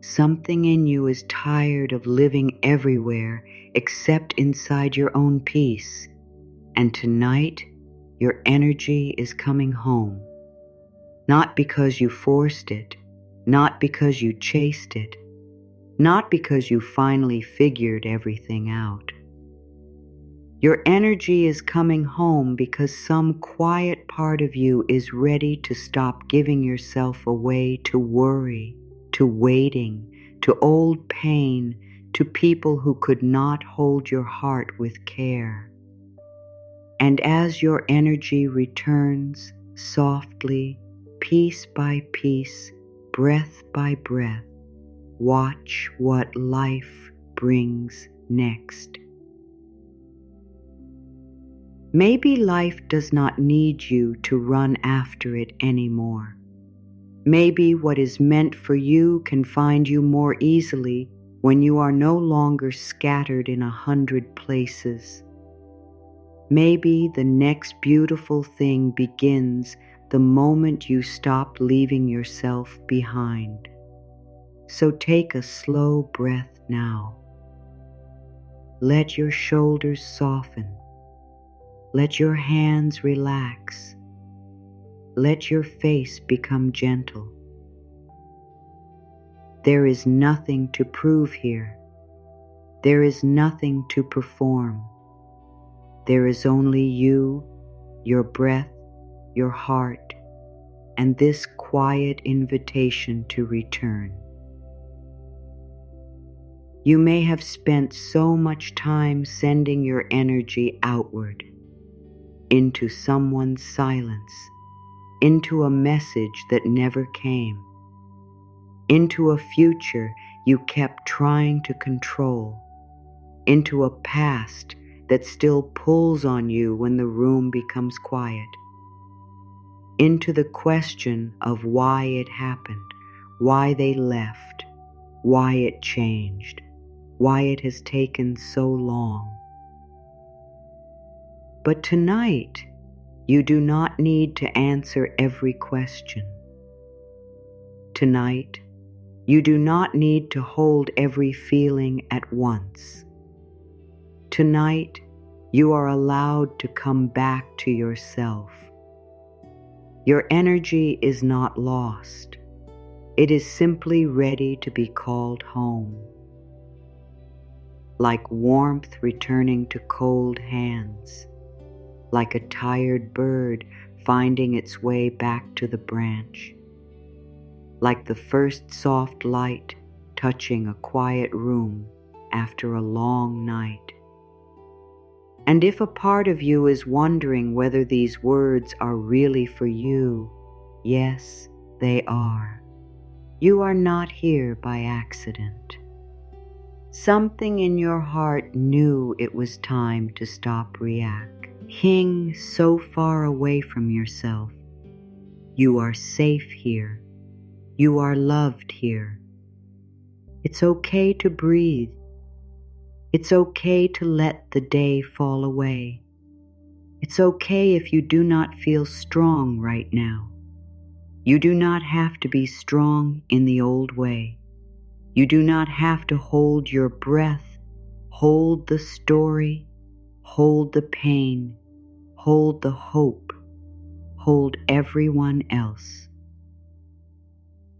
Something in you is tired of living everywhere except inside your own peace. And tonight, your energy is coming home. Not because you forced it, not because you chased it, not because you finally figured everything out. Your energy is coming home because some quiet part of you is ready to stop giving yourself away to worry, to waiting, to old pain, to people who could not hold your heart with care. And as your energy returns softly, piece by piece, breath by breath, watch what life brings next. Maybe life does not need you to run after it anymore. Maybe what is meant for you can find you more easily when you are no longer scattered in 100 places. Maybe the next beautiful thing begins the moment you stop leaving yourself behind. So take a slow breath now. Let your shoulders soften. Let your hands relax. Let your face become gentle. There is nothing to prove here. There is nothing to perform. There is only you, your breath, your heart, and this quiet invitation to return. You may have spent so much time sending your energy outward, into someone's silence, into a message that never came, into a future you kept trying to control, into a past that still pulls on you when the room becomes quiet, into the question of why it happened, why they left, why it changed, why it has taken so long. But tonight, you do not need to answer every question. Tonight, you do not need to hold every feeling at once. Tonight, you are allowed to come back to yourself. Your energy is not lost. It is simply ready to be called home. Like warmth returning to cold hands, like a tired bird finding its way back to the branch, like the first soft light touching a quiet room after a long night. And if a part of you is wondering whether these words are really for you, yes, they are. You are not here by accident. Something in your heart knew it was time to stop reacting so far away from yourself. You are safe here. You are loved here. It's okay to breathe. It's okay to let the day fall away. It's okay if you do not feel strong right now. You do not have to be strong in the old way. You do not have to hold your breath, hold the story, hold the pain, hold the hope, hold everyone else.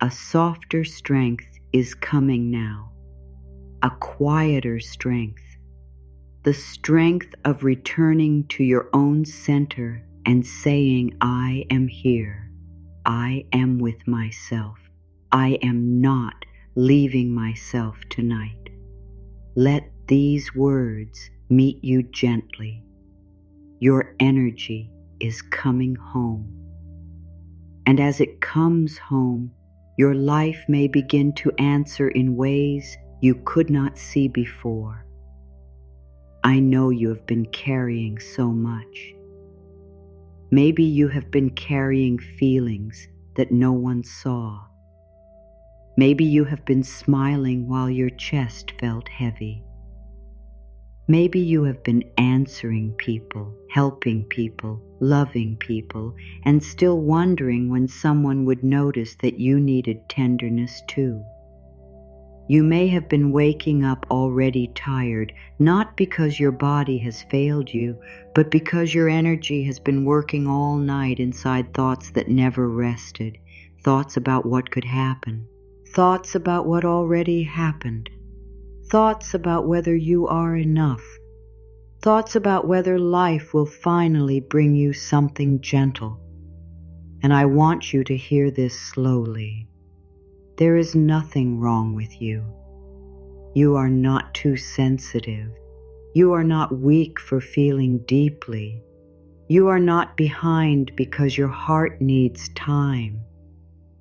A softer strength is coming now, a quieter strength, the strength of returning to your own center and saying, I am here, I am with myself, I am not leaving myself tonight. Let these words meet you gently. Your energy is coming home. And as it comes home, your life may begin to answer in ways you could not see before. I know you have been carrying so much. Maybe you have been carrying feelings that no one saw. Maybe you have been smiling while your chest felt heavy. Maybe you have been answering people, helping people, loving people, and still wondering when someone would notice that you needed tenderness too. You may have been waking up already tired, not because your body has failed you, but because your energy has been working all night inside thoughts that never rested, thoughts about what could happen, thoughts about what already happened, thoughts about whether you are enough, thoughts about whether life will finally bring you something gentle. And I want you to hear this slowly. There is nothing wrong with you. You are not too sensitive. You are not weak for feeling deeply. You are not behind because your heart needs time.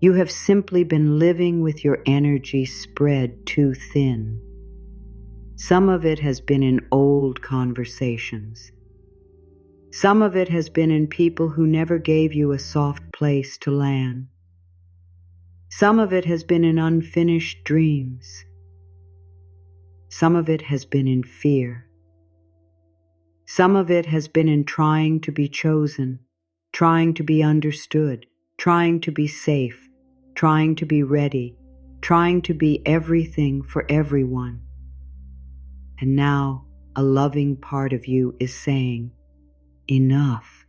You have simply been living with your energy spread too thin. Some of it has been in old conversations. Some of it has been in people who never gave you a soft place to land. Some of it has been in unfinished dreams. Some of it has been in fear. Some of it has been in trying to be chosen, trying to be understood, trying to be safe, trying to be ready, trying to be everything for everyone. And now a loving part of you is saying, enough.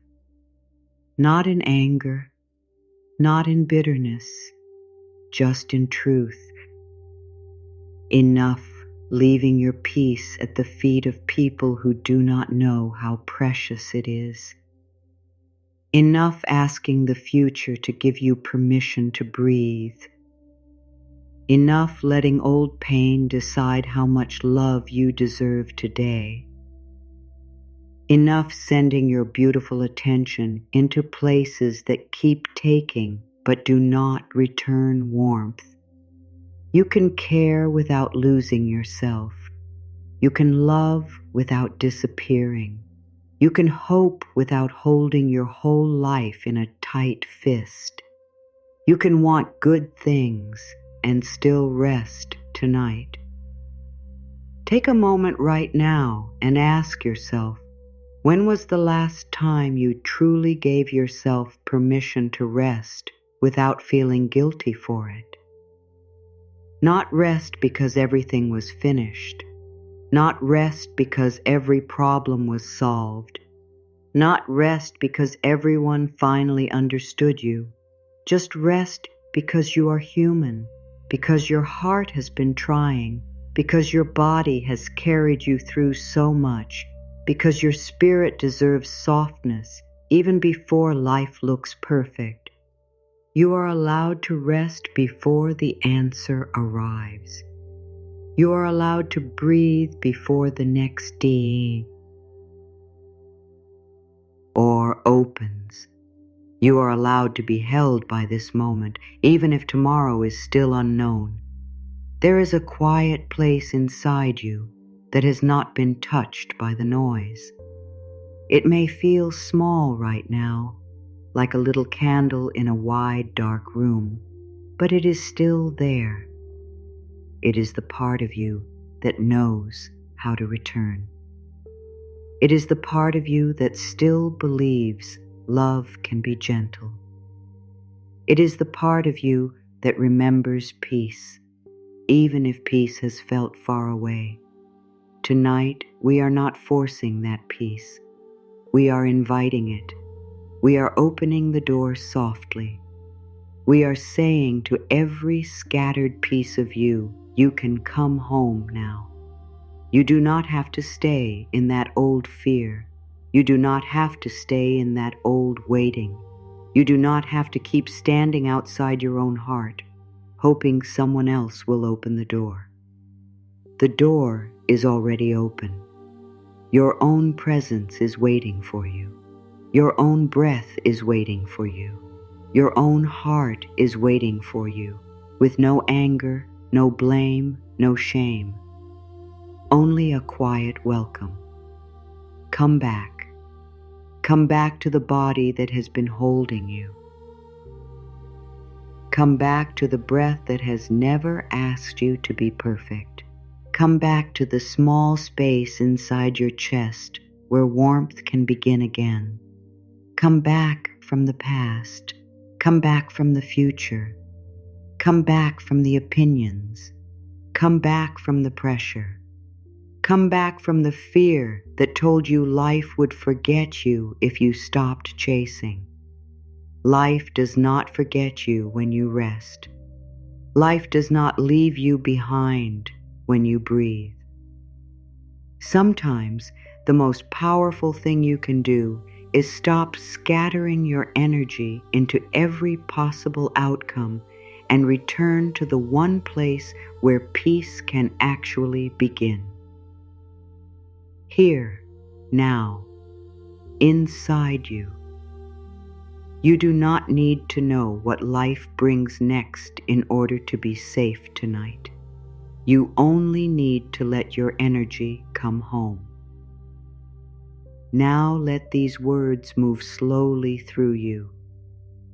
Not in anger, not in bitterness, just in truth. Enough leaving your peace at the feet of people who do not know how precious it is. Enough asking the future to give you permission to breathe. Enough letting old pain decide how much love you deserve today. Enough sending your beautiful attention into places that keep taking but do not return warmth. You can care without losing yourself. You can love without disappearing. You can hope without holding your whole life in a tight fist. You can want good things and still rest tonight. Take a moment right now and ask yourself, when was the last time you truly gave yourself permission to rest without feeling guilty for it? Not rest because everything was finished. Not rest because every problem was solved. Not rest because everyone finally understood you. Just rest because you are human, because your heart has been trying, because your body has carried you through so much, because your spirit deserves softness even before life looks perfect. You are allowed to rest before the answer arrives. You are allowed to breathe before the next ding or opens. You are allowed to be held by this moment, even if tomorrow is still unknown. There is a quiet place inside you that has not been touched by the noise. It may feel small right now, like a little candle in a wide, dark room, but it is still there. It is the part of you that knows how to return. It is the part of you that still believes love can be gentle. It is the part of you that remembers peace, even if peace has felt far away. Tonight, we are not forcing that peace. We are inviting it. We are opening the door softly. We are saying to every scattered piece of you, you can come home now. You do not have to stay in that old fear. You do not have to stay in that old waiting. You do not have to keep standing outside your own heart, hoping someone else will open the door. The door is already open. Your own presence is waiting for you. Your own breath is waiting for you. Your own heart is waiting for you, with no anger, no blame, no shame. Only a quiet welcome. Come back. Come back to the body that has been holding you. Come back to the breath that has never asked you to be perfect. Come back to the small space inside your chest where warmth can begin again. Come back from the past. Come back from the future. Come back from the opinions. Come back from the pressure. Come back from the fear that told you life would forget you if you stopped chasing. Life does not forget you when you rest. Life does not leave you behind when you breathe. Sometimes the most powerful thing you can do is stop scattering your energy into every possible outcome and return to the one place where peace can actually begin. Here, now, inside you. You do not need to know what life brings next in order to be safe tonight. You only need to let your energy come home. Now let these words move slowly through you.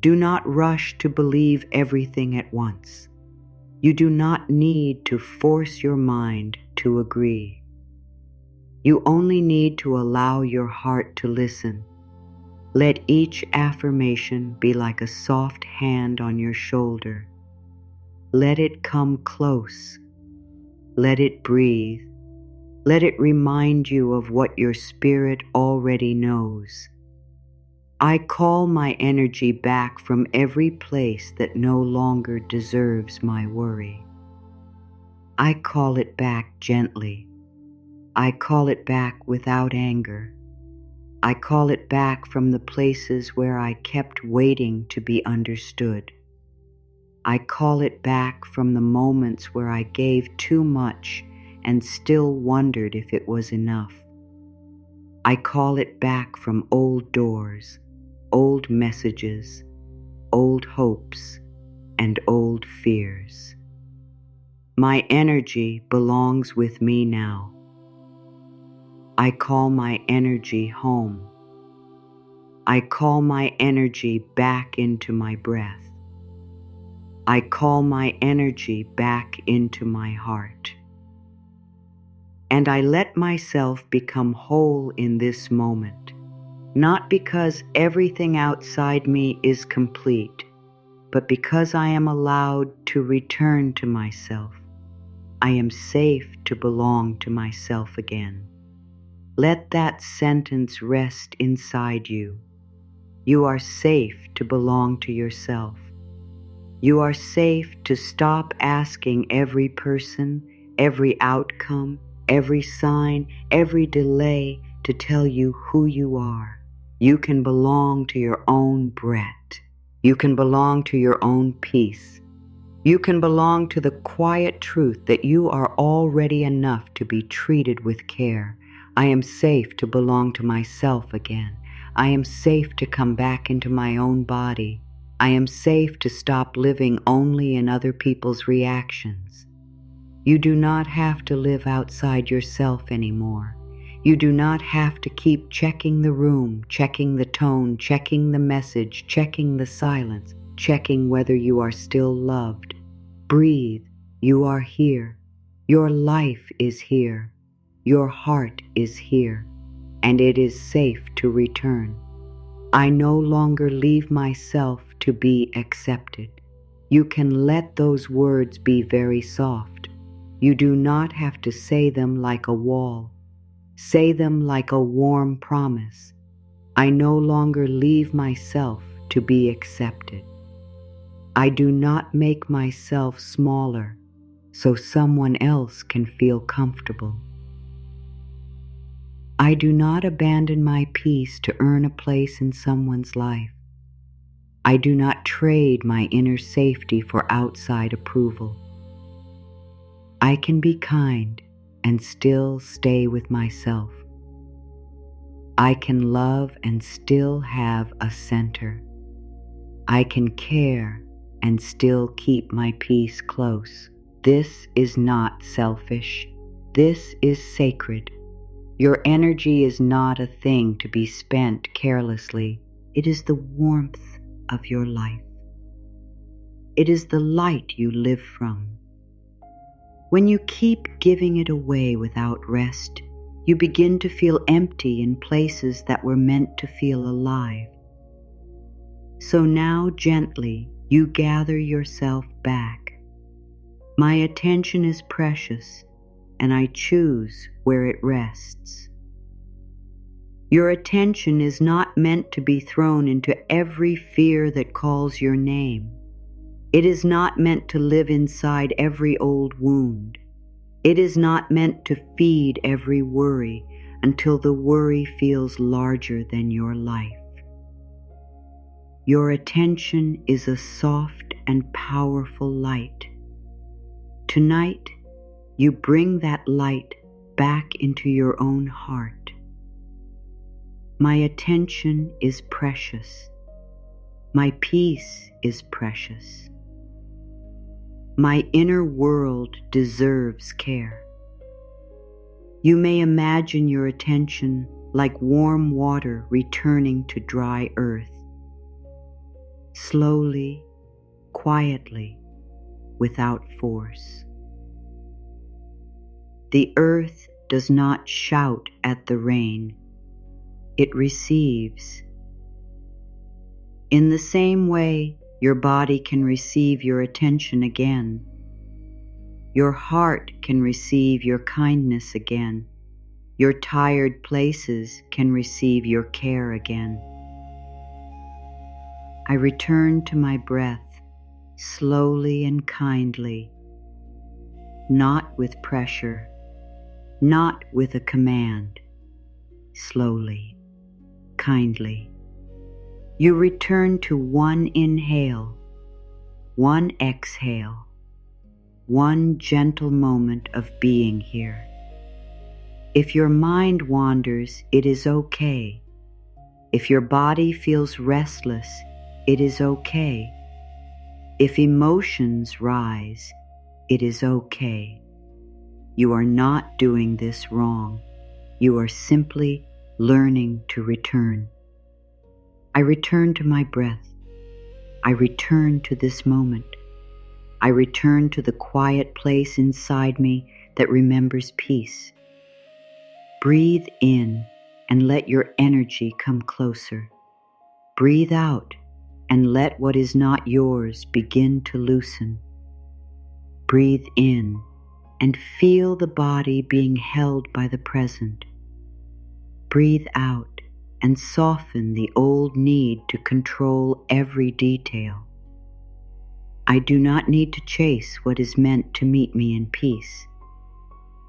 Do not rush to believe everything at once. You do not need to force your mind to agree. You only need to allow your heart to listen. Let each affirmation be like a soft hand on your shoulder. Let it come close. Let it breathe. Let it remind you of what your spirit already knows. I call my energy back from every place that no longer deserves my worry. I call it back gently. I call it back without anger. I call it back from the places where I kept waiting to be understood. I call it back from the moments where I gave too much and still wondered if it was enough. I call it back from old doors, old messages, old hopes, and old fears. My energy belongs with me now. I call my energy home. I call my energy back into my breath. I call my energy back into my heart. And I let myself become whole in this moment, not because everything outside me is complete, but because I am allowed to return to myself. I am safe to belong to myself again. Let that sentence rest inside you. You are safe to belong to yourself. You are safe to stop asking every person, every outcome, every sign, every delay to tell you who you are. You can belong to your own breath. You can belong to your own peace. You can belong to the quiet truth that you are already enough to be treated with care. I am safe to belong to myself again. I am safe to come back into my own body. I am safe to stop living only in other people's reactions. You do not have to live outside yourself anymore. You do not have to keep checking the room, checking the tone, checking the message, checking the silence, checking whether you are still loved. Breathe. You are here. Your life is here. Your heart is here. And it is safe to return. I no longer leave myself to be accepted. You can let those words be very soft. You do not have to say them like a wall. Say them like a warm promise. I no longer leave myself to be accepted. I do not make myself smaller so someone else can feel comfortable. I do not abandon my peace to earn a place in someone's life. I do not trade my inner safety for outside approval. I can be kind and still stay with myself. I can love and still have a center. I can care and still keep my peace close. This is not selfish. This is sacred. Your energy is not a thing to be spent carelessly. It is the warmth of your life. It is the light you live from. When you keep giving it away without rest, you begin to feel empty in places that were meant to feel alive. So now gently you gather yourself back. My attention is precious, and I choose where it rests. Your attention is not meant to be thrown into every fear that calls your name. It is not meant to live inside every old wound. It is not meant to feed every worry until the worry feels larger than your life. Your attention is a soft and powerful light. Tonight, you bring that light back into your own heart. My attention is precious. My peace is precious. My inner world deserves care. You may imagine your attention like warm water returning to dry earth. Slowly, quietly, without force. The earth does not shout at the rain. It receives. In the same way, your body can receive your attention again. Your heart can receive your kindness again. Your tired places can receive your care again. I return to my breath, slowly and kindly, not with pressure, not with a command, slowly, kindly. You return to one inhale, one exhale, one gentle moment of being here. If your mind wanders, it is okay. If your body feels restless, it is okay. If emotions rise, it is okay. You are not doing this wrong. You are simply learning to return. I return to my breath. I return to this moment. I return to the quiet place inside me that remembers peace. Breathe in and let your energy come closer. Breathe out and let what is not yours begin to loosen. Breathe in and feel the body being held by the present. Breathe out and soften the old need to control every detail. I do not need to chase what is meant to meet me in peace.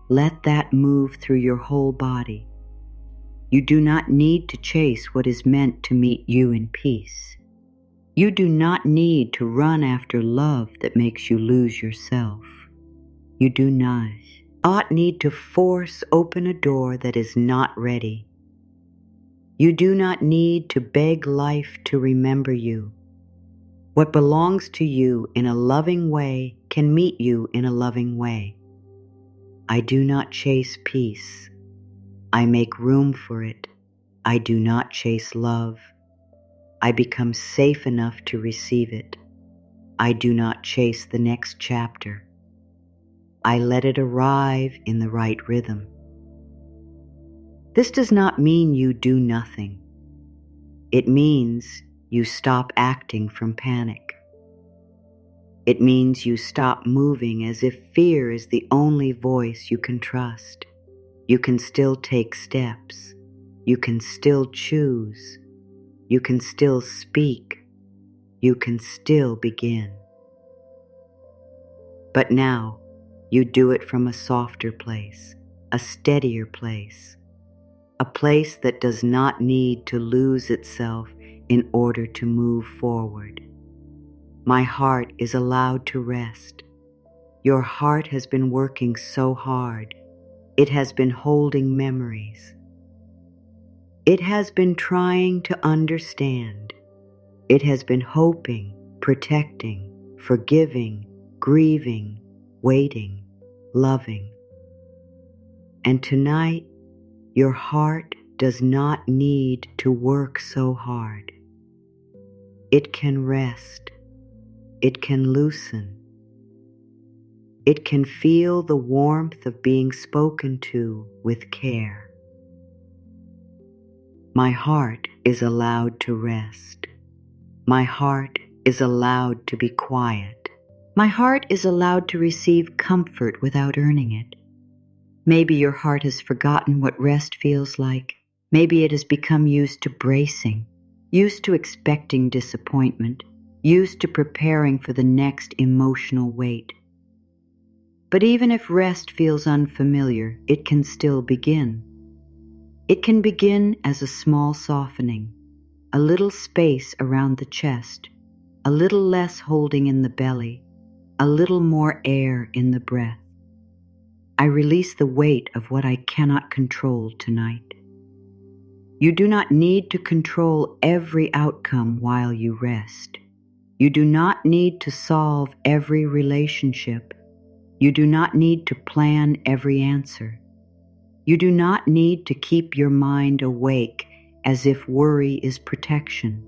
Let that move through your whole body. You do not need to chase what is meant to meet you in peace. You do not need to run after love that makes you lose yourself. You do not need to force open a door that is not ready. You do not need to beg life to remember you. What belongs to you in a loving way can meet you in a loving way. I do not chase peace. I make room for it. I do not chase love. I become safe enough to receive it. I do not chase the next chapter. I let it arrive in the right rhythm. This does not mean you do nothing. It means you stop acting from panic. It means you stop moving as if fear is the only voice you can trust. You can still take steps. You can still choose. You can still speak. You can still begin. But now, you do it from a softer place, a steadier place, a place that does not need to lose itself in order to move forward. My heart is allowed to rest. Your heart has been working so hard. It has been holding memories. It has been trying to understand. It has been hoping, protecting, forgiving, grieving, waiting, loving. And tonight, your heart does not need to work so hard. It can rest. It can loosen. It can feel the warmth of being spoken to with care. My heart is allowed to rest. My heart is allowed to be quiet. My heart is allowed to receive comfort without earning it. Maybe your heart has forgotten what rest feels like. Maybe it has become used to bracing, used to expecting disappointment, used to preparing for the next emotional weight. But even if rest feels unfamiliar, it can still begin. It can begin as a small softening, a little space around the chest, a little less holding in the belly, a little more air in the breath. I release the weight of what I cannot control tonight. You do not need to control every outcome while you rest. You do not need to solve every relationship. You do not need to plan every answer. You do not need to keep your mind awake as if worry is protection.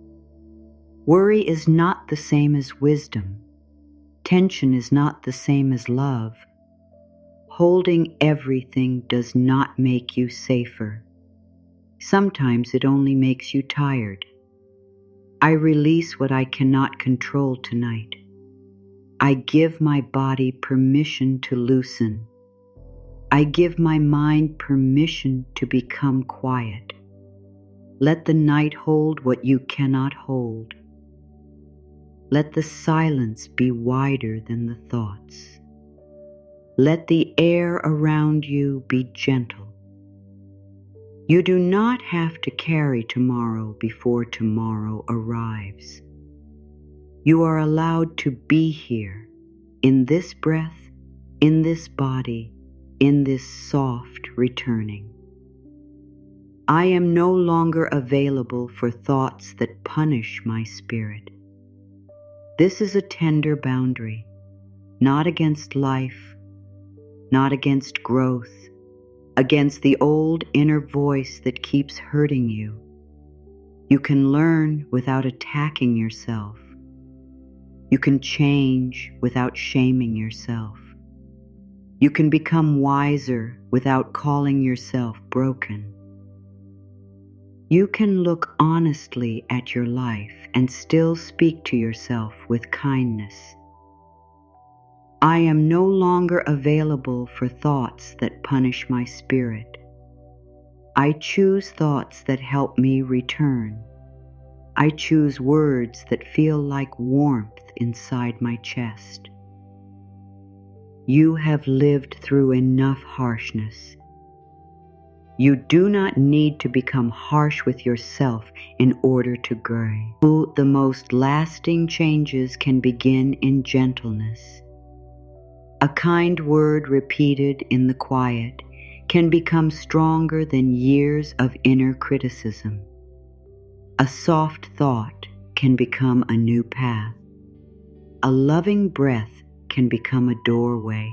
Worry is not the same as wisdom. Tension is not the same as love. Holding everything does not make you safer. Sometimes it only makes you tired. I release what I cannot control tonight. I give my body permission to loosen. I give my mind permission to become quiet. Let the night hold what you cannot hold. Let the silence be wider than the thoughts. Let the air around you be gentle. You do not have to carry tomorrow before tomorrow arrives. You are allowed to be here, in this breath, in this body, in this soft returning. I am no longer available for thoughts that punish my spirit. This is a tender boundary, not against life, not against growth, against the old inner voice that keeps hurting you. You can learn without attacking yourself. You can change without shaming yourself. You can become wiser without calling yourself broken. You can look honestly at your life and still speak to yourself with kindness. I am no longer available for thoughts that punish my spirit. I choose thoughts that help me return. I choose words that feel like warmth inside my chest. You have lived through enough harshness. You do not need to become harsh with yourself in order to grow. The most lasting changes can begin in gentleness. A kind word repeated in the quiet can become stronger than years of inner criticism. A soft thought can become a new path. A loving breath can become a doorway.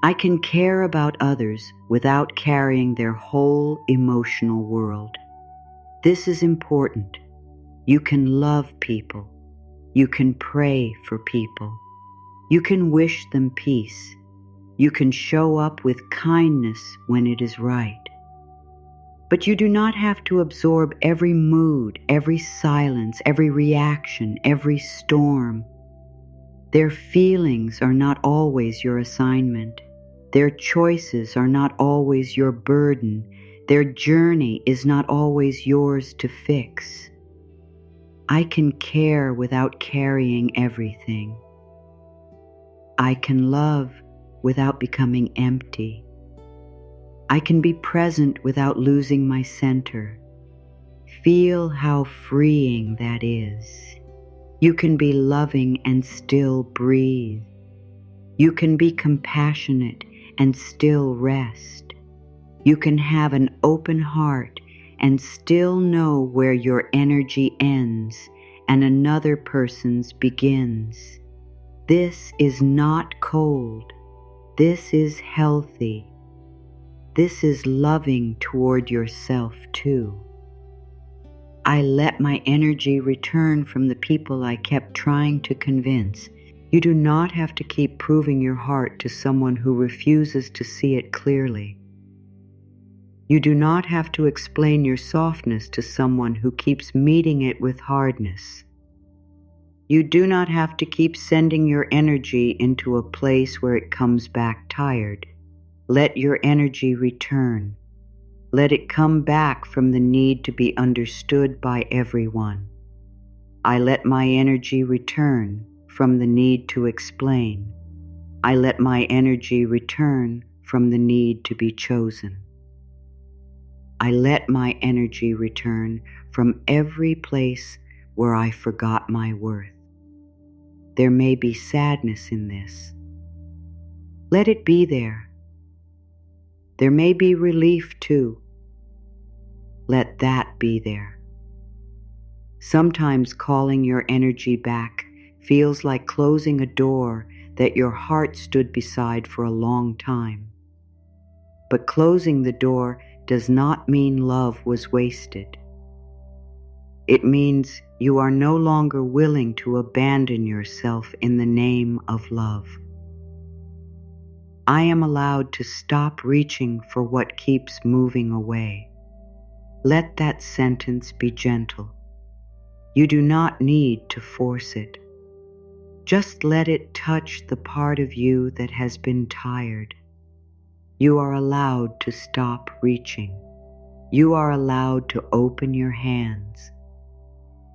I can care about others without carrying their whole emotional world. This is important. You can love people. You can pray for people. You can wish them peace. You can show up with kindness when it is right. But you do not have to absorb every mood, every silence, every reaction, every storm. Their feelings are not always your assignment. Their choices are not always your burden. Their journey is not always yours to fix. I can care without carrying everything. I can love without becoming empty. I can be present without losing my center. Feel how freeing that is. You can be loving and still breathe. You can be compassionate and still rest. You can have an open heart and still know where your energy ends and another person's begins. This is not cold. This is healthy. This is loving toward yourself too. I let my energy return from the people I kept trying to convince. You do not have to keep proving your heart to someone who refuses to see it clearly. You do not have to explain your softness to someone who keeps meeting it with hardness. You do not have to keep sending your energy into a place where it comes back tired. Let your energy return. Let it come back from the need to be understood by everyone. I let my energy return from the need to explain. I let my energy return from the need to be chosen. I let my energy return from every place where I forgot my worth. There may be sadness in this. Let it be there. There may be relief too. Let that be there. Sometimes calling your energy back feels like closing a door that your heart stood beside for a long time. But closing the door does not mean love was wasted. It means you are no longer willing to abandon yourself in the name of love. I am allowed to stop reaching for what keeps moving away. Let that sentence be gentle. You do not need to force it. Just let it touch the part of you that has been tired. You are allowed to stop reaching. You are allowed to open your hands.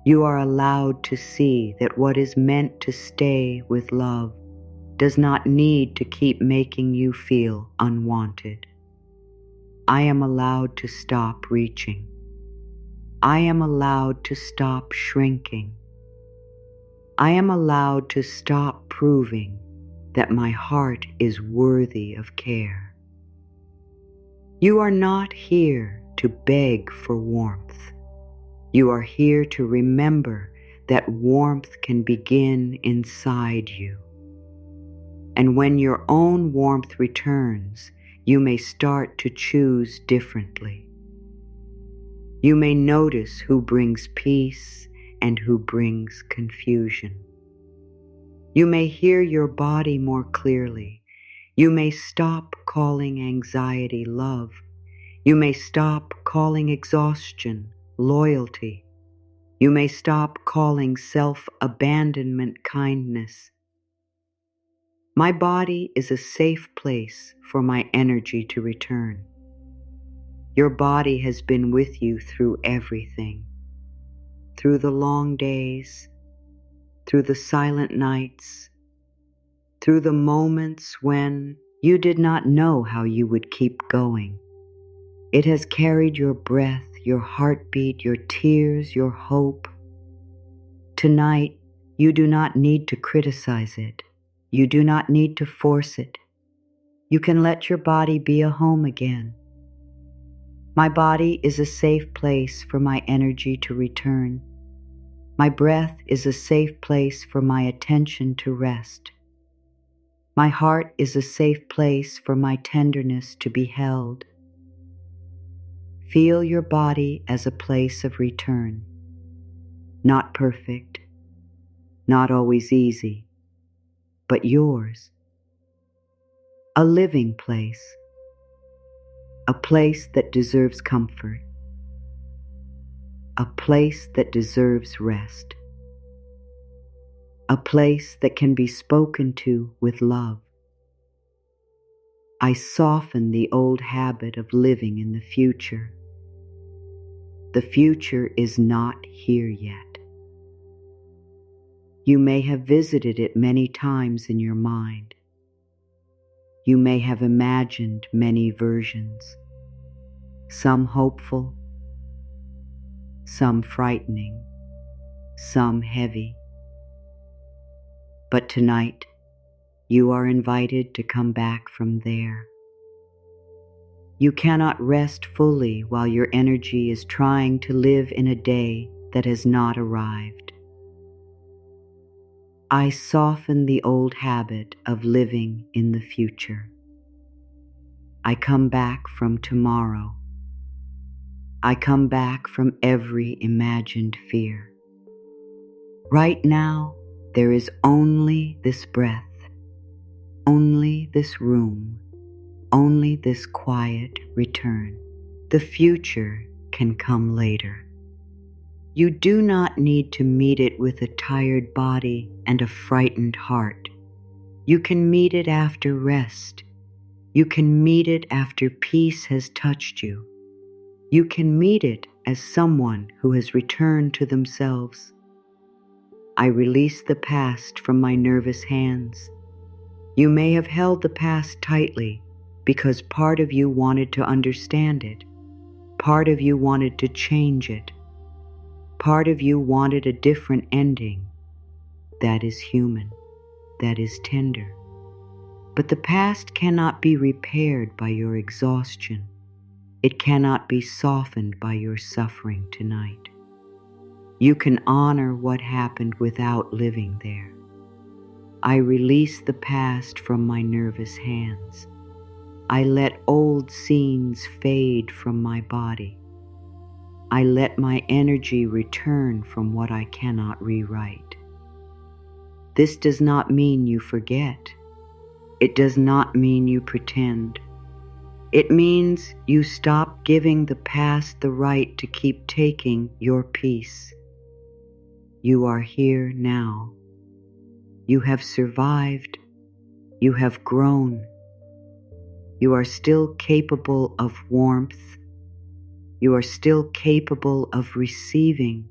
You are allowed to see that what is meant to stay with love does not need to keep making you feel unwanted. I am allowed to stop reaching. I am allowed to stop shrinking. I am allowed to stop proving that my heart is worthy of care. You are not here to beg for warmth. You are here to remember that warmth can begin inside you. And when your own warmth returns, you may start to choose differently. You may notice who brings peace and who brings confusion. You may hear your body more clearly. You may stop calling anxiety love. You may stop calling exhaustion loyalty. You may stop calling self-abandonment kindness. My body is a safe place for my energy to return. Your body has been with you through everything, through the long days, through the silent nights, through the moments when you did not know how you would keep going. It has carried your breath, your heartbeat, your tears, your hope. Tonight, you do not need to criticize it. You do not need to force it. You can let your body be a home again. My body is a safe place for my energy to return. My breath is a safe place for my attention to rest. My heart is a safe place for my tenderness to be held. Feel your body as a place of return. Not perfect, not always easy, but yours. A living place. A place that deserves comfort. A place that deserves rest. A place that can be spoken to with love. I soften the old habit of living in the future. The future is not here yet. You may have visited it many times in your mind. You may have imagined many versions, some hopeful, some frightening, some heavy. But tonight, you are invited to come back from there. You cannot rest fully while your energy is trying to live in a day that has not arrived. I soften the old habit of living in the future. I come back from tomorrow. I come back from every imagined fear. Right now, there is only this breath, only this room, only this quiet return. The future can come later. You do not need to meet it with a tired body and a frightened heart. You can meet it after rest. You can meet it after peace has touched you. You can meet it as someone who has returned to themselves. I release the past from my nervous hands. You may have held the past tightly because part of you wanted to understand it. Part of you wanted to change it. Part of you wanted a different ending. That is human. That is tender. But the past cannot be repaired by your exhaustion. It cannot be softened by your suffering tonight. You can honor what happened without living there. I release the past from my nervous hands. I let old scenes fade from my body. I let my energy return from what I cannot rewrite. This does not mean you forget. It does not mean you pretend. It means you stop giving the past the right to keep taking your peace. You are here now. You have survived. You have grown. You are still capable of warmth. You are still capable of receiving.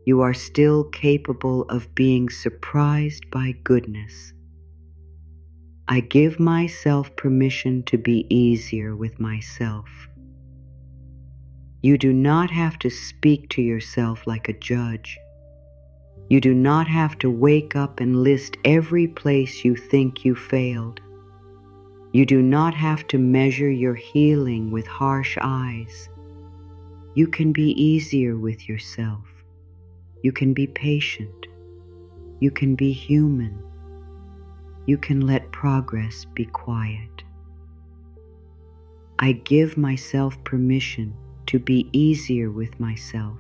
You are still capable of being surprised by goodness. I give myself permission to be easier with myself. You do not have to speak to yourself like a judge. You do not have to wake up and list every place you think you failed. You do not have to measure your healing with harsh eyes. You can be easier with yourself. You can be patient. You can be human. You can let progress be quiet. I give myself permission to be easier with myself.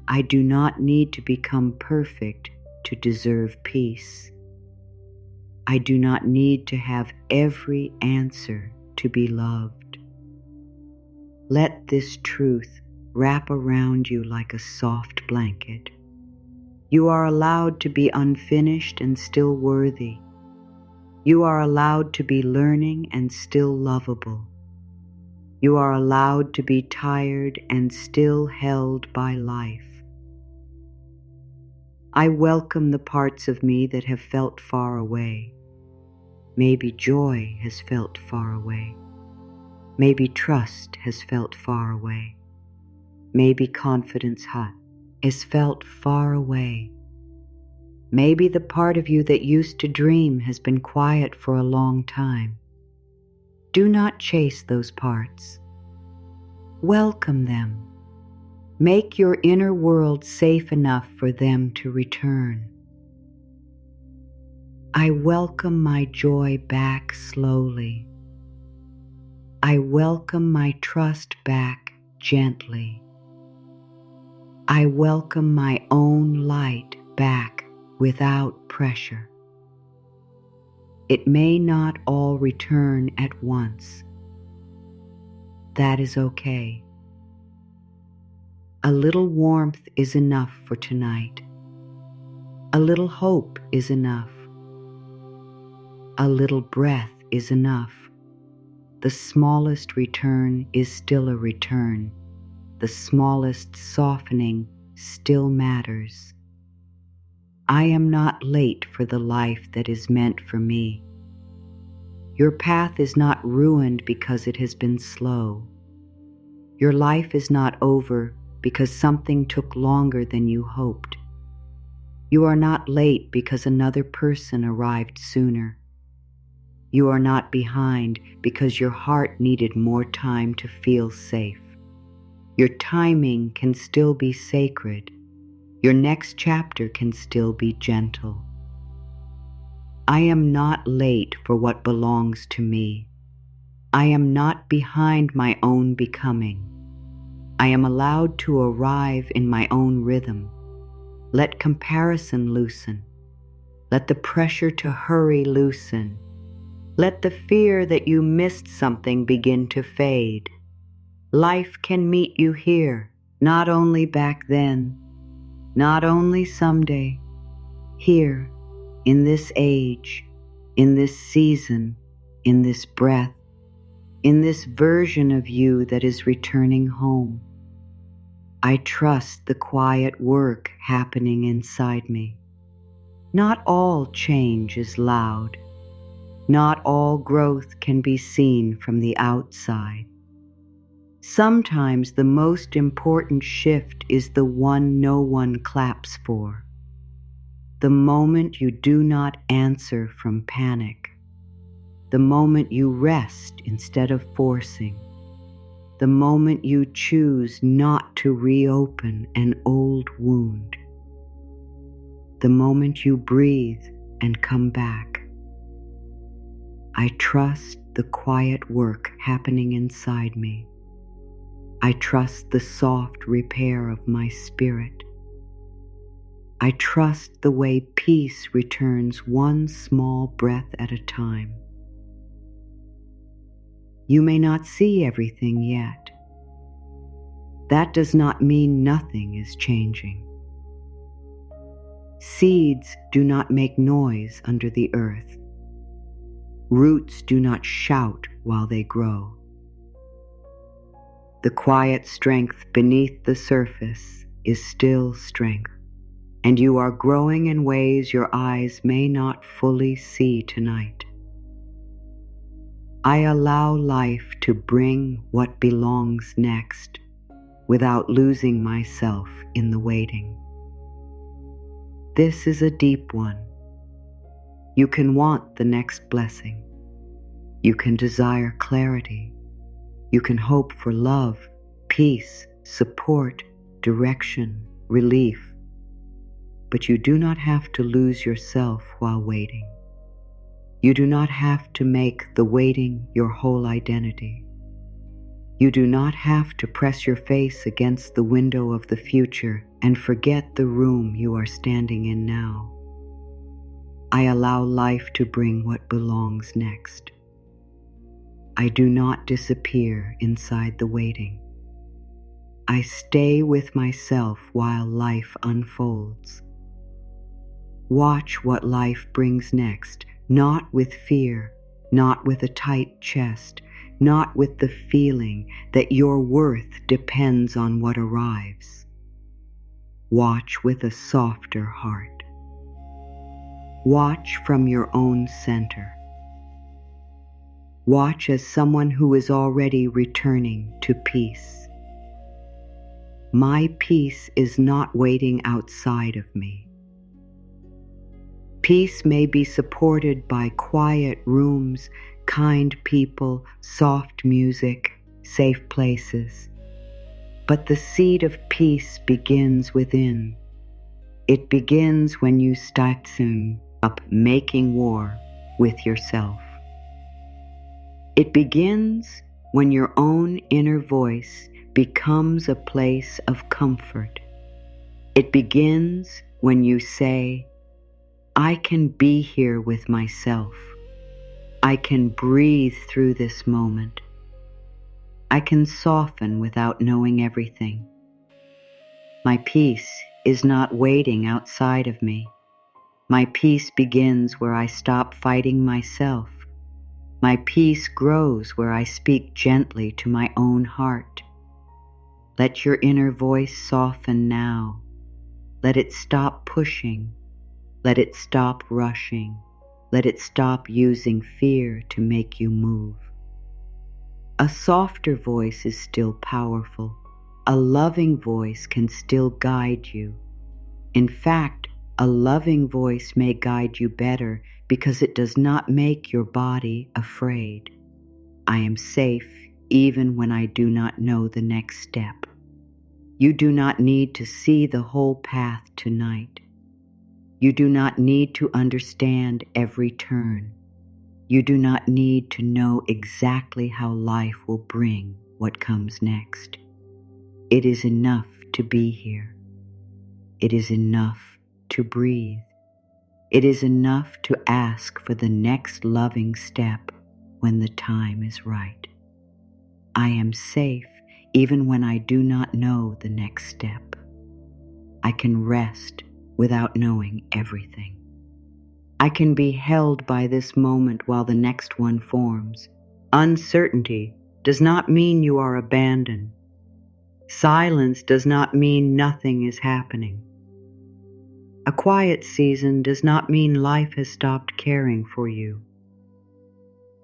I do not need to become perfect to deserve peace. I do not need to have every answer to be loved. Let this truth wrap around you like a soft blanket. You are allowed to be unfinished and still worthy. You are allowed to be learning and still lovable. You are allowed to be tired and still held by life. I welcome the parts of me that have felt far away. Maybe joy has felt far away. Maybe trust has felt far away. Maybe confidence has felt far away. Maybe the part of you that used to dream has been quiet for a long time. Do not chase those parts. Welcome them. Make your inner world safe enough for them to return. I welcome my joy back slowly. I welcome my trust back gently. I welcome my own light back without pressure. It may not all return at once. That is okay. A little warmth is enough for tonight. A little hope is enough. A little breath is enough. The smallest return is still a return. The smallest softening still matters. I am not late for the life that is meant for me. Your path is not ruined because it has been slow. Your life is not over because something took longer than you hoped. You are not late because another person arrived sooner. You are not behind because your heart needed more time to feel safe. Your timing can still be sacred. Your next chapter can still be gentle. I am not late for what belongs to me. I am not behind my own becoming. I am allowed to arrive in my own rhythm. Let comparison loosen. Let the pressure to hurry loosen. Let the fear that you missed something begin to fade. Life can meet you here. Not only back then, not only someday, here, in this age, in this season, in this breath, in this version of you that is returning home. I trust the quiet work happening inside me. Not all change is loud. Not all growth can be seen from the outside. Sometimes the most important shift is the one no one claps for. The moment you do not answer from panic. The moment you rest instead of forcing. The moment you choose not to reopen an old wound. The moment you breathe and come back. I trust the quiet work happening inside me. I trust the soft repair of my spirit. I trust the way peace returns one small breath at a time. You may not see everything yet. That does not mean nothing is changing. Seeds do not make noise under the earth. Roots do not shout while they grow. The quiet strength beneath the surface is still strength, and you are growing in ways your eyes may not fully see tonight. I allow life to bring what belongs next without losing myself in the waiting. This is a deep one. You can want the next blessing. You can desire clarity. You can hope for love, peace, support, direction, relief. But you do not have to lose yourself while waiting. You do not have to make the waiting your whole identity. You do not have to press your face against the window of the future and forget the room you are standing in now. I allow life to bring what belongs next. I do not disappear inside the waiting. I stay with myself while life unfolds. Watch what life brings next, not with fear, not with a tight chest, not with the feeling that your worth depends on what arrives. Watch with a softer heart. Watch from your own center. Watch as someone who is already returning to peace. My peace is not waiting outside of me. Peace may be supported by quiet rooms, kind people, soft music, safe places. But the seed of peace begins within. It begins when you start up making war with yourself. It begins when your own inner voice becomes a place of comfort. It begins when you say, I can be here with myself. I can breathe through this moment. I can soften without knowing everything. My peace is not waiting outside of me. My peace begins where I stop fighting myself. My peace grows where I speak gently to my own heart. Let your inner voice soften now. Let it stop pushing. Let it stop rushing. Let it stop using fear to make you move. A softer voice is still powerful. A loving voice can still guide you. In fact, a loving voice may guide you better because it does not make your body afraid. I am safe even when I do not know the next step. You do not need to see the whole path tonight. You do not need to understand every turn. You do not need to know exactly how life will bring what comes next. It is enough to be here. It is enough to breathe. It is enough to ask for the next loving step when the time is right. I am safe even when I do not know the next step. I can rest without knowing everything. I can be held by this moment while the next one forms. Uncertainty does not mean you are abandoned. Silence does not mean nothing is happening. A quiet season does not mean life has stopped caring for you.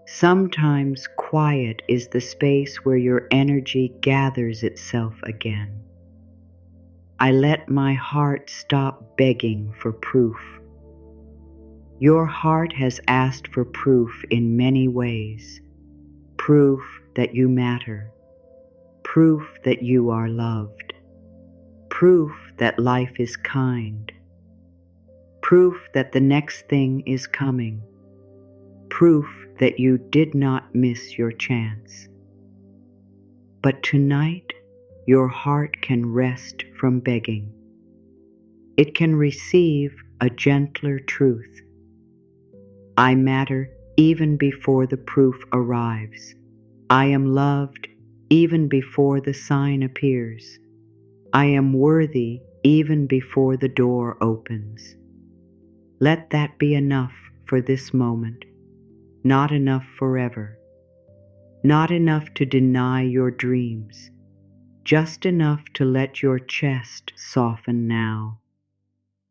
Sometimes quiet is the space where your energy gathers itself again. I let my heart stop begging for proof. Your heart has asked for proof in many ways. Proof that you matter. Proof that you are loved. Proof that life is kind. Proof that the next thing is coming. Proof that you did not miss your chance. But tonight, your heart can rest from begging. It can receive a gentler truth. I matter even before the proof arrives. I am loved even before the sign appears. I am worthy even before the door opens. Let that be enough for this moment, not enough forever. Not enough to deny your dreams, just enough to let your chest soften now.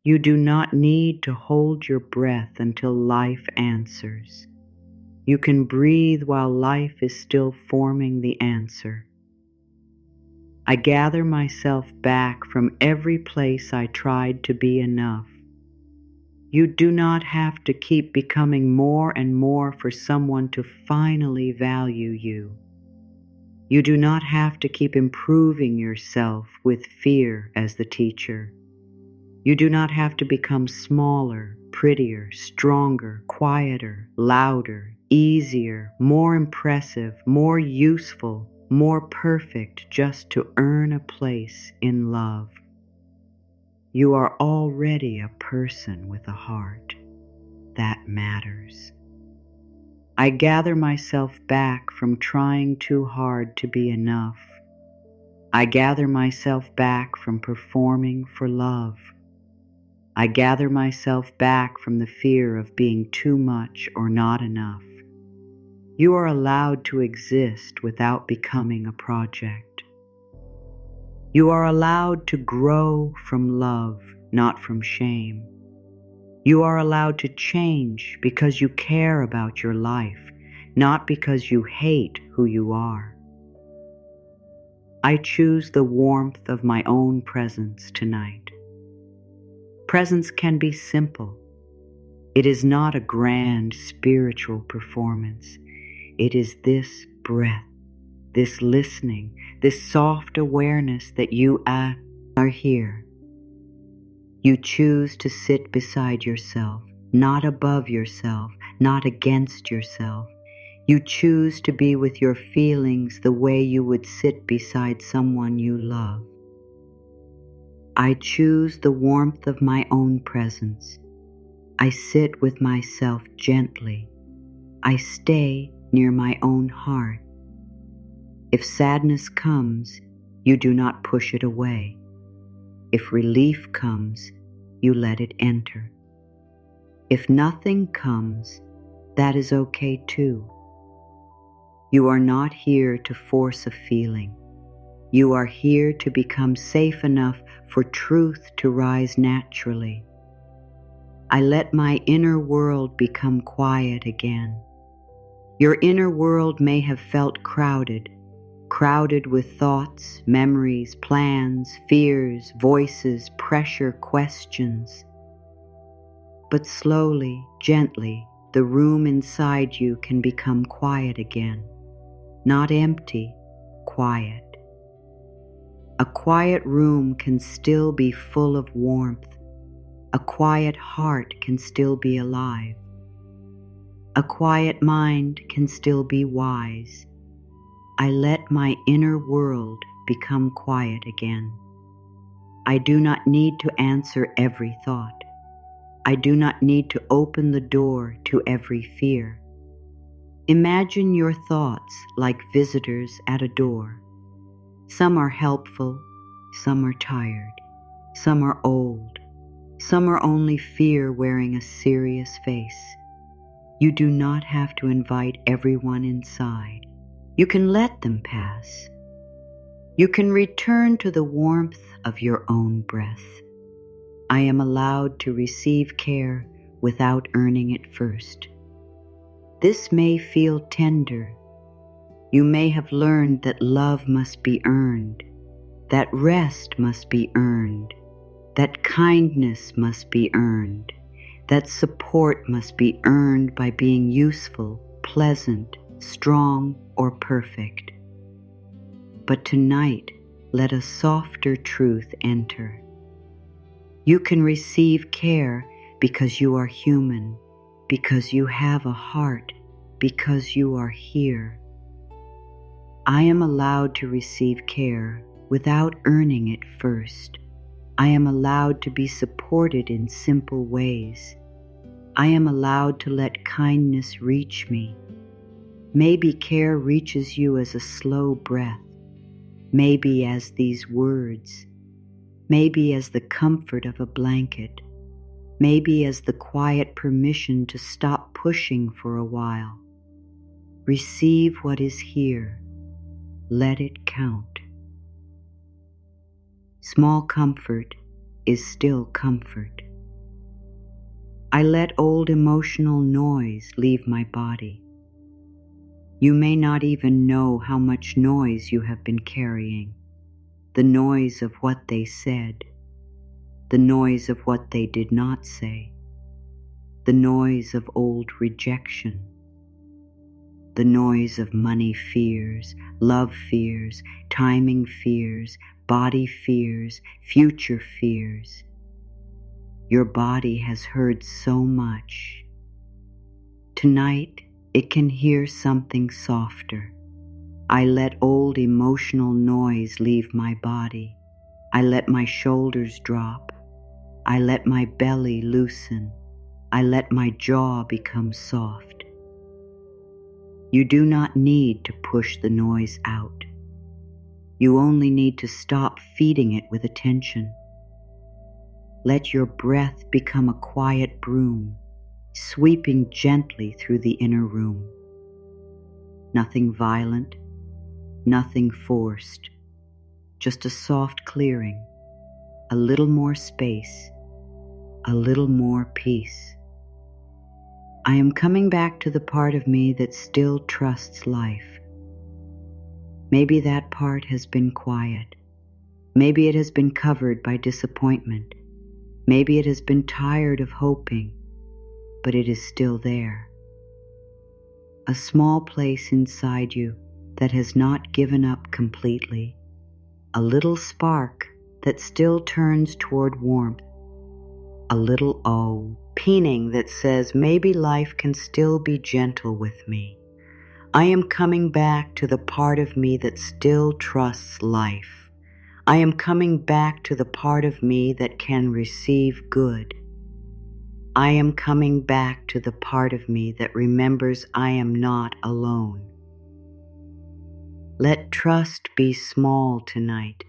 You do not need to hold your breath until life answers. You can breathe while life is still forming the answer. I gather myself back from every place I tried to be enough. You do not have to keep becoming more and more for someone to finally value you. You do not have to keep improving yourself with fear as the teacher. You do not have to become smaller, prettier, stronger, quieter, louder, easier, more impressive, more useful, more perfect just to earn a place in love. You are already a person with a heart. That matters. I gather myself back from trying too hard to be enough. I gather myself back from performing for love. I gather myself back from the fear of being too much or not enough. You are allowed to exist without becoming a project. You are allowed to grow from love, not from shame. You are allowed to change because you care about your life, not because you hate who you are. I choose the warmth of my own presence tonight. Presence can be simple. It is not a grand spiritual performance. It is this breath, this listening, this soft awareness that you are here. You choose to sit beside yourself, not above yourself, not against yourself. You choose to be with your feelings the way you would sit beside someone you love. I choose the warmth of my own presence. I sit with myself gently. I stay near my own heart. If sadness comes, you do not push it away. If relief comes, you let it enter. If nothing comes, that is okay too. You are not here to force a feeling. You are here to become safe enough for truth to rise naturally. I let my inner world become quiet again. Your inner world may have felt crowded with thoughts, memories, plans, fears, voices, pressure, questions. But slowly, gently, the room inside you can become quiet again. Not empty, quiet. A quiet room can still be full of warmth. A quiet heart can still be alive. A quiet mind can still be wise. I let my inner world become quiet again. I do not need to answer every thought. I do not need to open the door to every fear. Imagine your thoughts like visitors at a door. Some are helpful, some are tired, some are old, some are only fear wearing a serious face. You do not have to invite everyone inside. You can let them pass. You can return to the warmth of your own breath. I am allowed to receive care without earning it first. This may feel tender. You may have learned that love must be earned, that rest must be earned, that kindness must be earned, that support must be earned by being useful, pleasant, strong, or perfect. But tonight, let a softer truth enter. You can receive care because you are human, because you have a heart, because you are here. I am allowed to receive care without earning it first. I am allowed to be supported in simple ways. I am allowed to let kindness reach me. Maybe care reaches you as a slow breath, maybe as these words, maybe as the comfort of a blanket, maybe as the quiet permission to stop pushing for a while. Receive what is here. Let it count. Small comfort is still comfort. I let old emotional noise leave my body. You may not even know how much noise you have been carrying. The noise of what they said, the noise of what they did not say, the noise of old rejection, the noise of money fears, love fears, timing fears, body fears, future fears. Your body has heard so much. Tonight, it can hear something softer. I let old emotional noise leave my body. I let my shoulders drop. I let my belly loosen. I let my jaw become soft. You do not need to push the noise out. You only need to stop feeding it with attention. Let your breath become a quiet broom, sweeping gently through the inner room. Nothing violent, nothing forced, just a soft clearing, a little more space, a little more peace. I am coming back to the part of me that still trusts life. Maybe that part has been quiet. Maybe it has been covered by disappointment. Maybe it has been tired of hoping, but it is still there. A small place inside you that has not given up completely. A little spark that still turns toward warmth. A little peening that says maybe life can still be gentle with me. I am coming back to the part of me that still trusts life. I am coming back to the part of me that can receive good. I am coming back to the part of me that remembers I am not alone. Let trust be small tonight.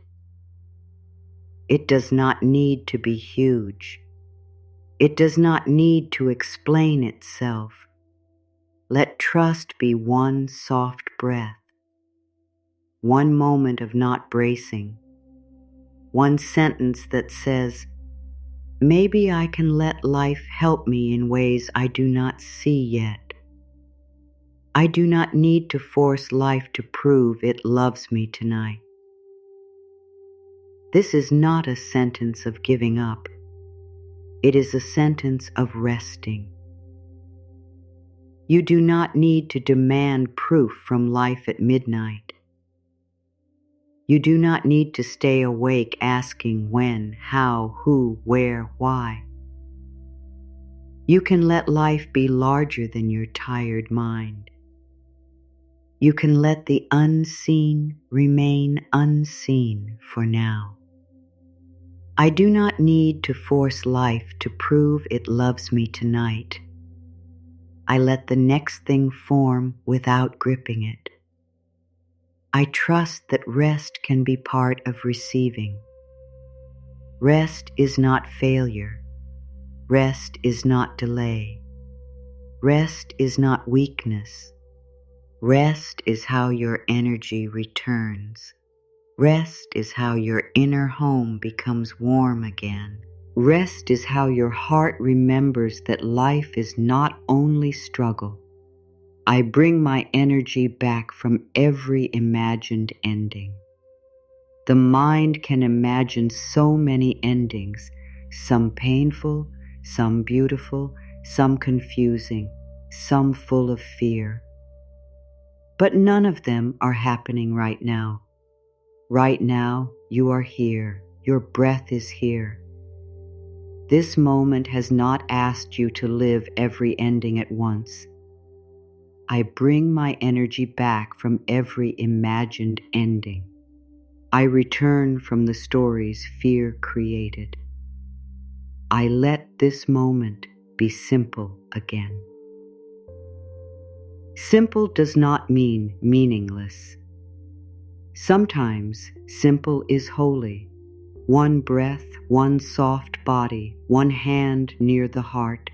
It does not need to be huge. It does not need to explain itself. Let trust be one soft breath, one moment of not bracing, one sentence that says, maybe I can let life help me in ways I do not see yet. I do not need to force life to prove it loves me tonight. This is not a sentence of giving up. It is a sentence of resting. You do not need to demand proof from life at midnight. You do not need to stay awake asking when, how, who, where, why. You can let life be larger than your tired mind. You can let the unseen remain unseen for now. I do not need to force life to prove it loves me tonight. I let the next thing form without gripping it. I trust that rest can be part of receiving. Rest is not failure. Rest is not delay. Rest is not weakness. Rest is how your energy returns. Rest is how your inner home becomes warm again. Rest is how your heart remembers that life is not only struggle. I bring my energy back from every imagined ending. The mind can imagine so many endings, some painful, some beautiful, some confusing, some full of fear. But none of them are happening right now. Right now, you are here. Your breath is here. This moment has not asked you to live every ending at once. I bring my energy back from every imagined ending. I return from the stories fear created. I let this moment be simple again. Simple does not mean meaningless. Sometimes simple is holy. One breath, one soft body, one hand near the heart,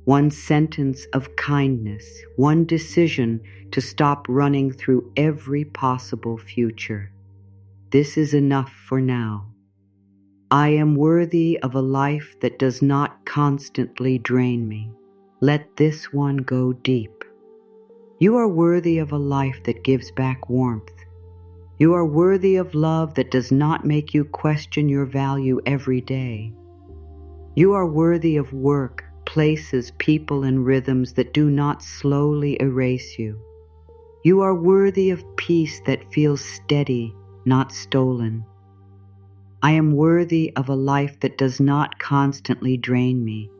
one sentence of kindness, one decision to stop running through every possible future. This is enough for now. I am worthy of a life that does not constantly drain me. Let this one go deep. You are worthy of a life that gives back warmth. You are worthy of love that does not make you question your value every day. You are worthy of work, places, people, and rhythms that do not slowly erase you. You are worthy of peace that feels steady, not stolen. I am worthy of a life that does not constantly drain me.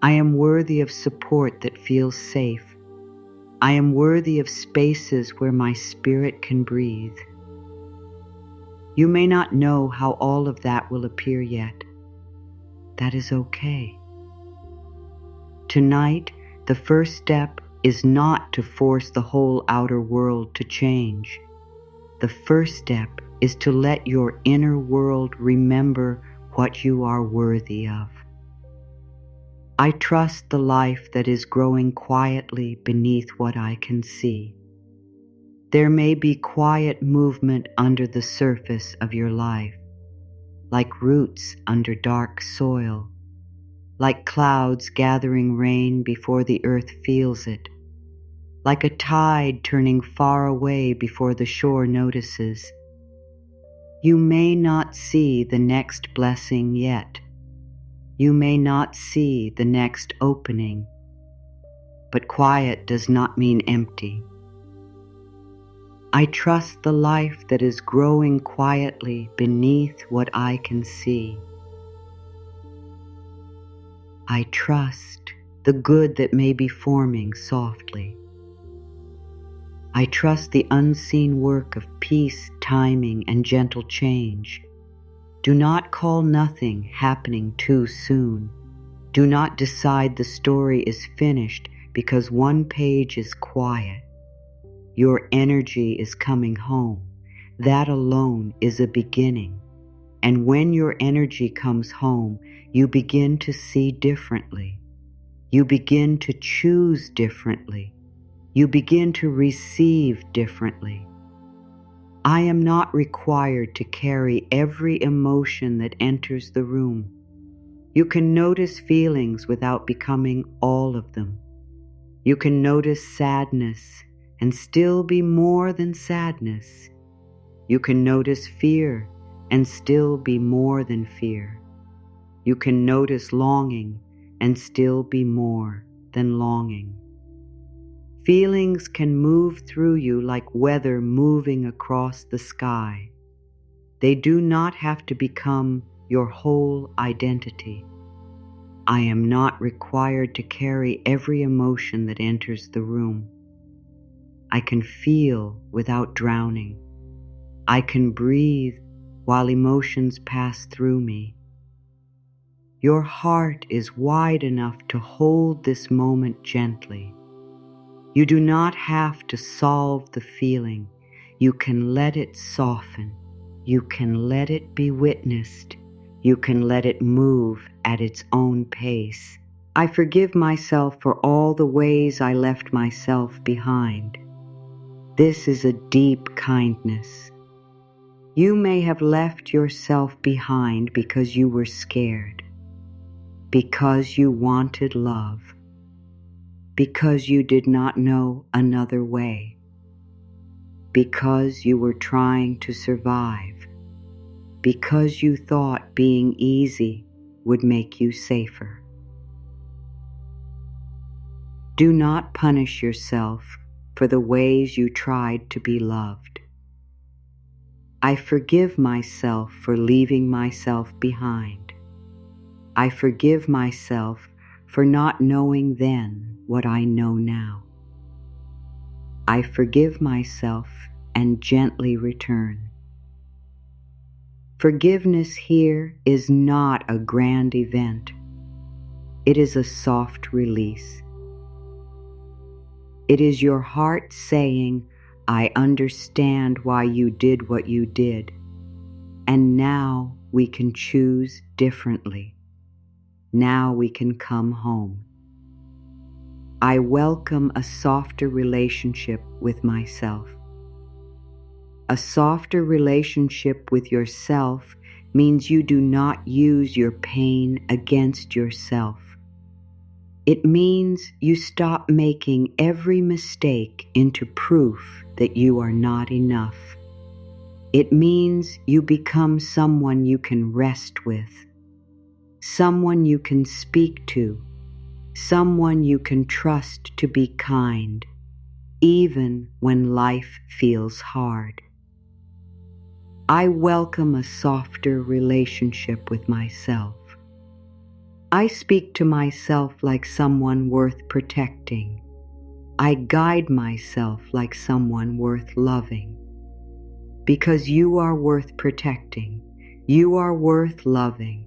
I am worthy of support that feels safe. I am worthy of spaces where my spirit can breathe. You may not know how all of that will appear yet. That is okay. Tonight, the first step is not to force the whole outer world to change. The first step is to let your inner world remember what you are worthy of. I trust the life that is growing quietly beneath what I can see. There may be quiet movement under the surface of your life, like roots under dark soil, like clouds gathering rain before the earth feels it, like a tide turning far away before the shore notices. You may not see the next blessing yet. You may not see the next opening, but quiet does not mean empty. I trust the life that is growing quietly beneath what I can see. I trust the good that may be forming softly. I trust the unseen work of peace, timing, and gentle change. Do not call nothing happening too soon. Do not decide the story is finished because one page is quiet. Your energy is coming home. That alone is a beginning. And when your energy comes home, you begin to see differently. You begin to choose differently. You begin to receive differently. I am not required to carry every emotion that enters the room. You can notice feelings without becoming all of them. You can notice sadness and still be more than sadness. You can notice fear and still be more than fear. You can notice longing and still be more than longing. Feelings can move through you like weather moving across the sky. They do not have to become your whole identity. I am not required to carry every emotion that enters the room. I can feel without drowning. I can breathe while emotions pass through me. Your heart is wide enough to hold this moment gently. You do not have to solve the feeling. You can let it soften. You can let it be witnessed. You can let it move at its own pace. I forgive myself for all the ways I left myself behind. This is a deep kindness. You may have left yourself behind because you were scared, because you wanted love, because you did not know another way, because you were trying to survive, because you thought being easy would make you safer. Do not punish yourself for the ways you tried to be loved. I forgive myself for leaving myself behind. I forgive myself for not knowing then what I know now. I forgive myself and gently return. Forgiveness here is not a grand event. It is a soft release. It is your heart saying, I understand why you did what you did, and now we can choose differently. Now we can come home. I welcome a softer relationship with myself. A softer relationship with yourself means you do not use your pain against yourself. It means you stop making every mistake into proof that you are not enough. It means you become someone you can rest with, someone you can speak to, someone you can trust to be kind, even when life feels hard. I welcome a softer relationship with myself. I speak to myself like someone worth protecting. I guide myself like someone worth loving. Because you are worth protecting, you are worth loving,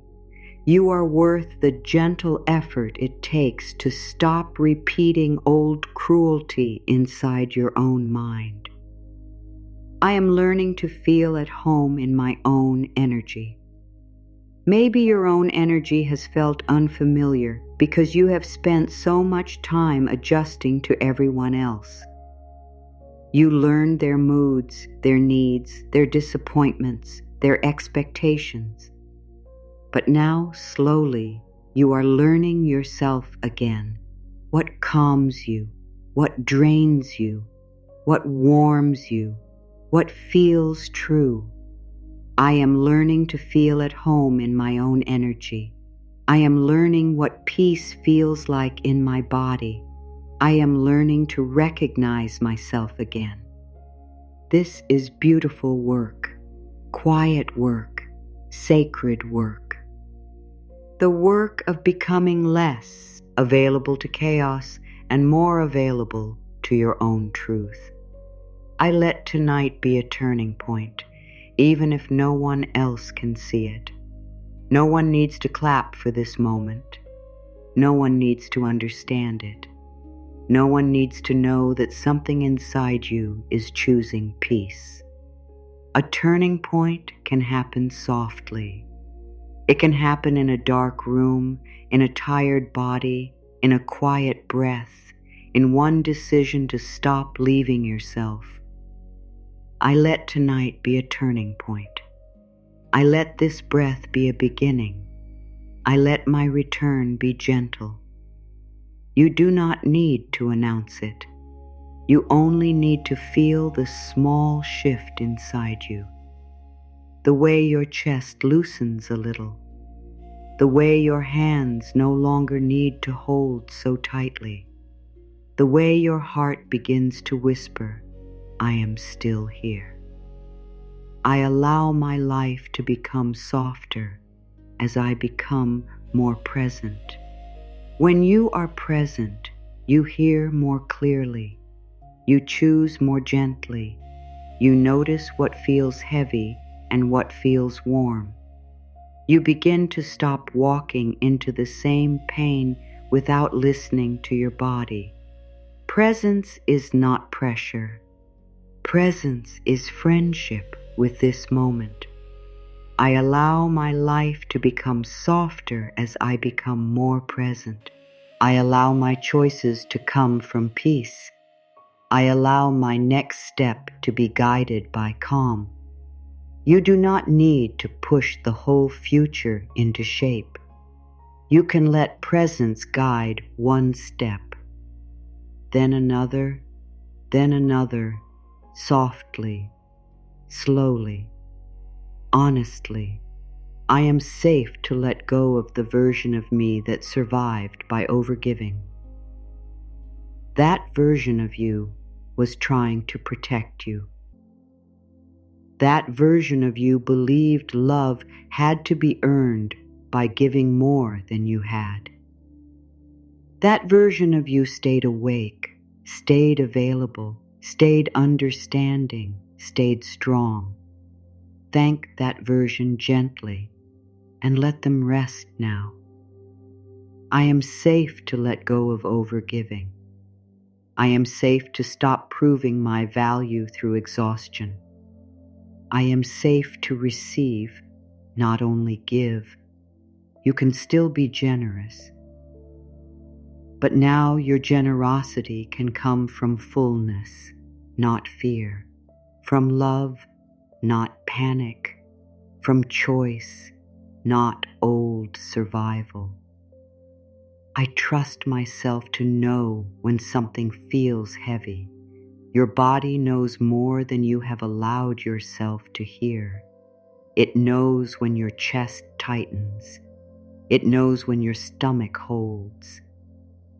you are worth the gentle effort it takes to stop repeating old cruelty inside your own mind. I am learning to feel at home in my own energy. Maybe your own energy has felt unfamiliar because you have spent so much time adjusting to everyone else. You learned their moods, their needs, their disappointments, their expectations. But now, slowly, you are learning yourself again. What calms you, what drains you, what warms you, what feels true. I am learning to feel at home in my own energy. I am learning what peace feels like in my body. I am learning to recognize myself again. This is beautiful work, quiet work, sacred work. The work of becoming less available to chaos and more available to your own truth. I let tonight be a turning point, even if no one else can see it. No one needs to clap for this moment. No one needs to understand it. No one needs to know that something inside you is choosing peace. A turning point can happen softly. It can happen in a dark room, in a tired body, in a quiet breath, in one decision to stop leaving yourself. I let tonight be a turning point. I let this breath be a beginning. I let my return be gentle. You do not need to announce it. You only need to feel the small shift inside you. The way your chest loosens a little. The way your hands no longer need to hold so tightly. The way your heart begins to whisper, I am still here. I allow my life to become softer as I become more present. When you are present, you hear more clearly. You choose more gently. You notice what feels heavy and what feels warm. You begin to stop walking into the same pain without listening to your body. Presence is not pressure. Presence is friendship with this moment. I allow my life to become softer as I become more present. I allow my choices to come from peace. I allow my next step to be guided by calm. You do not need to push the whole future into shape. You can let presence guide one step, then another, softly, slowly, honestly. I am safe to let go of the version of me that survived by overgiving. That version of you was trying to protect you. That version of you believed love had to be earned by giving more than you had. That version of you stayed awake, stayed available, stayed understanding, stayed strong. Thank that version gently and let them rest now. I am safe to let go of overgiving. I am safe to stop proving my value through exhaustion. I am safe to receive, not only give. You can still be generous. But now your generosity can come from fullness, not fear, from love, not panic, from choice, not old survival. I trust myself to know when something feels heavy. Your body knows more than you have allowed yourself to hear. It knows when your chest tightens. It knows when your stomach holds.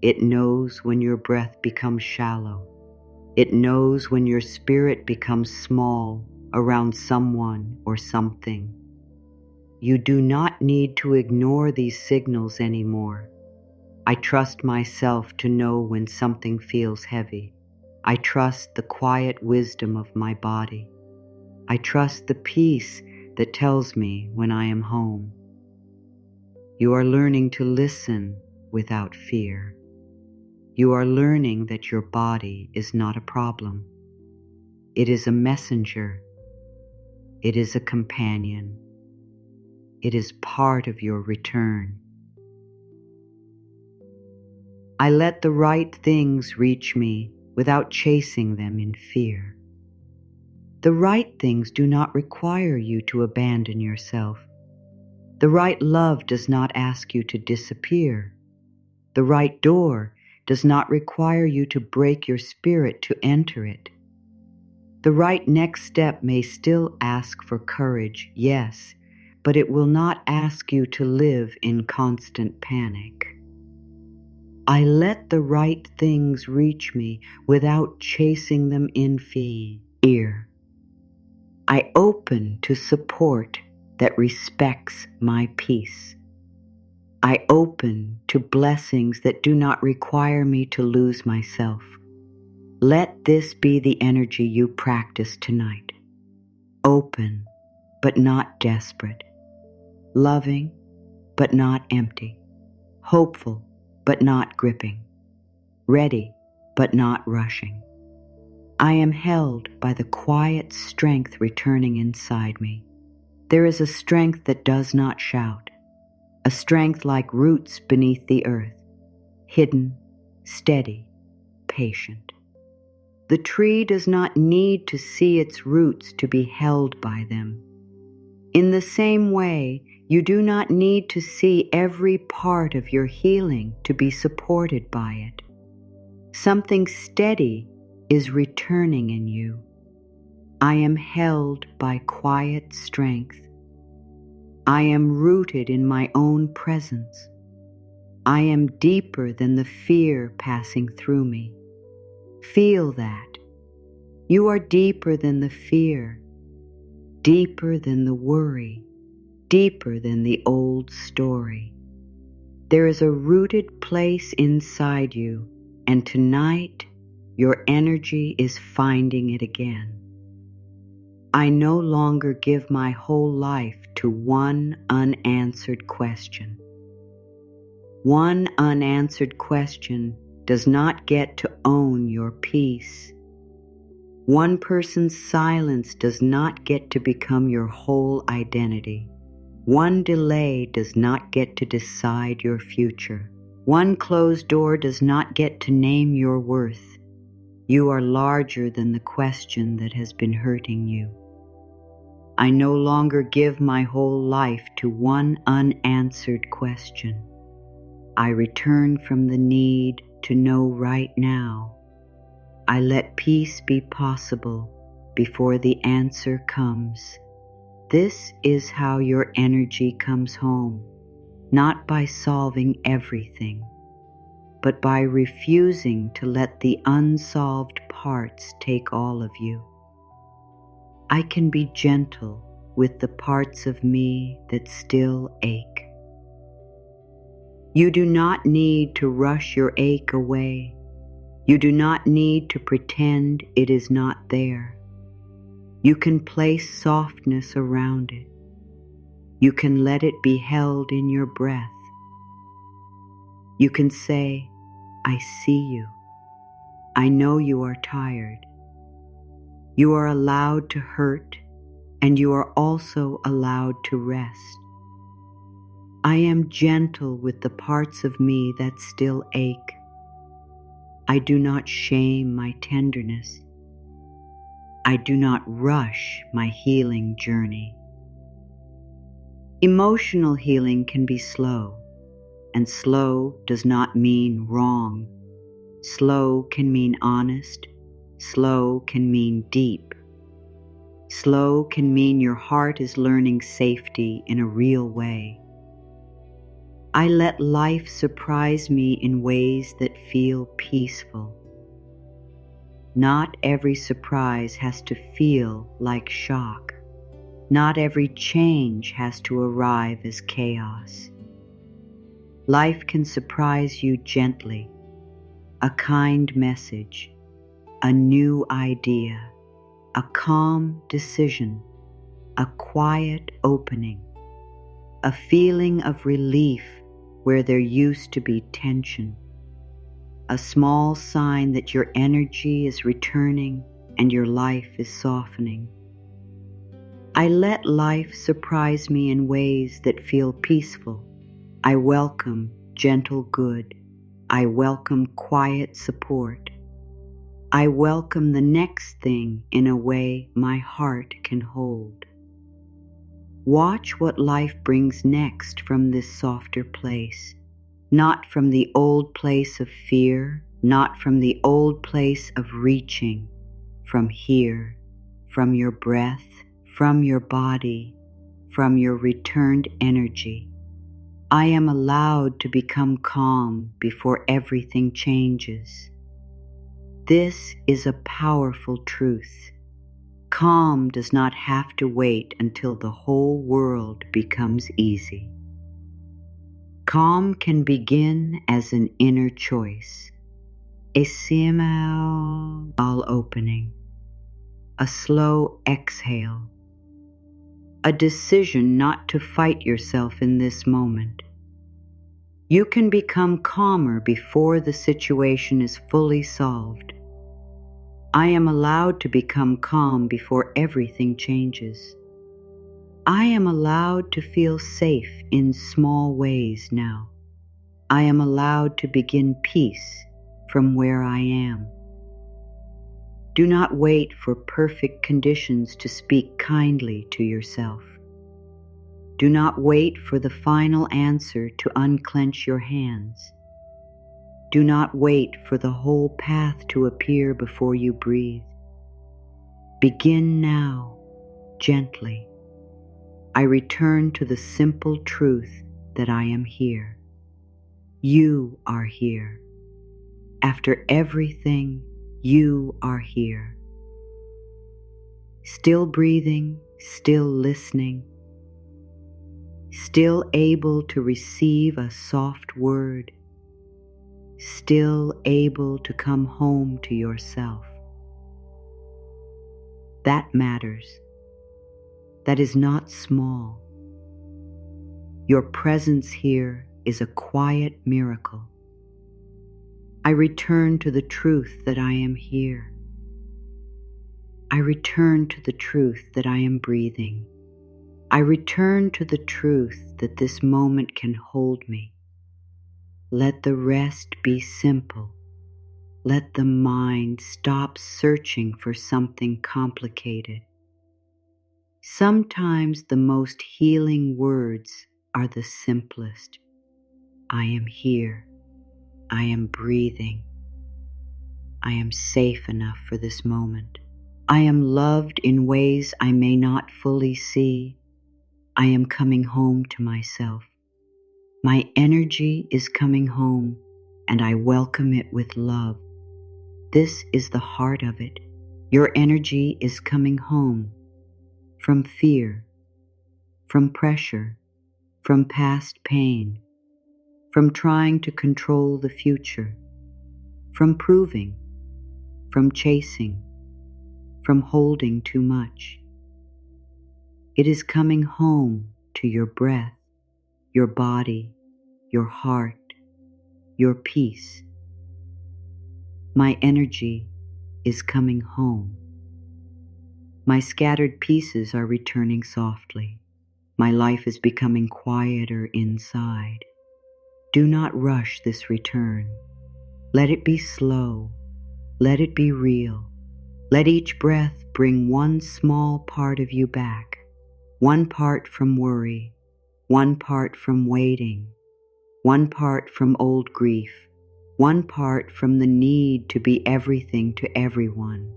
It knows when your breath becomes shallow. It knows when your spirit becomes small around someone or something. You do not need to ignore these signals anymore. I trust myself to know when something feels heavy. I trust the quiet wisdom of my body. I trust the peace that tells me when I am home. You are learning to listen without fear. You are learning that your body is not a problem. It is a messenger. It is a companion. It is part of your return. I let the right things reach me without chasing them in fear. The right things do not require you to abandon yourself. The right love does not ask you to disappear. The right door does not require you to break your spirit to enter it. The right next step may still ask for courage, yes, but it will not ask you to live in constant panic. I let the right things reach me without chasing them in fear. I open to support that respects my peace. I open to blessings that do not require me to lose myself. Let this be the energy you practice tonight. Open, but not desperate. Loving, but not empty. Hopeful, but not gripping. Ready, but not rushing. I am held by the quiet strength returning inside me. There is a strength that does not shout, a strength like roots beneath the earth, hidden, steady, patient. The tree does not need to see its roots to be held by them. In the same way, you do not need to see every part of your healing to be supported by it. Something steady is returning in you. I am held by quiet strength. I am rooted in my own presence. I am deeper than the fear passing through me. Feel that. You are deeper than the fear, deeper than the worry, deeper than the old story. There is a rooted place inside you, and tonight your energy is finding it again. I no longer give my whole life to one unanswered question. One unanswered question does not get to own your peace. One person's silence does not get to become your whole identity. One delay does not get to decide your future. One closed door does not get to name your worth. You are larger than the question that has been hurting you. I no longer give my whole life to one unanswered question. I return from the need to know right now. I let peace be possible before the answer comes. This is how your energy comes home, not by solving everything, but by refusing to let the unsolved parts take all of you. I can be gentle with the parts of me that still ache. You do not need to rush your ache away. You do not need to pretend it is not there. You can place softness around it. You can let it be held in your breath. You can say, I see you. I know you are tired. You are allowed to hurt, and you are also allowed to rest. I am gentle with the parts of me that still ache. I do not shame my tenderness. I do not rush my healing journey. Emotional healing can be slow, and slow does not mean wrong. Slow can mean honest. Slow can mean deep. Slow can mean your heart is learning safety in a real way. I let life surprise me in ways that feel peaceful. Not every surprise has to feel like shock. Not every change has to arrive as chaos. Life can surprise you gently. A kind message, a new idea, a calm decision, a quiet opening, a feeling of relief where there used to be tension, a small sign that your energy is returning and your life is softening. I let life surprise me in ways that feel peaceful. I welcome gentle good. I welcome quiet support. I welcome the next thing in a way my heart can hold. Watch what life brings next from this softer place, not from the old place of fear, not from the old place of reaching, from here, from your breath, from your body, from your returned energy. I am allowed to become calm before everything changes. This is a powerful truth. Calm does not have to wait until the whole world becomes easy. Calm can begin as an inner choice, a simple opening, a slow exhale, a decision not to fight yourself in this moment. You can become calmer before the situation is fully solved. I am allowed to become calm before everything changes. I am allowed to feel safe in small ways now. I am allowed to begin peace from where I am. Do not wait for perfect conditions to speak kindly to yourself. Do not wait for the final answer to unclench your hands. Do not wait for the whole path to appear before you breathe. Begin now, gently. I return to the simple truth that I am here. You are here. After everything, you are here. Still breathing, still listening, still able to receive a soft word, still able to come home to yourself. That matters. That is not small. Your presence here is a quiet miracle. I return to the truth that I am here. I return to the truth that I am breathing. I return to the truth that this moment can hold me. Let the rest be simple. Let the mind stop searching for something complicated. Sometimes the most healing words are the simplest. I am here. I am breathing. I am safe enough for this moment. I am loved in ways I may not fully see. I am coming home to myself. My energy is coming home, and I welcome it with love. This is the heart of it. Your energy is coming home from fear, from pressure, from past pain, from trying to control the future, from proving, from chasing, from holding too much. It is coming home to your breath, your body, your heart, your peace. My energy is coming home. My scattered pieces are returning softly. My life is becoming quieter inside. Do not rush this return. Let it be slow. Let it be real. Let each breath bring one small part of you back. One part from worry. One part from waiting. One part from old grief. One part from the need to be everything to everyone.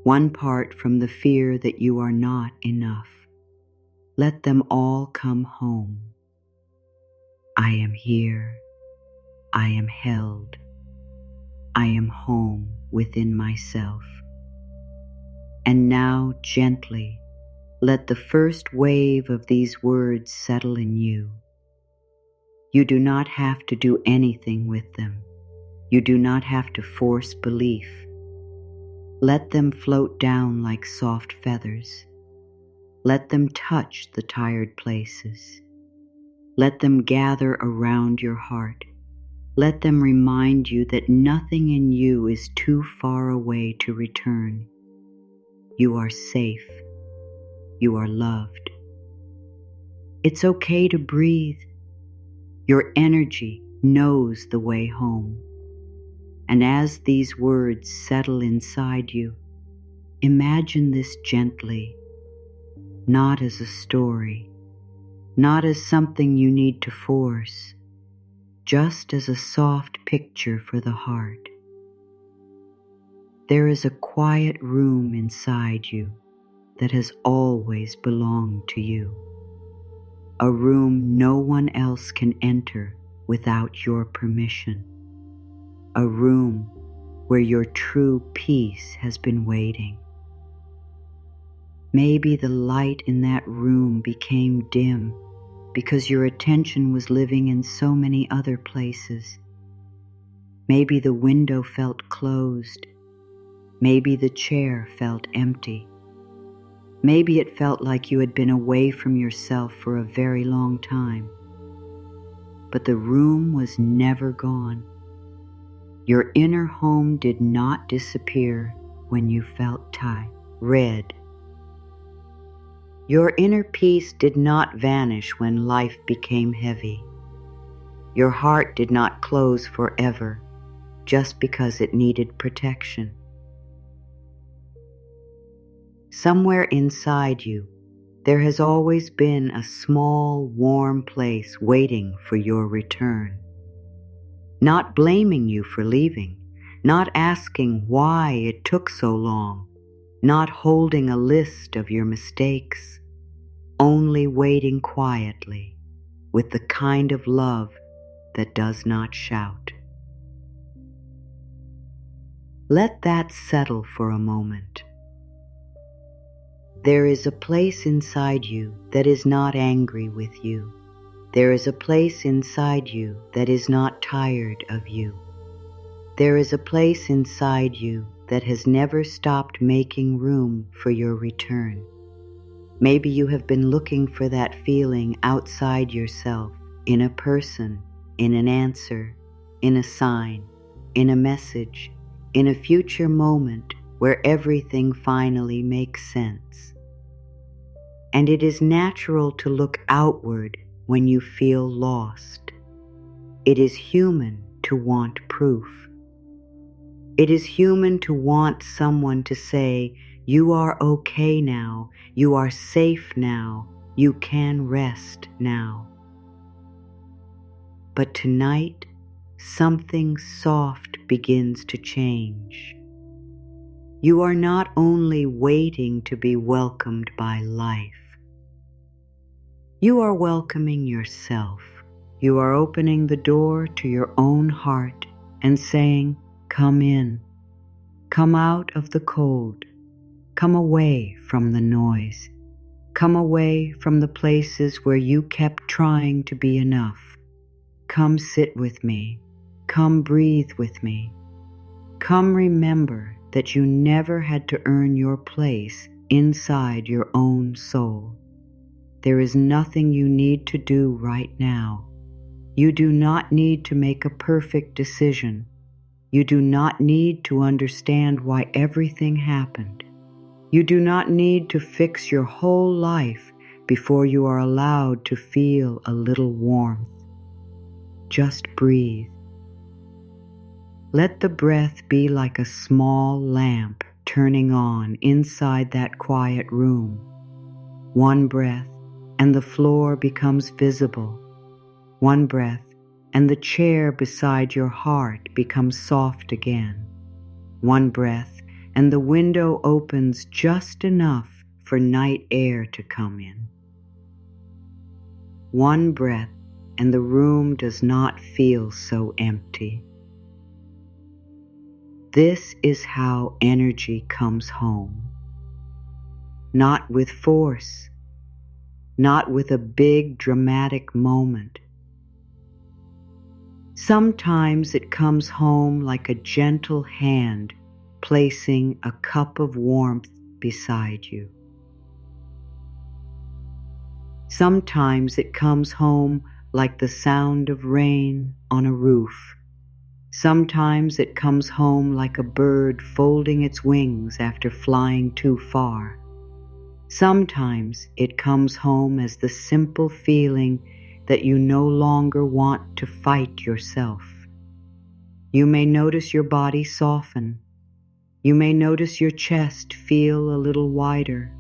One part from the fear that you are not enough. Let them all come home. I am here. I am held. I am home within myself. And now gently, let the first wave of these words settle in you. You do not have to do anything with them. You do not have to force belief. Let them float down like soft feathers. Let them touch the tired places. Let them gather around your heart. Let them remind you that nothing in you is too far away to return. You are safe. You are loved. It's okay to breathe. Your energy knows the way home. And as these words settle inside you, imagine this gently, not as a story, not as something you need to force, just as a soft picture for the heart. There is a quiet room inside you that has always belonged to you, a room no one else can enter without your permission, a room where your true peace has been waiting. Maybe the light in that room became dim because your attention was living in so many other places. Maybe the window felt closed. Maybe the chair felt empty. Maybe it felt like you had been away from yourself for a very long time. But the room was never gone. Your inner home did not disappear when you felt tired. Your inner peace did not vanish when life became heavy. Your heart did not close forever just because it needed protection. Somewhere inside you, there has always been a small, warm place waiting for your return. Not blaming you for leaving, not asking why it took so long, not holding a list of your mistakes, only waiting quietly with the kind of love that does not shout. Let that settle for a moment. There is a place inside you that is not angry with you. There is a place inside you that is not tired of you. There is a place inside you that has never stopped making room for your return. Maybe you have been looking for that feeling outside yourself, in a person, in an answer, in a sign, in a message, in a future moment where everything finally makes sense. And it is natural to look outward when you feel lost. It is human to want proof. It is human to want someone to say, "You are okay now, you are safe now, you can rest now." But tonight, something soft begins to change. You are not only waiting to be welcomed by life. You are welcoming yourself. You are opening the door to your own heart and saying, "Come in. Come out of the cold. Come away from the noise. Come away from the places where you kept trying to be enough. Come sit with me. Come breathe with me. Come remember that you never had to earn your place inside your own soul. There is nothing you need to do right now. You do not need to make a perfect decision. You do not need to understand why everything happened. You do not need to fix your whole life before you are allowed to feel a little warmth. Just breathe. Let the breath be like a small lamp turning on inside that quiet room. One breath, and the floor becomes visible. One breath, and the chair beside your heart becomes soft again. One breath, and the window opens just enough for night air to come in. One breath, and the room does not feel so empty. This is how energy comes home. Not with force, not with a big dramatic moment. Sometimes it comes home like a gentle hand placing a cup of warmth beside you. Sometimes it comes home like the sound of rain on a roof. Sometimes it comes home like a bird folding its wings after flying too far. Sometimes it comes home as the simple feeling that you no longer want to fight yourself. You may notice your body soften. You may notice your chest feel a little wider.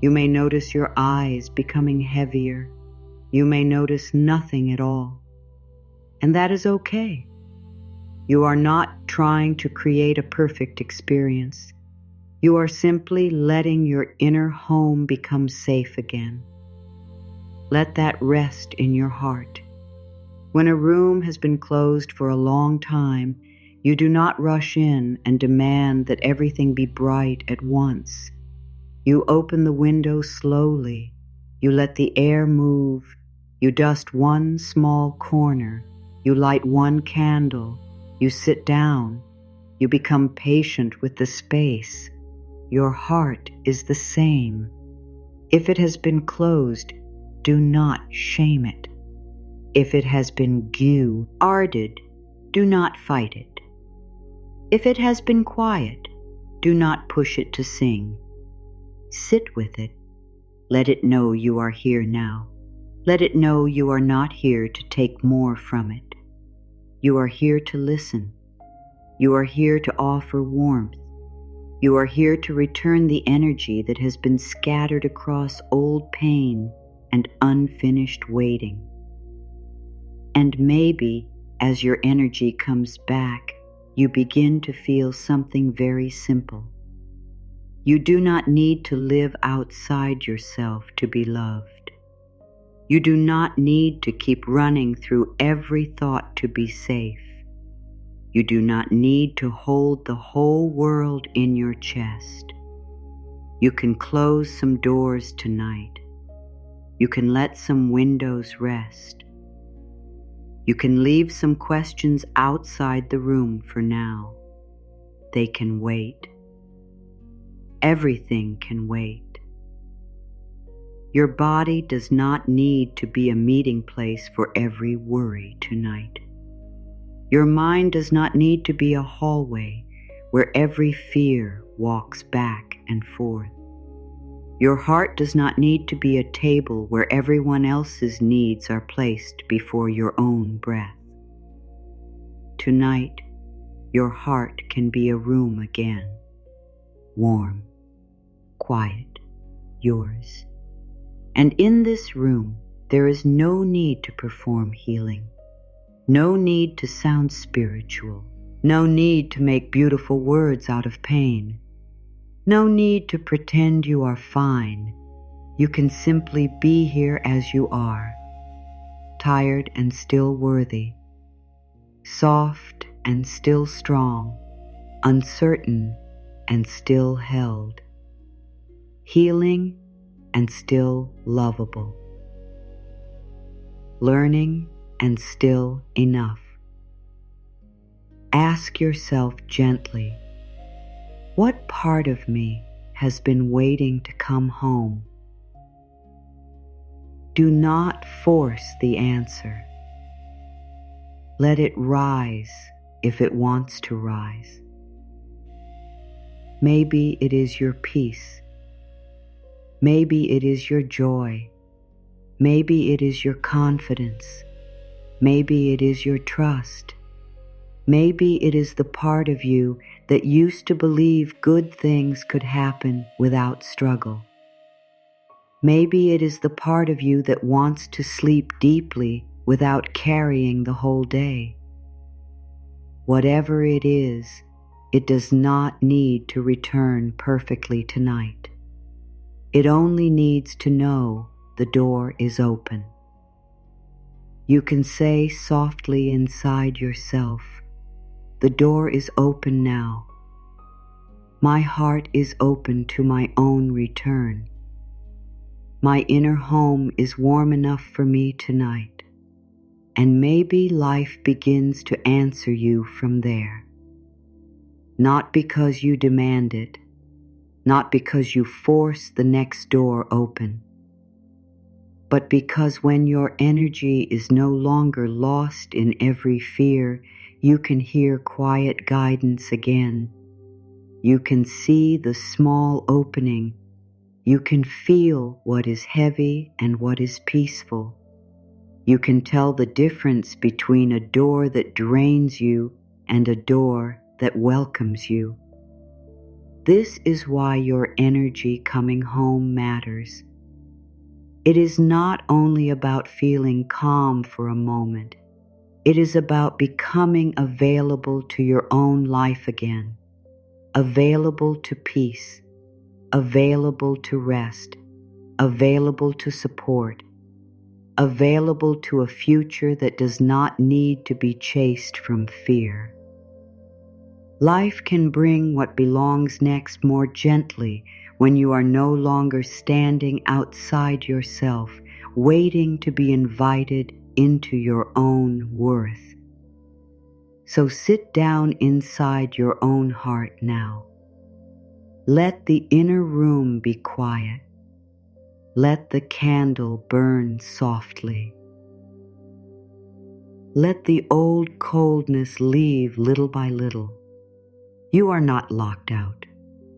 You may notice your eyes becoming heavier. You may notice nothing at all. And that is okay. You are not trying to create a perfect experience. You are simply letting your inner home become safe again. Let that rest in your heart. When a room has been closed for a long time, you do not rush in and demand that everything be bright at once. You open the window slowly. You let the air move. You dust one small corner. You light one candle. You sit down. You become patient with the space. Your heart is the same. If it has been closed, do not shame it. If it has been guarded, do not fight it. If it has been quiet, do not push it to sing. Sit with it. Let it know you are here now. Let it know you are not here to take more from it. You are here to listen. You are here to offer warmth. You are here to return the energy that has been scattered across old pain and unfinished waiting. And maybe, as your energy comes back, you begin to feel something very simple. You do not need to live outside yourself to be loved. You do not need to keep running through every thought to be safe. You do not need to hold the whole world in your chest. You can close some doors tonight. You can let some windows rest. You can leave some questions outside the room for now. They can wait. Everything can wait. Your body does not need to be a meeting place for every worry tonight. Your mind does not need to be a hallway where every fear walks back and forth. Your heart does not need to be a table where everyone else's needs are placed before your own breath. Tonight, your heart can be a room again, warm, quiet, yours. And in this room, there is no need to perform healing, no need to sound spiritual, no need to make beautiful words out of pain, no need to pretend you are fine. You can simply be here as you are, tired and still worthy, soft and still strong, uncertain and still held, healing and still lovable, learning and still enough. Ask yourself gently, what part of me has been waiting to come home? Do not force the answer. Let it rise if it wants to rise. Maybe it is your peace. Maybe it is your joy. Maybe it is your confidence. Maybe it is your trust. Maybe it is the part of you that used to believe good things could happen without struggle. Maybe it is the part of you that wants to sleep deeply without carrying the whole day. Whatever it is, it does not need to return perfectly tonight. It only needs to know the door is open. You can say softly inside yourself, the door is open now. My heart is open to my own return. My inner home is warm enough for me tonight, and maybe life begins to answer you from there. Not because you demand it, not because you force the next door open, but because when your energy is no longer lost in every fear, you can hear quiet guidance again. You can see the small opening. You can feel what is heavy and what is peaceful. You can tell the difference between a door that drains you and a door that welcomes you. This is why your energy coming home matters. It is not only about feeling calm for a moment. It is about becoming available to your own life again, available to peace, available to rest, available to support, available to a future that does not need to be chased from fear. Life can bring what belongs next more gently when you are no longer standing outside yourself, waiting to be invited into your own worth. So sit down inside your own heart now. Let the inner room be quiet. Let the candle burn softly. Let the old coldness leave little by little. You are not locked out.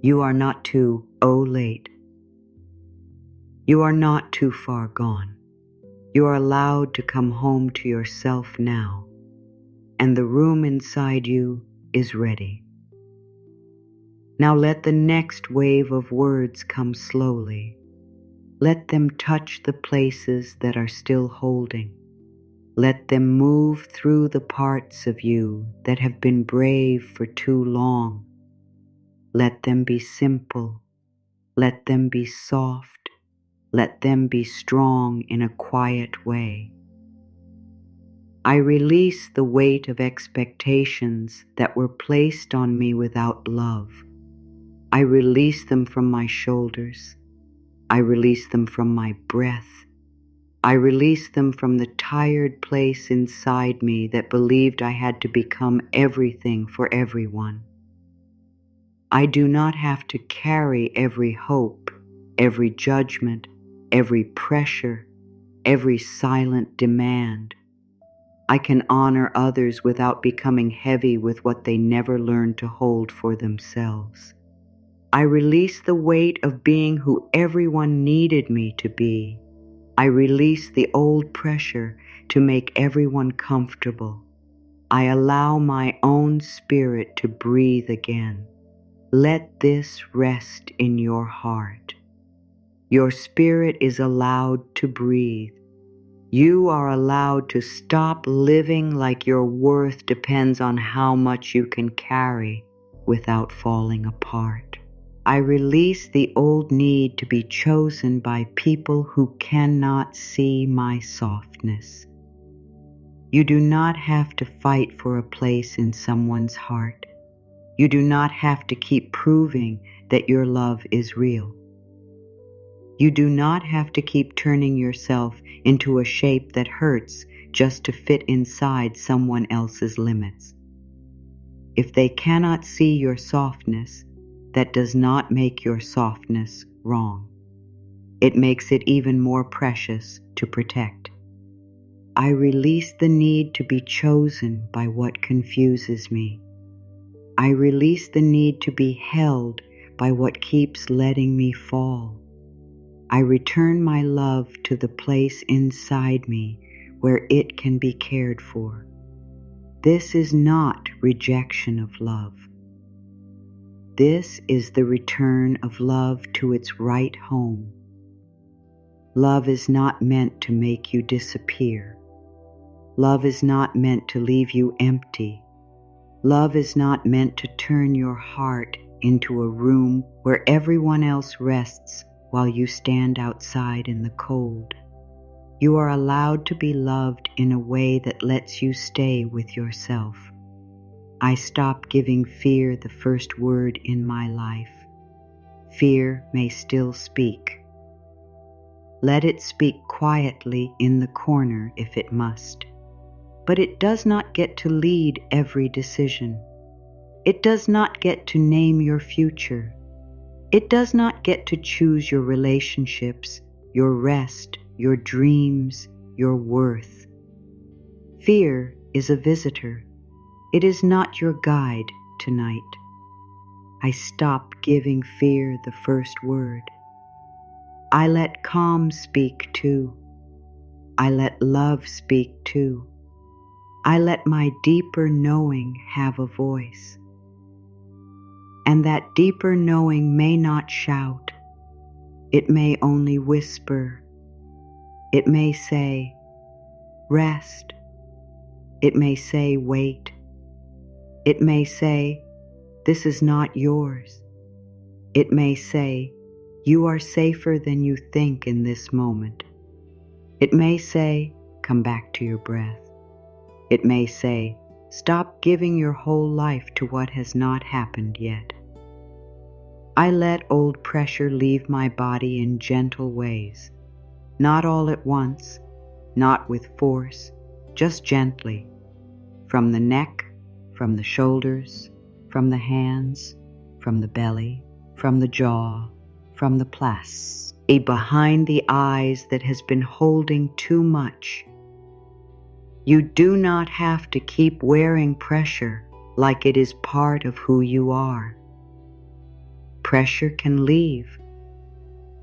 You are not too late. You are not too far gone. You are allowed to come home to yourself now, and the room inside you is ready. Now let the next wave of words come slowly. Let them touch the places that are still holding. Let them move through the parts of you that have been brave for too long. Let them be simple. Let them be soft. Let them be strong in a quiet way. I release the weight of expectations that were placed on me without love. I release them from my shoulders. I release them from my breath. I release them from the tired place inside me that believed I had to become everything for everyone. I do not have to carry every hope, every judgment, every pressure, every silent demand. I can honor others without becoming heavy with what they never learned to hold for themselves. I release the weight of being who everyone needed me to be. I release the old pressure to make everyone comfortable. I allow my own spirit to breathe again. Let this rest in your heart. Your spirit is allowed to breathe. You are allowed to stop living like your worth depends on how much you can carry without falling apart. I release the old need to be chosen by people who cannot see my softness. You do not have to fight for a place in someone's heart. You do not have to keep proving that your love is real. You do not have to keep turning yourself into a shape that hurts just to fit inside someone else's limits. If they cannot see your softness, that does not make your softness wrong. It makes it even more precious to protect. I release the need to be chosen by what confuses me. I release the need to be held by what keeps letting me fall. I return my love to the place inside me where it can be cared for. This is not rejection of love. This is the return of love to its right home. Love is not meant to make you disappear. Love is not meant to leave you empty. Love is not meant to turn your heart into a room where everyone else rests while you stand outside in the cold. You are allowed to be loved in a way that lets you stay with yourself. I stop giving fear the first word in my life. Fear may still speak. Let it speak quietly in the corner if it must. But it does not get to lead every decision. It does not get to name your future. It does not get to choose your relationships, your rest, your dreams, your worth. Fear is a visitor. It is not your guide tonight. I stop giving fear the first word. I let calm speak too. I let love speak too. I let my deeper knowing have a voice. And that deeper knowing may not shout. It may only whisper. It may say, rest. It may say, wait. It may say, this is not yours. It may say, you are safer than you think in this moment. It may say, come back to your breath. It may say, stop giving your whole life to what has not happened yet. I let old pressure leave my body in gentle ways, not all at once, not with force, just gently, from the neck, from the shoulders, from the hands, from the belly, from the jaw, from the place, behind the eyes that has been holding too much. You do not have to keep wearing pressure like it is part of who you are. Pressure can leave.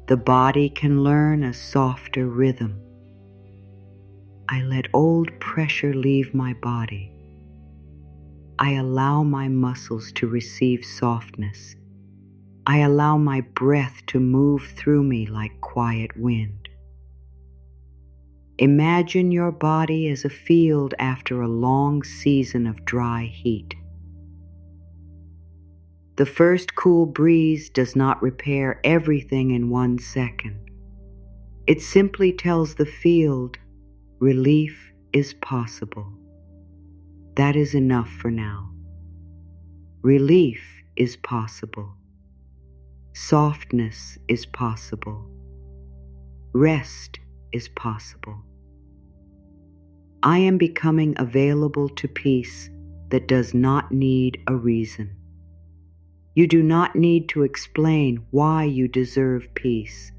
The body can learn a softer rhythm. I let old pressure leave my body. I allow my muscles to receive softness. I allow my breath to move through me like quiet wind. Imagine your body as a field after a long season of dry heat. The first cool breeze does not repair everything in 1 second. It simply tells the field, relief is possible. That is enough for now. Relief is possible. Softness is possible. Rest is possible. I am becoming available to peace that does not need a reason. You do not need to explain why you deserve peace.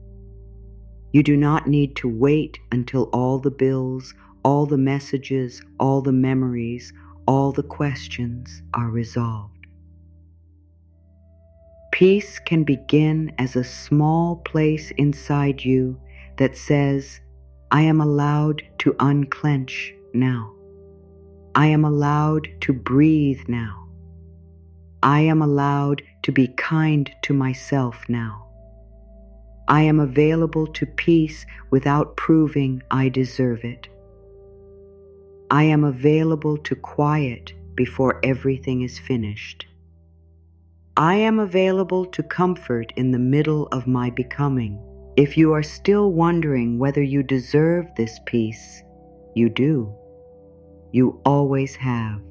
You do not need to wait until all the bills, all the messages, all the memories, all the questions are resolved. Peace can begin as a small place inside you that says, I am allowed to unclench now. I am allowed to breathe now. I am allowed to be kind to myself now. I am available to peace without proving I deserve it. I am available to quiet before everything is finished. I am available to comfort in the middle of my becoming. If you are still wondering whether you deserve this peace, you do. You always have.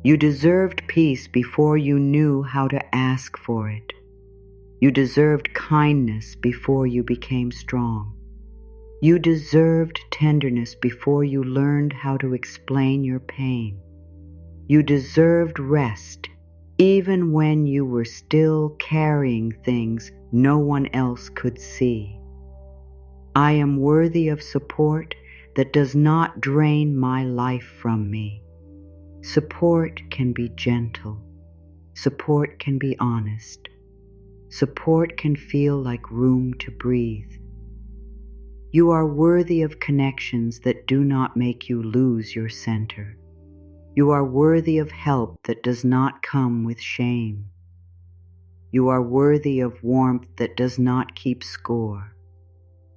You deserved peace before you knew how to ask for it. You deserved kindness before you became strong. You deserved tenderness before you learned how to explain your pain. You deserved rest even when you were still carrying things no one else could see. I am worthy of support that does not drain my life from me. Support can be gentle. Support can be honest. Support can feel like room to breathe. You are worthy of connections that do not make you lose your center. You are worthy of help that does not come with shame. You are worthy of warmth that does not keep score.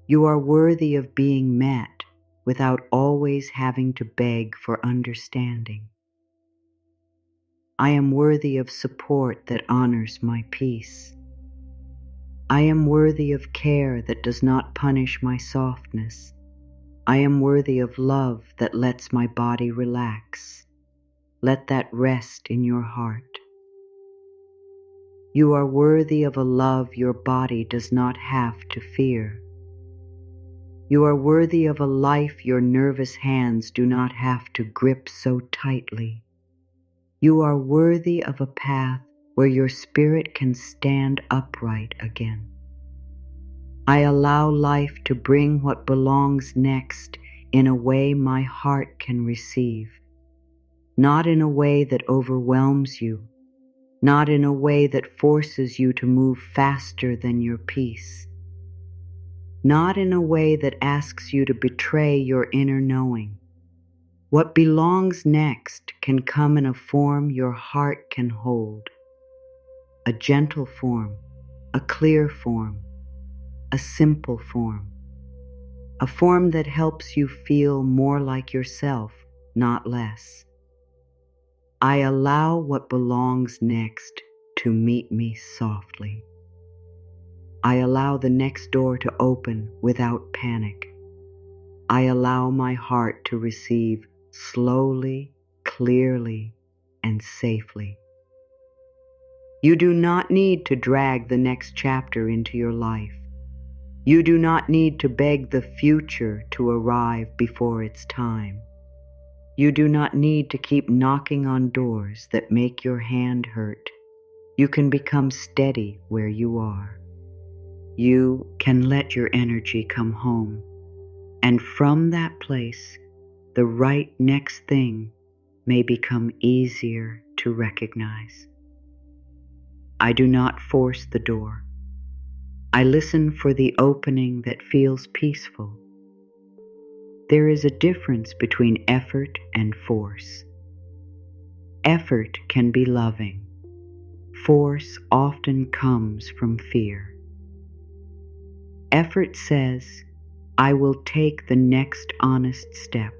You are worthy of being met without always having to beg for understanding. I am worthy of support that honors my peace. I am worthy of care that does not punish my softness. I am worthy of love that lets my body relax. Let that rest in your heart. You are worthy of a love your body does not have to fear. You are worthy of a life your nervous hands do not have to grip so tightly. You are worthy of a path where your spirit can stand upright again. I allow life to bring what belongs next in a way my heart can receive, not in a way that overwhelms you, not in a way that forces you to move faster than your peace, not in a way that asks you to betray your inner knowing. What belongs next can come in a form your heart can hold, a gentle form, a clear form, a simple form, a form that helps you feel more like yourself, not less. I allow what belongs next to meet me softly. I allow the next door to open without panic. I allow my heart to receive slowly, clearly, and safely. You do not need to drag the next chapter into your life. You do not need to beg the future to arrive before its time. You do not need to keep knocking on doors that make your hand hurt. You can become steady where you are. You can let your energy come home. And from that place, the right next thing may become easier to recognize. I do not force the door. I listen for the opening that feels peaceful. There is a difference between effort and force. Effort can be loving. Force often comes from fear. Effort says, I will take the next honest step.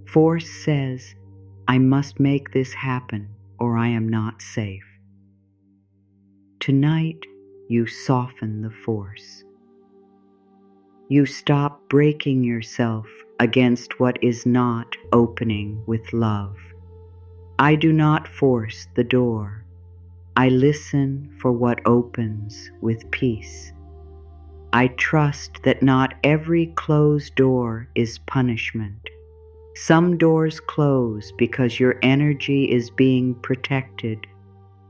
Force says, I must make this happen or I am not safe. Tonight, you soften the force. You stop breaking yourself against what is not opening with love. I do not force the door. I listen for what opens with peace. I trust that not every closed door is punishment. Some doors close because your energy is being protected.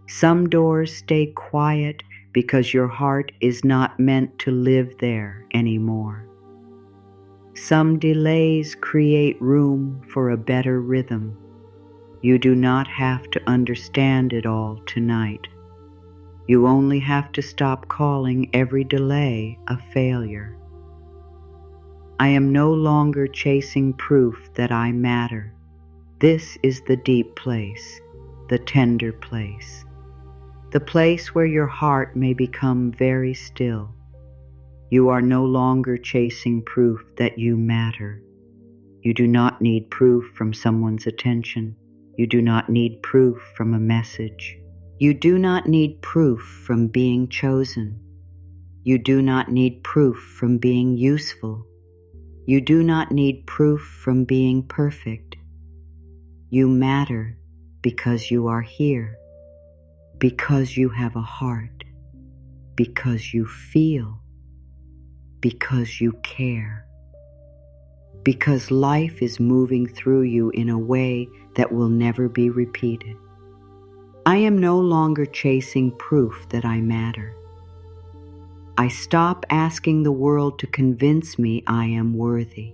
Some doors stay quiet because your heart is not meant to live there anymore. Some delays create room for a better rhythm. You do not have to understand it all tonight. You only have to stop calling every delay a failure. I am no longer chasing proof that I matter. This is the deep place, the tender place, the place where your heart may become very still. You are no longer chasing proof that you matter. You do not need proof from someone's attention. You do not need proof from a message. You do not need proof from being chosen. You do not need proof from being useful. You do not need proof from being perfect. You matter because you are here, because you have a heart, because you feel, because you care, because life is moving through you in a way that will never be repeated. I am no longer chasing proof that I matter. I stop asking the world to convince me I am worthy.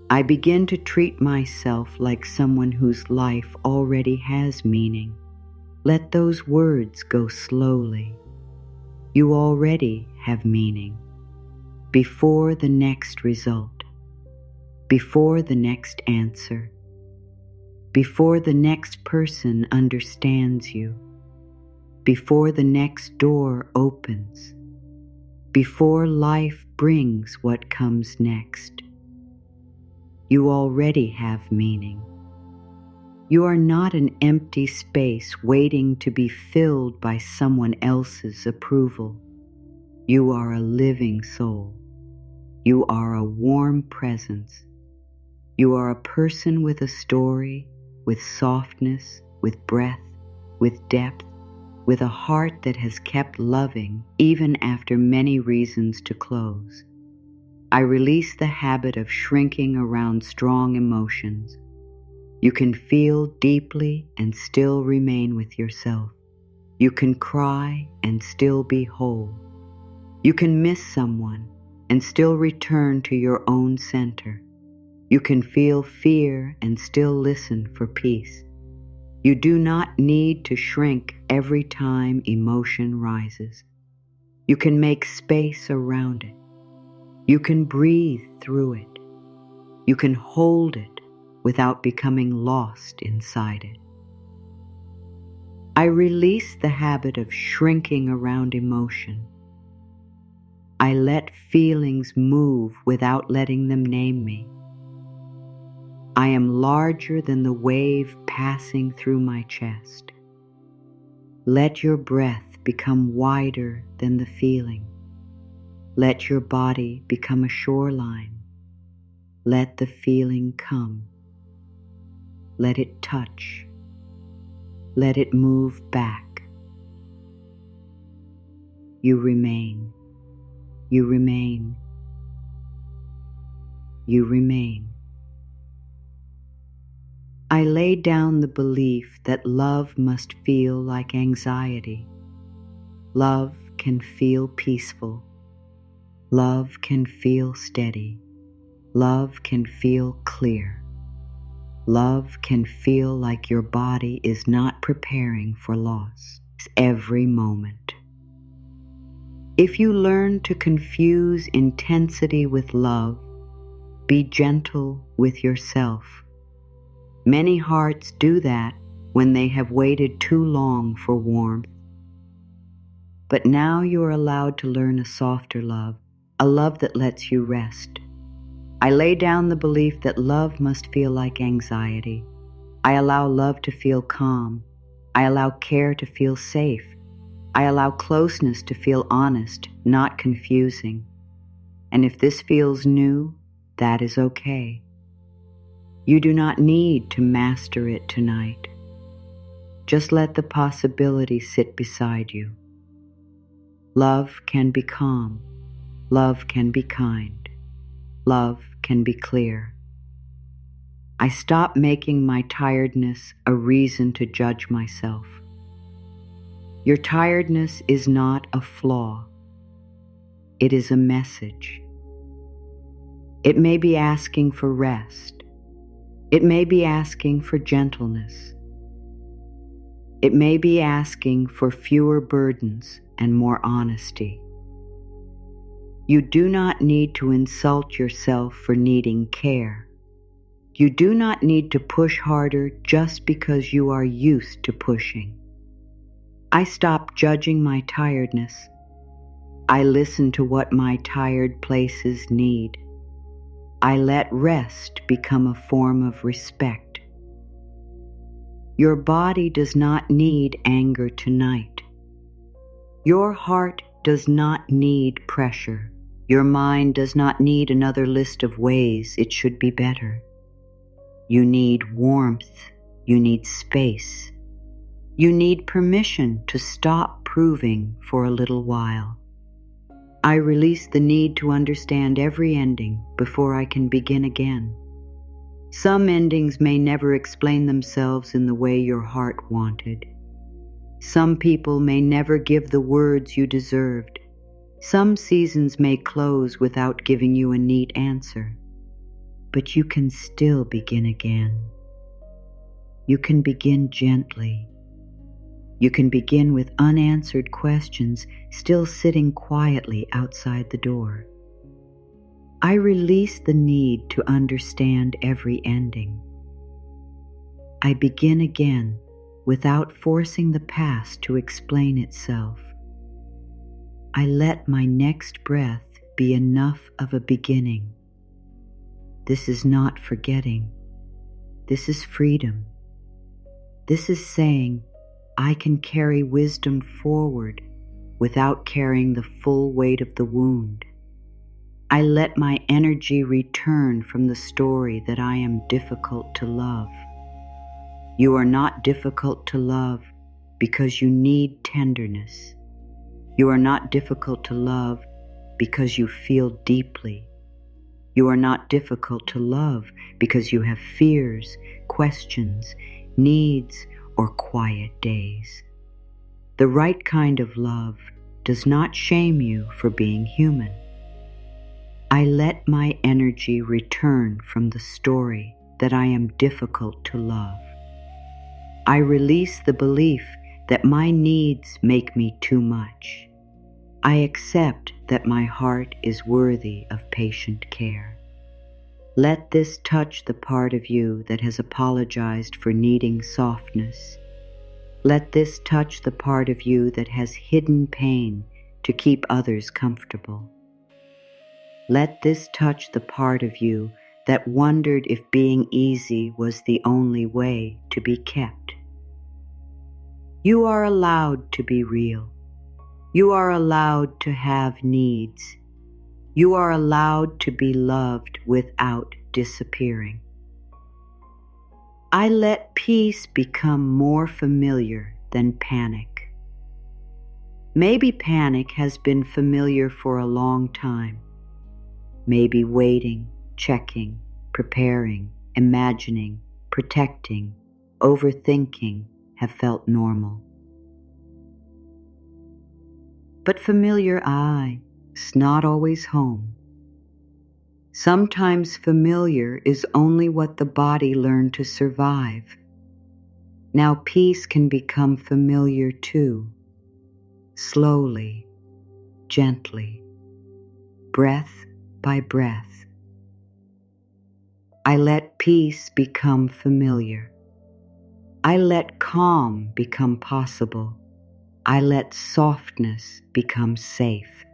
I begin to treat myself like someone whose life already has meaning. Let those words go slowly. You already have meaning. Before the next result, before the next answer, before the next person understands you, before the next door opens, before life brings what comes next. You already have meaning. You are not an empty space waiting to be filled by someone else's approval. You are a living soul. You are a warm presence. You are a person with a story, with softness, with breath, with depth, with a heart that has kept loving even after many reasons to close. I release the habit of shrinking around strong emotions. You can feel deeply and still remain with yourself. You can cry and still be whole. You can miss someone and still return to your own center. You can feel fear and still listen for peace. You do not need to shrink every time emotion rises. You can make space around it. You can breathe through it. You can hold it without becoming lost inside it. I release the habit of shrinking around emotion. I let feelings move without letting them name me. I am larger than the wave passing through my chest. Let your breath become wider than the feeling. Let your body become a shoreline. Let the feeling come. Let it touch. Let it move back. You remain. You remain. You remain. I lay down the belief that love must feel like anxiety. Love can feel peaceful. Love can feel steady. Love can feel clear. Love can feel like your body is not preparing for loss every moment. If you learn to confuse intensity with love, be gentle with yourself. Many hearts do that when they have waited too long for warmth. But now you are allowed to learn a softer love, a love that lets you rest. I lay down the belief that love must feel like anxiety. I allow love to feel calm. I allow care to feel safe. I allow closeness to feel honest, not confusing. And if this feels new, that is okay. You do not need to master it tonight. Just let the possibility sit beside you. Love can be calm. Love can be kind. Love can be clear. I stop making my tiredness a reason to judge myself. Your tiredness is not a flaw. It is a message. It may be asking for rest. It may be asking for gentleness. It may be asking for fewer burdens and more honesty. You do not need to insult yourself for needing care. You do not need to push harder just because you are used to pushing. I stop judging my tiredness. I listen to what my tired places need. I let rest become a form of respect. Your body does not need anger tonight. Your heart does not need pressure. Your mind does not need another list of ways it should be better. You need warmth. You need space. You need permission to stop proving for a little while. I release the need to understand every ending before I can begin again. Some endings may never explain themselves in the way your heart wanted. Some people may never give the words you deserved. Some seasons may close without giving you a neat answer. But you can still begin again. You can begin gently. You can begin with unanswered questions still sitting quietly outside the door. I release the need to understand every ending. I begin again without forcing the past to explain itself. I let my next breath be enough of a beginning. This is not forgetting. This is freedom. This is saying, I can carry wisdom forward without carrying the full weight of the wound. I let my energy return from the story that I am difficult to love. You are not difficult to love because you need tenderness. You are not difficult to love because you feel deeply. You are not difficult to love because you have fears, questions, needs, or quiet days. The right kind of love does not shame you for being human. I let my energy return from the story that I am difficult to love. I release the belief that my needs make me too much. I accept that my heart is worthy of patient care. Let this touch the part of you that has apologized for needing softness. Let this touch the part of you that has hidden pain to keep others comfortable. Let this touch the part of you that wondered if being easy was the only way to be kept. You are allowed to be real. You are allowed to have needs. You are allowed to be loved without disappearing. I let peace become more familiar than panic. Maybe panic has been familiar for a long time. Maybe waiting, checking, preparing, imagining, protecting, overthinking have felt normal. But familiar is not always home. Sometimes familiar is only what the body learned to survive. Now peace can become familiar too, slowly, gently, breath by breath. I let peace become familiar. I let calm become possible. I let softness become safe.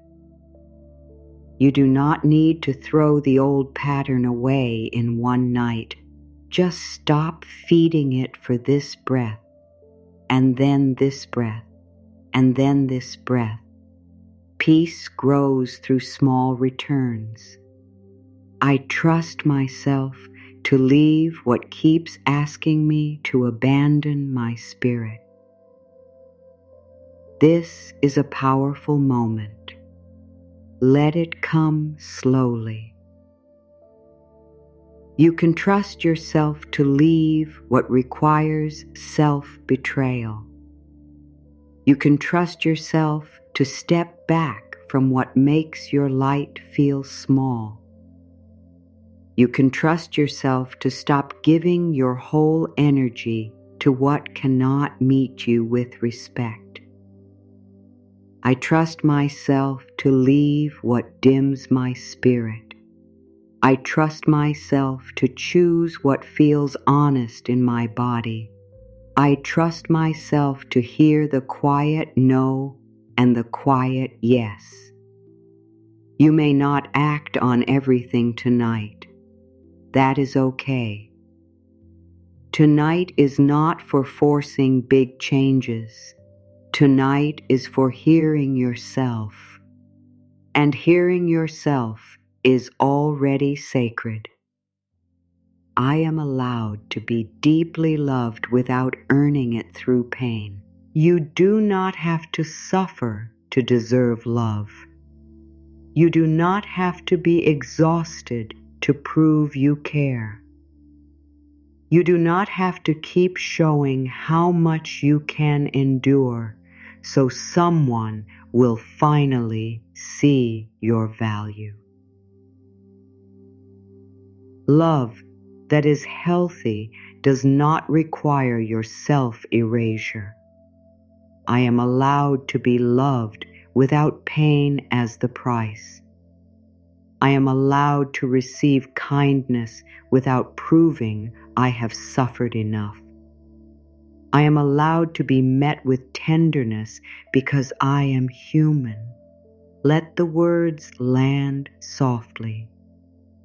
You do not need to throw the old pattern away in one night. Just stop feeding it for this breath, and then this breath, and then this breath. Peace grows through small returns. I trust myself to leave what keeps asking me to abandon my spirit. This is a powerful moment. Let it come slowly. You can trust yourself to leave what requires self-betrayal. You can trust yourself to step back from what makes your light feel small. You can trust yourself to stop giving your whole energy to what cannot meet you with respect. I trust myself to leave what dims my spirit. I trust myself to choose what feels honest in my body. I trust myself to hear the quiet no and the quiet yes. You may not act on everything tonight. That is okay. Tonight is not for forcing big changes. Tonight is for hearing yourself. And hearing yourself is already sacred. I am allowed to be deeply loved without earning it through pain. You do not have to suffer to deserve love. You do not have to be exhausted to prove you care. You do not have to keep showing how much you can endure so someone will finally see your value. Love that is healthy does not require your self-erasure. I am allowed to be loved without pain as the price. I am allowed to receive kindness without proving I have suffered enough. I am allowed to be met with tenderness because I am human. Let the words land softly.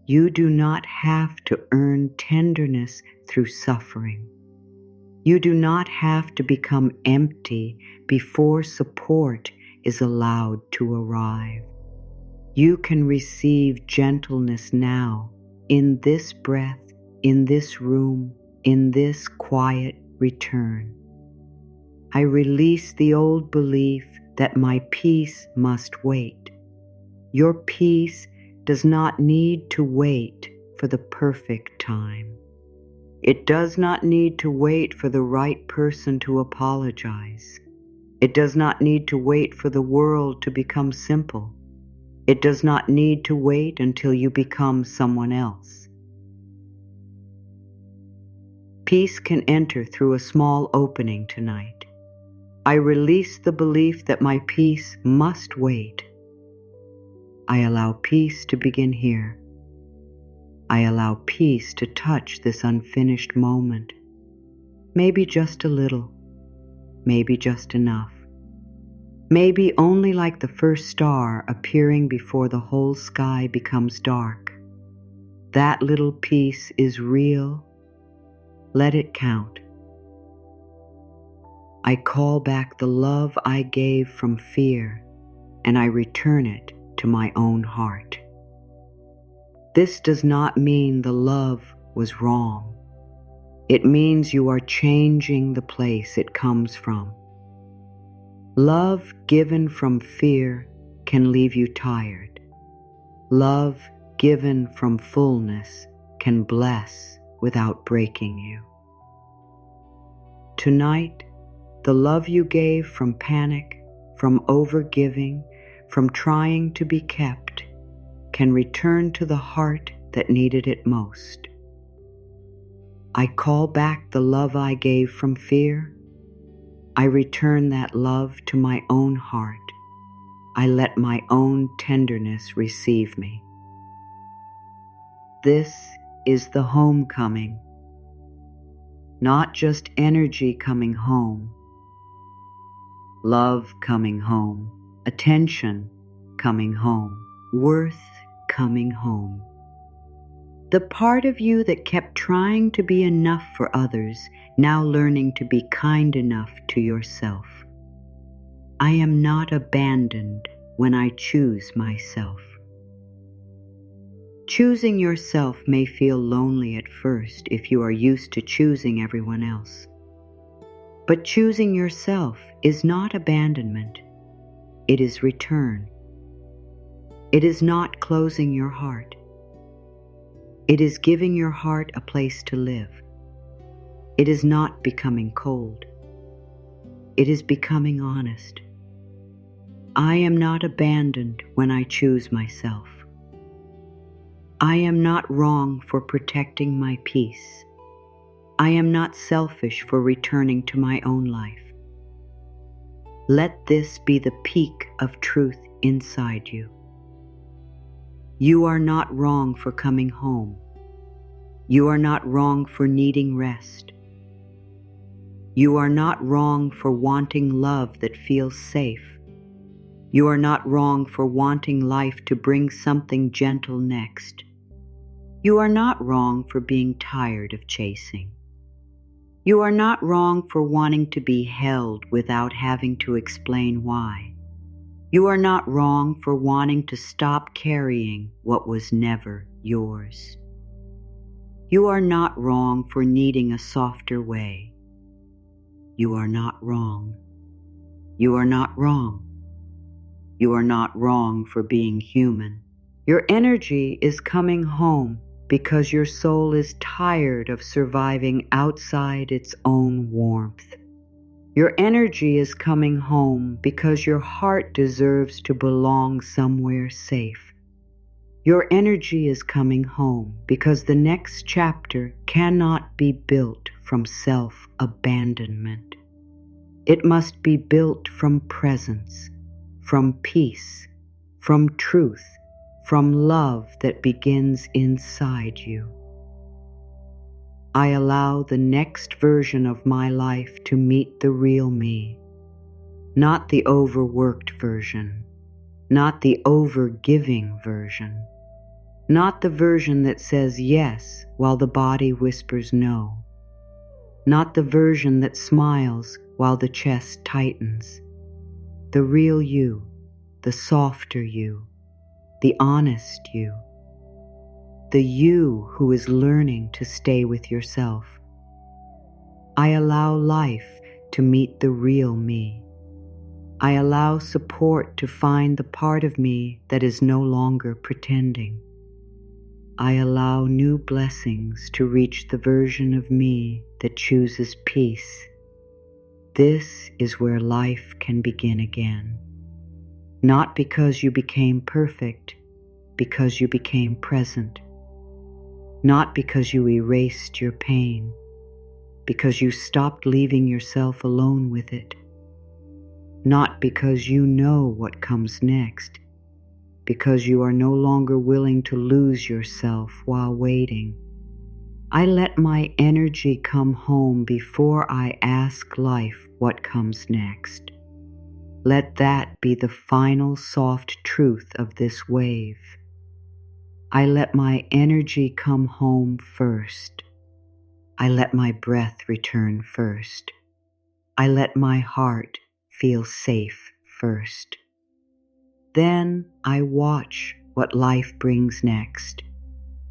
You do not have to earn tenderness through suffering. You do not have to become empty before support is allowed to arrive. You can receive gentleness now, in this breath, in this room, in this quiet return. I release the old belief that my peace must wait. Your peace does not need to wait for the perfect time. It does not need to wait for the right person to apologize. It does not need to wait for the world to become simple. It does not need to wait until you become someone else. Peace can enter through a small opening tonight. I release the belief that my peace must wait. I allow peace to begin here. I allow peace to touch this unfinished moment. Maybe just a little. Maybe just enough. Maybe only like the first star appearing before the whole sky becomes dark. That little piece is real. Let it count. I call back the love I gave from fear, and I return it to my own heart. This does not mean the love was wrong. It means you are changing the place it comes from. Love given from fear can leave you tired. Love given from fullness can bless without breaking you. Tonight, the love you gave from panic, from overgiving, from trying to be kept, can return to the heart that needed it most. I call back the love I gave from fear. I return that love to my own heart. I let my own tenderness receive me. This is the homecoming. Not just energy coming home. Love coming home. Attention coming home. Worth coming home. The part of you that kept trying to be enough for others, now learning to be kind enough to yourself. I am not abandoned when I choose myself. Choosing yourself may feel lonely at first if you are used to choosing everyone else. But choosing yourself is not abandonment. It is return. It is not closing your heart. It is giving your heart a place to live. It is not becoming cold. It is becoming honest. I am not abandoned when I choose myself. I am not wrong for protecting my peace. I am not selfish for returning to my own life. Let this be the peak of truth inside you. You are not wrong for coming home. You are not wrong for needing rest. You are not wrong for wanting love that feels safe. You are not wrong for wanting life to bring something gentle next. You are not wrong for being tired of chasing. You are not wrong for wanting to be held without having to explain why. You are not wrong for wanting to stop carrying what was never yours. You are not wrong for needing a softer way. You are not wrong. You are not wrong. You are not wrong for being human. Your energy is coming home because your soul is tired of surviving outside its own warmth. Your energy is coming home because your heart deserves to belong somewhere safe. Your energy is coming home because the next chapter cannot be built from self-abandonment. It must be built from presence, from peace, from truth, from love that begins inside you. I allow the next version of my life to meet the real me, not the overworked version, not the overgiving version, not the version that says yes while the body whispers no, not the version that smiles while the chest tightens. The real you, the softer you, the honest you, the you who is learning to stay with yourself. I allow life to meet the real me. I allow support to find the part of me that is no longer pretending. I allow new blessings to reach the version of me that chooses peace. This is where life can begin again. Not because you became perfect, because you became present. Not because you erased your pain, because you stopped leaving yourself alone with it. Not because you know what comes next, because you are no longer willing to lose yourself while waiting. I let my energy come home before I ask life what comes next. Let that be the final soft truth of this wave. I let my energy come home first. I let my breath return first. I let my heart feel safe first. Then I watch what life brings next.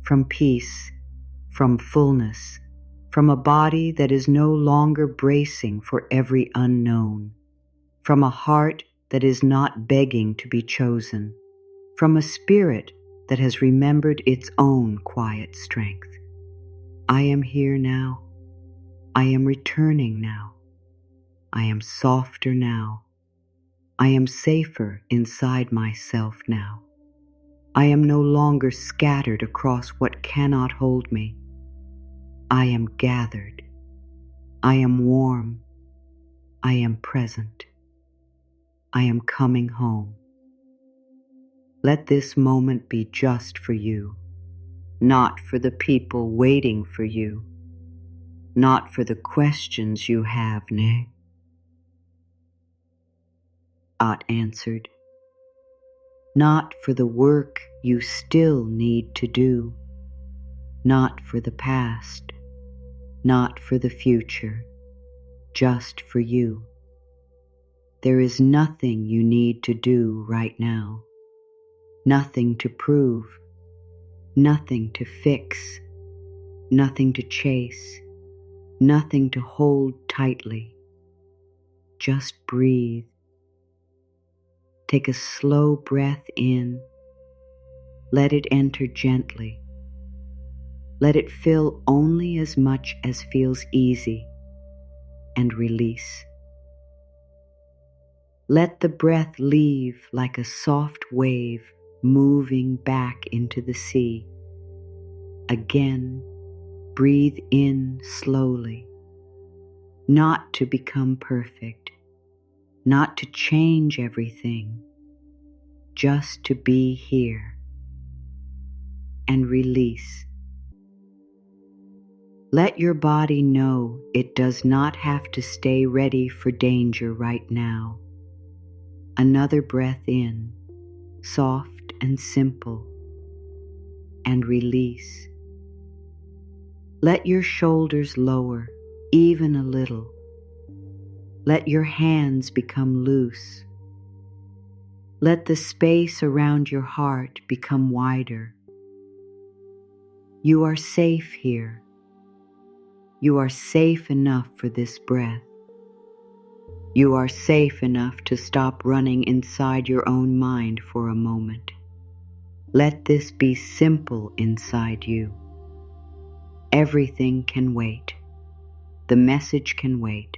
From peace, from fullness, from a body that is no longer bracing for every unknown, from a heart that is not begging to be chosen, from a spirit that has remembered its own quiet strength. I am here now. I am returning now. I am softer now. I am safer inside myself now. I am no longer scattered across what cannot hold me. I am gathered. I am warm. I am present. I am coming home. Let this moment be just for you, not for the people waiting for you, not for the questions you have not answered, not for the work you still need to do, not for the past, not for the future, just for you. There is nothing you need to do right now, nothing to prove, nothing to fix, nothing to chase, nothing to hold tightly. Just breathe. Take a slow breath in. Let it enter gently. Let it fill only as much as feels easy, and release. Let the breath leave like a soft wave moving back into the sea. Again, breathe in slowly, not to become perfect, not to change everything, just to be here, and release. Let your body know it does not have to stay ready for danger right now. Another breath in, soft and simple, and release. Let your shoulders lower even a little. Let your hands become loose. Let the space around your heart become wider. You are safe here. You are safe enough for this breath. You are safe enough to stop running inside your own mind for a moment. Let this be simple inside you. Everything can wait. The message can wait.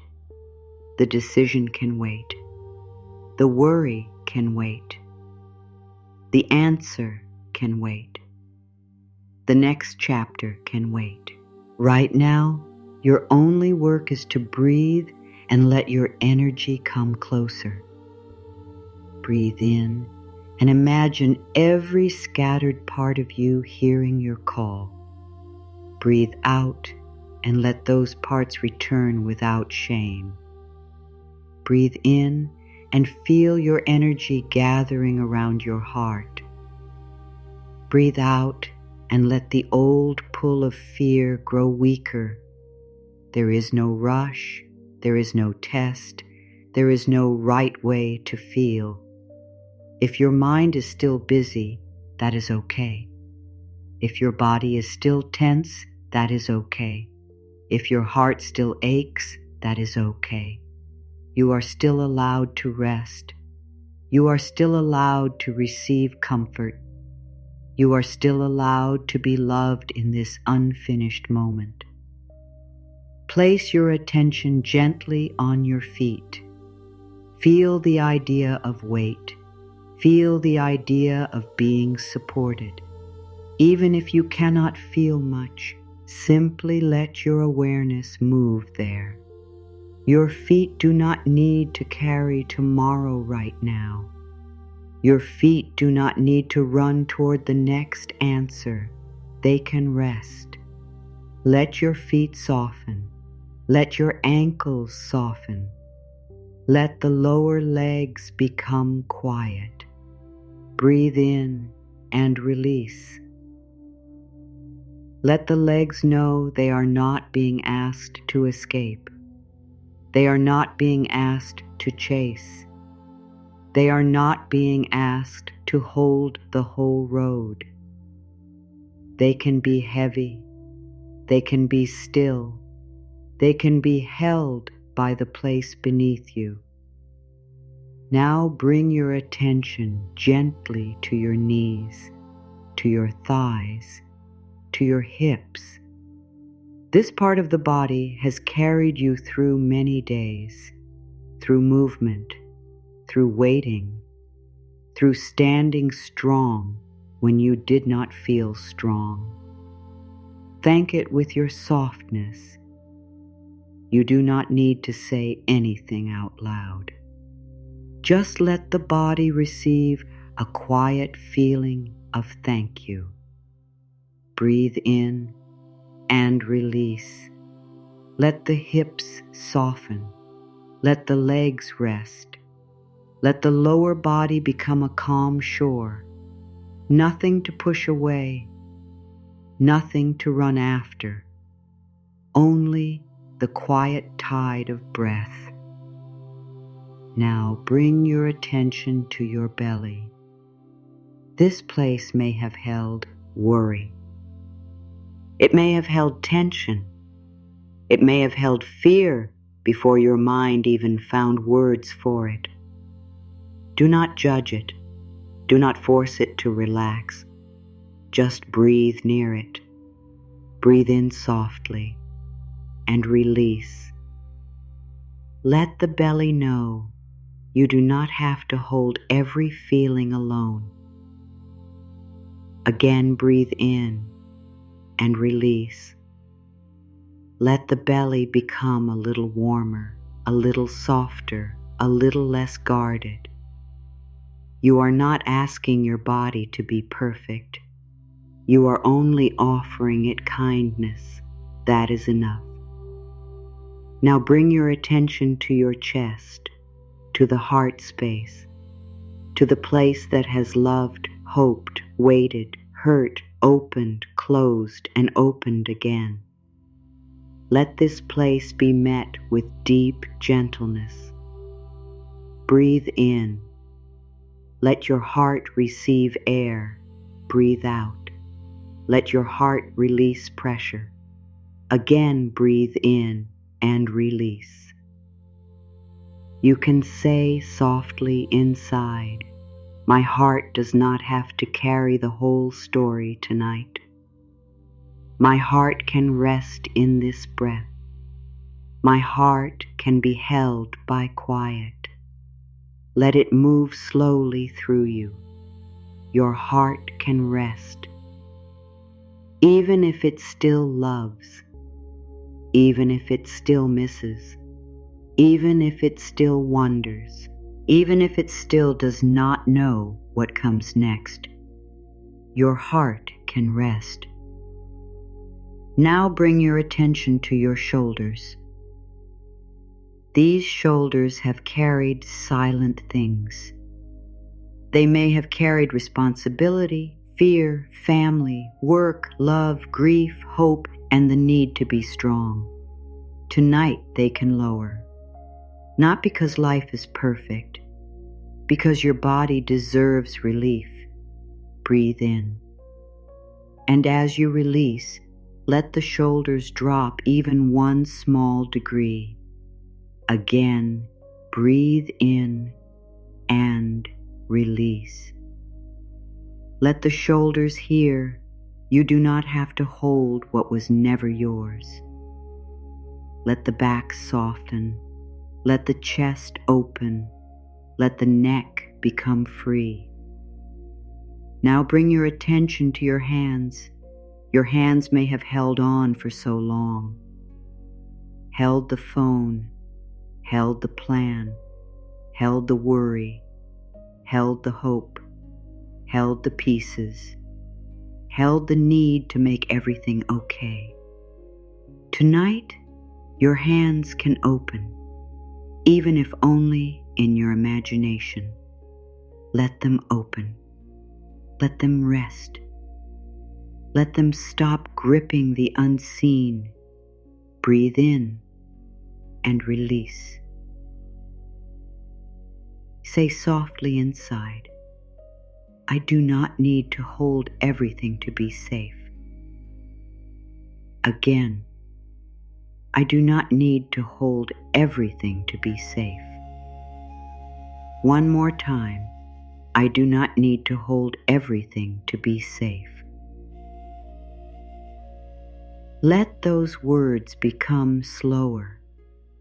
The decision can wait. The worry can wait. The answer can wait. The next chapter can wait. Right now, your only work is to breathe and let your energy come closer. Breathe in and imagine every scattered part of you hearing your call. Breathe out and let those parts return without shame. Breathe in and feel your energy gathering around your heart. Breathe out and let the old pull of fear grow weaker. There is no rush, there is no test, there is no right way to feel. If your mind is still busy, that is okay. If your body is still tense, that is okay. If your heart still aches, that is okay. You are still allowed to rest. You are still allowed to receive comfort. You are still allowed to be loved in this unfinished moment. Place your attention gently on your feet. Feel the idea of weight. Feel the idea of being supported. Even if you cannot feel much, simply let your awareness move there. Your feet do not need to carry tomorrow right now. Your feet do not need to run toward the next answer. They can rest. Let your feet soften. Let your ankles soften. Let the lower legs become quiet. Breathe in and release. Let the legs know they are not being asked to escape. They are not being asked to chase. They are not being asked to hold the whole road. They can be heavy. They can be still. They can be held by the place beneath you. Now bring your attention gently to your knees, to your thighs, to your hips. This part of the body has carried you through many days, through movement, through waiting, through standing strong when you did not feel strong. Thank it with your softness. You do not need to say anything out loud. Just let the body receive a quiet feeling of thank you. Breathe in and release. Let the hips soften. Let the legs rest. Let the lower body become a calm shore. Nothing to push away. Nothing to run after. Only the quiet tide of breath. Now bring your attention to your belly. This place may have held worry. It may have held tension. It may have held fear before your mind even found words for it. Do not judge it. Do not force it to relax. Just breathe near it. Breathe in softly and release. Let the belly know you do not have to hold every feeling alone. Again, breathe in and release. Let the belly become a little warmer, a little softer, a little less guarded. You are not asking your body to be perfect. You are only offering it kindness. That is enough. Now bring your attention to your chest, to the heart space, to the place that has loved, hoped, waited, hurt, opened, closed, and opened again. Let this place be met with deep gentleness. Breathe in. Let your heart receive air. Breathe out. Let your heart release pressure. Again, breathe in and release. You can say softly inside, "My heart does not have to carry the whole story tonight. My heart can rest in this breath. My heart can be held by quiet. Let it move slowly through you. Your heart can rest. Even if it still loves, even if it still misses, even if it still wonders, even if it still does not know what comes next, your heart can rest." Now bring your attention to your shoulders. These shoulders have carried silent things. They may have carried responsibility, fear, family, work, love, grief, hope, and the need to be strong. Tonight they can lower. Not because life is perfect, because your body deserves relief. Breathe in. And as you release, let the shoulders drop even one small degree. Again, breathe in and release. Let the shoulders hear you do not have to hold what was never yours. Let the back soften. Let the chest open. Let the neck become free. Now bring your attention to your hands. Your hands may have held on for so long. Held the phone, held the plan, held the worry, held the hope, held the pieces, held the need to make everything okay. Tonight, your hands can open, even if only in your imagination. Let them open. Let them rest. Let them stop gripping the unseen. Breathe in and release. Say softly inside, "I do not need to hold everything to be safe." Again, I do not need to hold everything to be safe. One more time, I do not need to hold everything to be safe. Let those words become slower,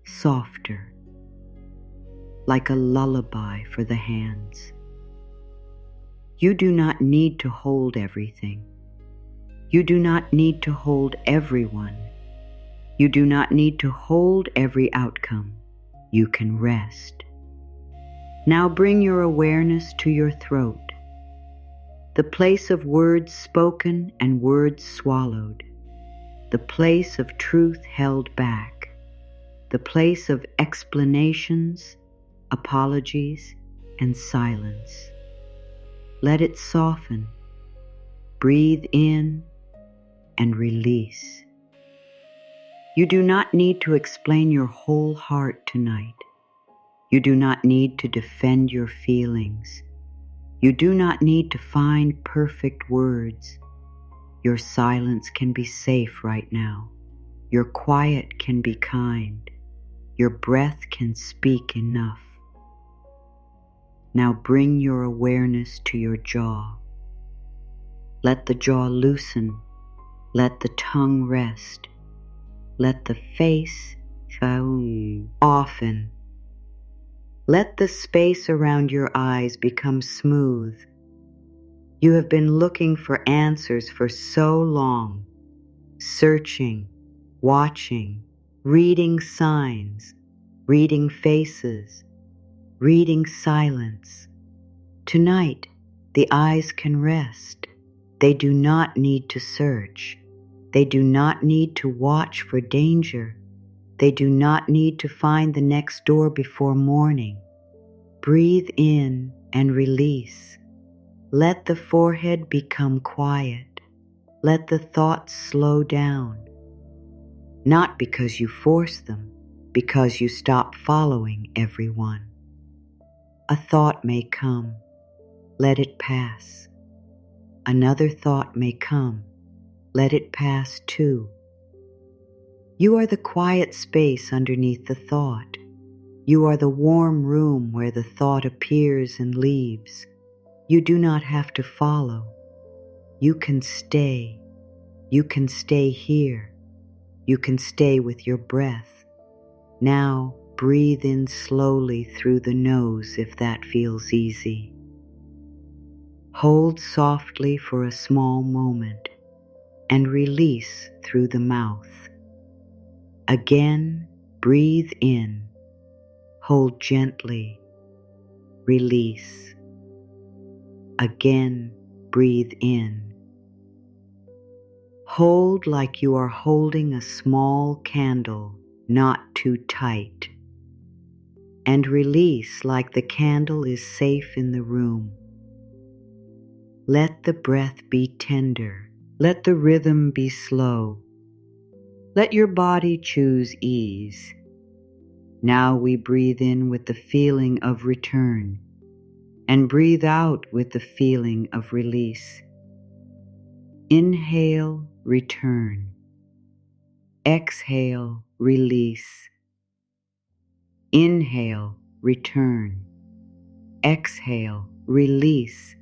softer, like a lullaby for the hands. You do not need to hold everything. You do not need to hold everyone. You do not need to hold every outcome. You can rest. Now bring your awareness to your throat, the place of words spoken and words swallowed, the place of truth held back, the place of explanations, apologies, and silence. Let it soften. Breathe in and release. You do not need to explain your whole heart tonight. You do not need to defend your feelings. You do not need to find perfect words. Your silence can be safe right now. Your quiet can be kind. Your breath can speak enough. Now bring your awareness to your jaw. Let the jaw loosen. Let the tongue rest. Let the face soften. Let the space around your eyes become smooth. You have been looking for answers for so long, searching, watching, reading signs, reading faces, reading silence. Tonight, the eyes can rest. They do not need to search. They do not need to watch for danger. They do not need to find the next door before morning. Breathe in and release. Let the forehead become quiet. Let the thoughts slow down. Not because you force them, because you stop following everyone. A thought may come. Let it pass. Another thought may come. Let it pass too. You are the quiet space underneath the thought. You are the warm room where the thought appears and leaves. You do not have to follow. You can stay. You can stay here. You can stay with your breath. Now breathe in slowly through the nose if that feels easy. Hold softly for a small moment and release through the mouth. Again, breathe in. Hold gently. Release. Again, breathe in. Hold like you are holding a small candle, not too tight. And release like the candle is safe in the room. Let the breath be tender. Let the rhythm be slow. Let your body choose ease. Now we breathe in with the feeling of return and breathe out with the feeling of release. Inhale, return. Exhale, release. Inhale, return. Exhale, release.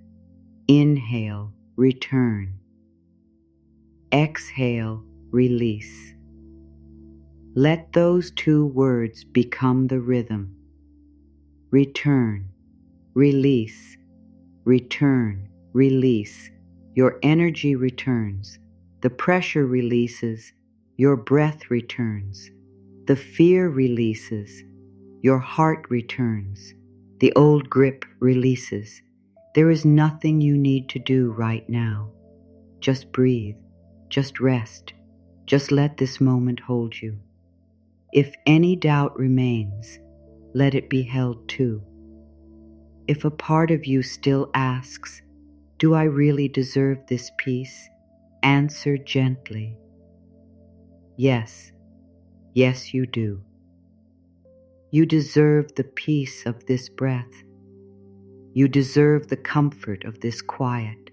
Inhale, return. Exhale, release. Let those two words become the rhythm. Return, release, return, release. Your energy returns. The pressure releases. Your breath returns. The fear releases. Your heart returns. The old grip releases. There is nothing you need to do right now. Just breathe. Just rest. Just let this moment hold you. If any doubt remains, let it be held too. If a part of you still asks, "Do I really deserve this peace?" answer gently, "Yes, yes you do." You deserve the peace of this breath. You deserve the comfort of this quiet.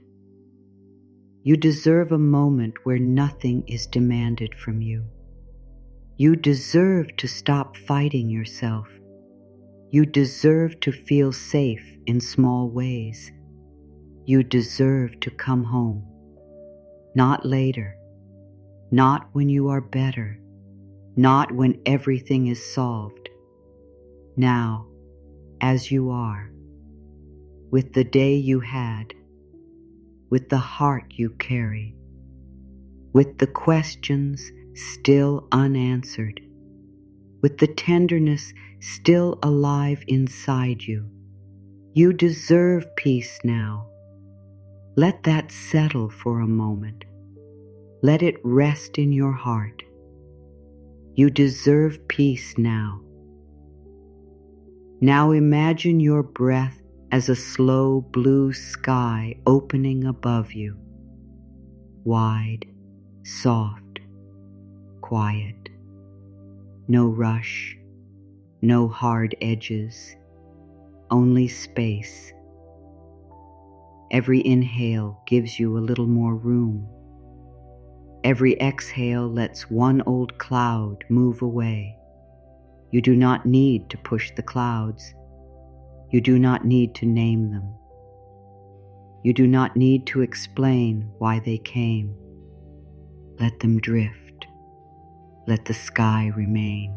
You deserve a moment where nothing is demanded from you. You deserve to stop fighting yourself. You deserve to feel safe in small ways. You deserve to come home. Not later. Not when you are better. Not when everything is solved. Now, as you are, with the day you had, with the heart you carry, with the questions still unanswered, with the tenderness still alive inside you. You deserve peace now. Let that settle for a moment. Let it rest in your heart. You deserve peace now. Now imagine your breath as a slow blue sky opening above you. Wide, soft, quiet. No rush, no hard edges, only space. Every inhale gives you a little more room. Every exhale lets one old cloud move away. You do not need to push the clouds. You do not need to name them. You do not need to explain why they came. Let them drift. Let the sky remain.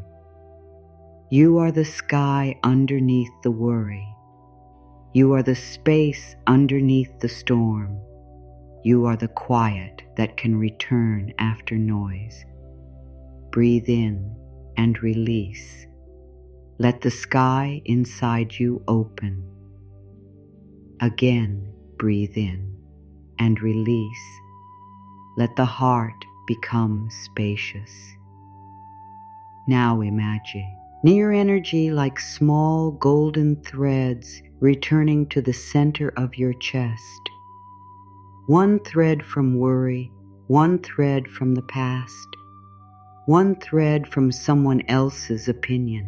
You are the sky underneath the worry. You are the space underneath the storm. You are the quiet that can return after noise. breathe in and release. Let the sky inside you open. Again, breathe in and release. Let the heart become spacious. Now imagine near energy like small golden threads returning to the center of your chest. One thread from worry, one thread from the past, one thread from someone else's opinion,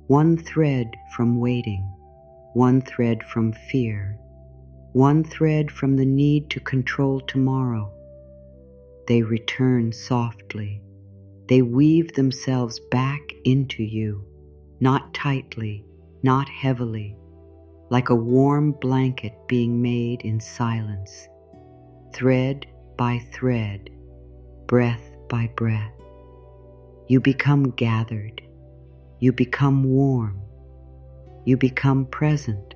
one thread from waiting, one thread from fear, one thread from the need to control tomorrow. They return softly. They weave themselves back into you, not tightly, not heavily, like a warm blanket being made in silence, thread by thread, breath by breath. You become gathered. You become warm. You become present.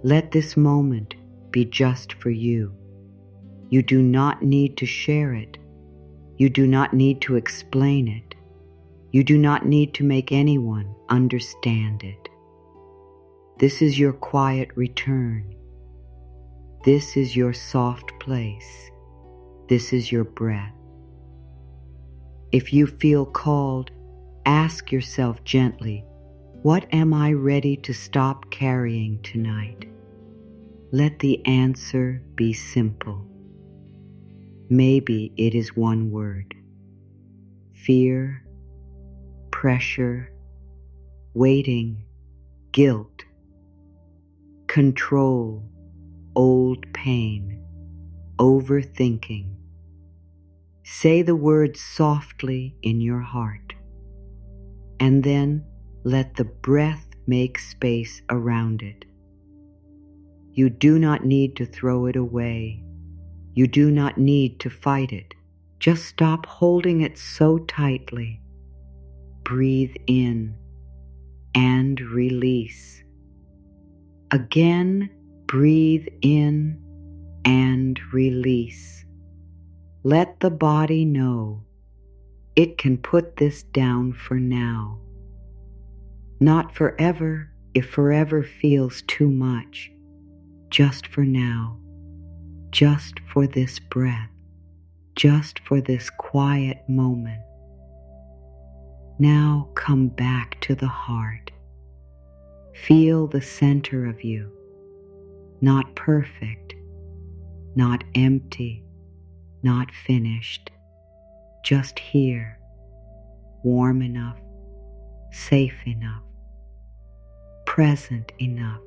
Let this moment be just for you. You do not need to share it. You do not need to explain it. You do not need to make anyone understand it. This is your quiet return. This is your soft place. This is your breath. If you feel called, ask yourself gently, what am I ready to stop carrying tonight? Let the answer be simple. Maybe it is one word. Fear, pressure, waiting, guilt, control, old pain, overthinking. Say the words softly in your heart, and then let the breath make space around it. You do not need to throw it away. You do not need to fight it. Just stop holding it so tightly. Breathe in and release. Again, breathe in and release. Let the body know it can put this down for now. Not forever, if forever feels too much. Just for now. Just for this breath. Just for this quiet moment. Now come back to the heart. Feel the center of you. Not perfect, not empty, not finished, just here, warm enough, safe enough, present enough.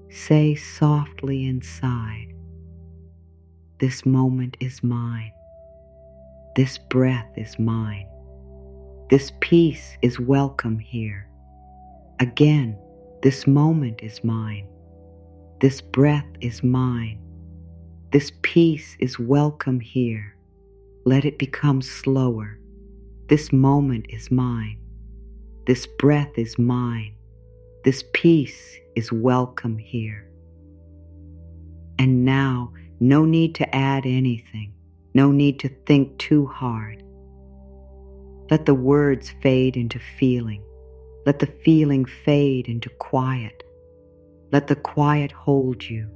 Say softly inside, this moment is mine. This breath is mine. This peace is welcome here. Again, this moment is mine. This breath is mine. This peace is welcome here. Let it become slower. This moment is mine. This breath is mine. This peace is welcome here. And now, no need to add anything. No need to think too hard. Let the words fade into feeling. Let the feeling fade into quiet. Let the quiet hold you.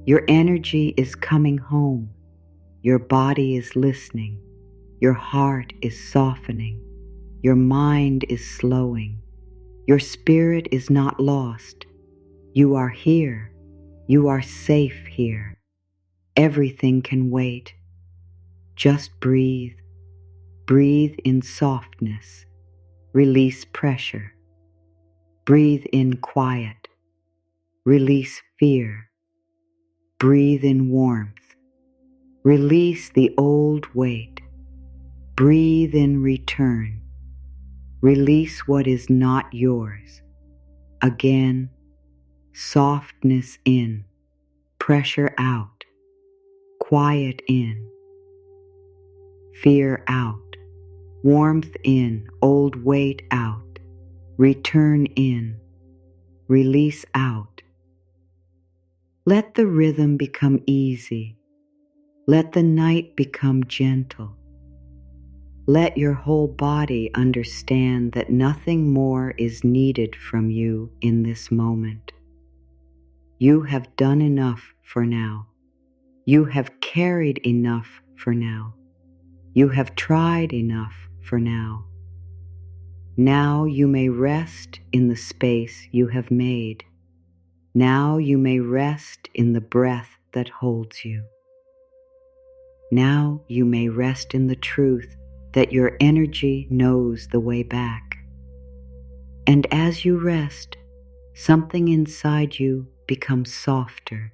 Your energy is coming home. Your body is listening. Your heart is softening. Your mind is slowing. Your spirit is not lost. You are here. You are safe here. Everything can wait. Just breathe. Breathe in softness. Release pressure. Breathe in quiet. Release fear. Breathe in warmth. Release the old weight. Breathe in return. Release what is not yours. Again, softness in, pressure out, quiet in, fear out, warmth in, old weight out, return in, release out. Let the rhythm become easy. Let the night become gentle. Let your whole body understand that nothing more is needed from you in this moment. You have done enough for now. You have carried enough for now. You have tried enough for now. Now you may rest in the space you have made. Now you may rest in the breath that holds you. Now you may rest in the truth that your energy knows the way back. And as you rest, something inside you becomes softer.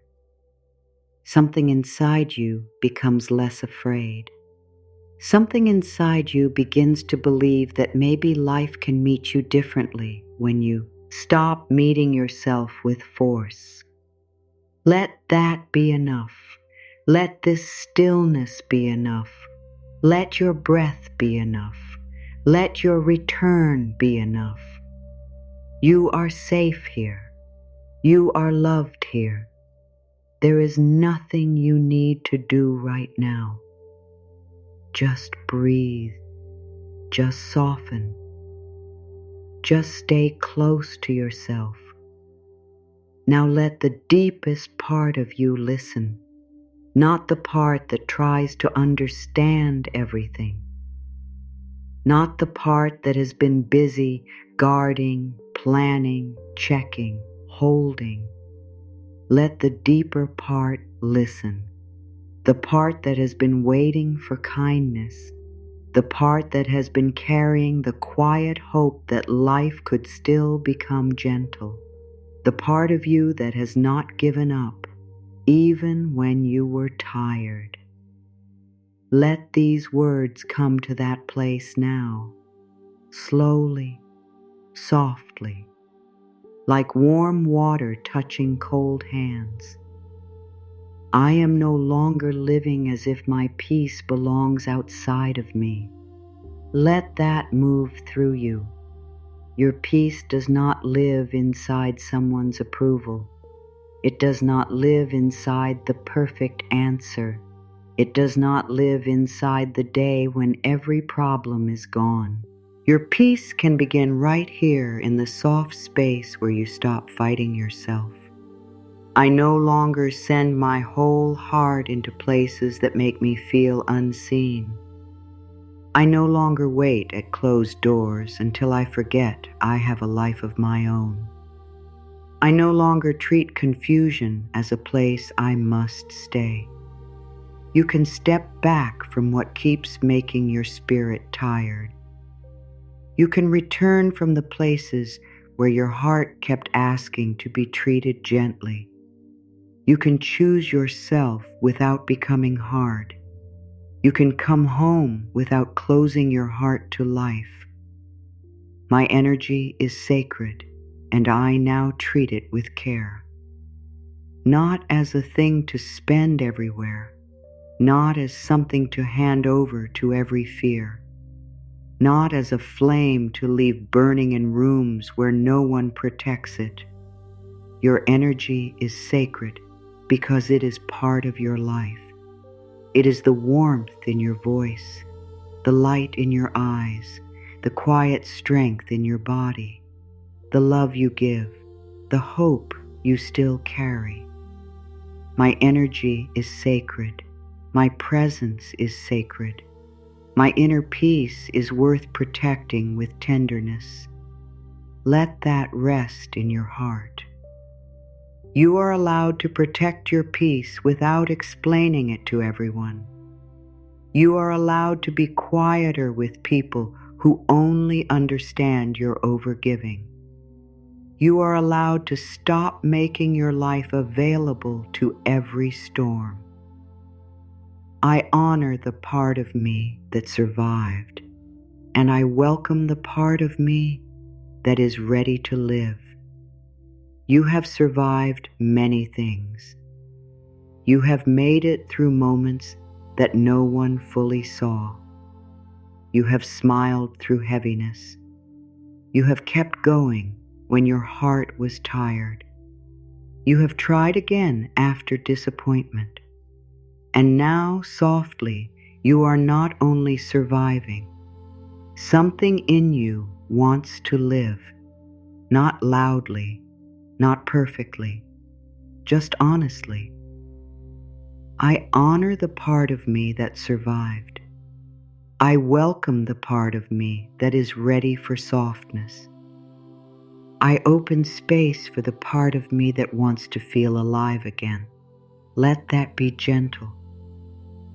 Something inside you becomes less afraid. Something inside you begins to believe that maybe life can meet you differently when you stop meeting yourself with force. Let that be enough. Let this stillness be enough. Let your breath be enough. Let your return be enough. You are safe here. You are loved here. There is nothing you need to do right now. Just breathe. Just soften. Just stay close to yourself. Now let the deepest part of you listen, not the part that tries to understand everything, not the part that has been busy guarding, planning, checking, holding. Let the deeper part listen, the part that has been waiting for kindness, the part that has been carrying the quiet hope that life could still become gentle, the part of you that has not given up, even when you were tired. Let these words come to that place now, slowly, softly, like warm water touching cold hands. I am no longer living as if my peace belongs outside of me. Let that move through you. Your peace does not live inside someone's approval. It does not live inside the perfect answer. It does not live inside the day when every problem is gone. Your peace can begin right here in the soft space where you stop fighting yourself. I no longer send my whole heart into places that make me feel unseen. I no longer wait at closed doors until I forget I have a life of my own. I no longer treat confusion as a place I must stay. You can step back from what keeps making your spirit tired. You can return from the places where your heart kept asking to be treated gently. You can choose yourself without becoming hard. You can come home without closing your heart to life. My energy is sacred, and I now treat it with care. Not as a thing to spend everywhere, not as something to hand over to every fear, not as a flame to leave burning in rooms where no one protects it. Your energy is sacred because it is part of your life. It is the warmth in your voice, the light in your eyes, the quiet strength in your body, the love you give, the hope you still carry. My energy is sacred. My presence is sacred. My inner peace is worth protecting with tenderness. Let that rest in your heart. You are allowed to protect your peace without explaining it to everyone. You are allowed to be quieter with people who only understand your overgiving. You are allowed to stop making your life available to every storm. I honor the part of me that survived, and I welcome the part of me that is ready to live. You have survived many things. You have made it through moments that no one fully saw. You have smiled through heaviness. You have kept going when your heart was tired. You have tried again after disappointment. And now, softly, you are not only surviving, Something in you wants to live, not loudly, not perfectly, just honestly. I honor the part of me that survived. I welcome the part of me that is ready for softness. I open space for the part of me that wants to feel alive again. Let that be gentle.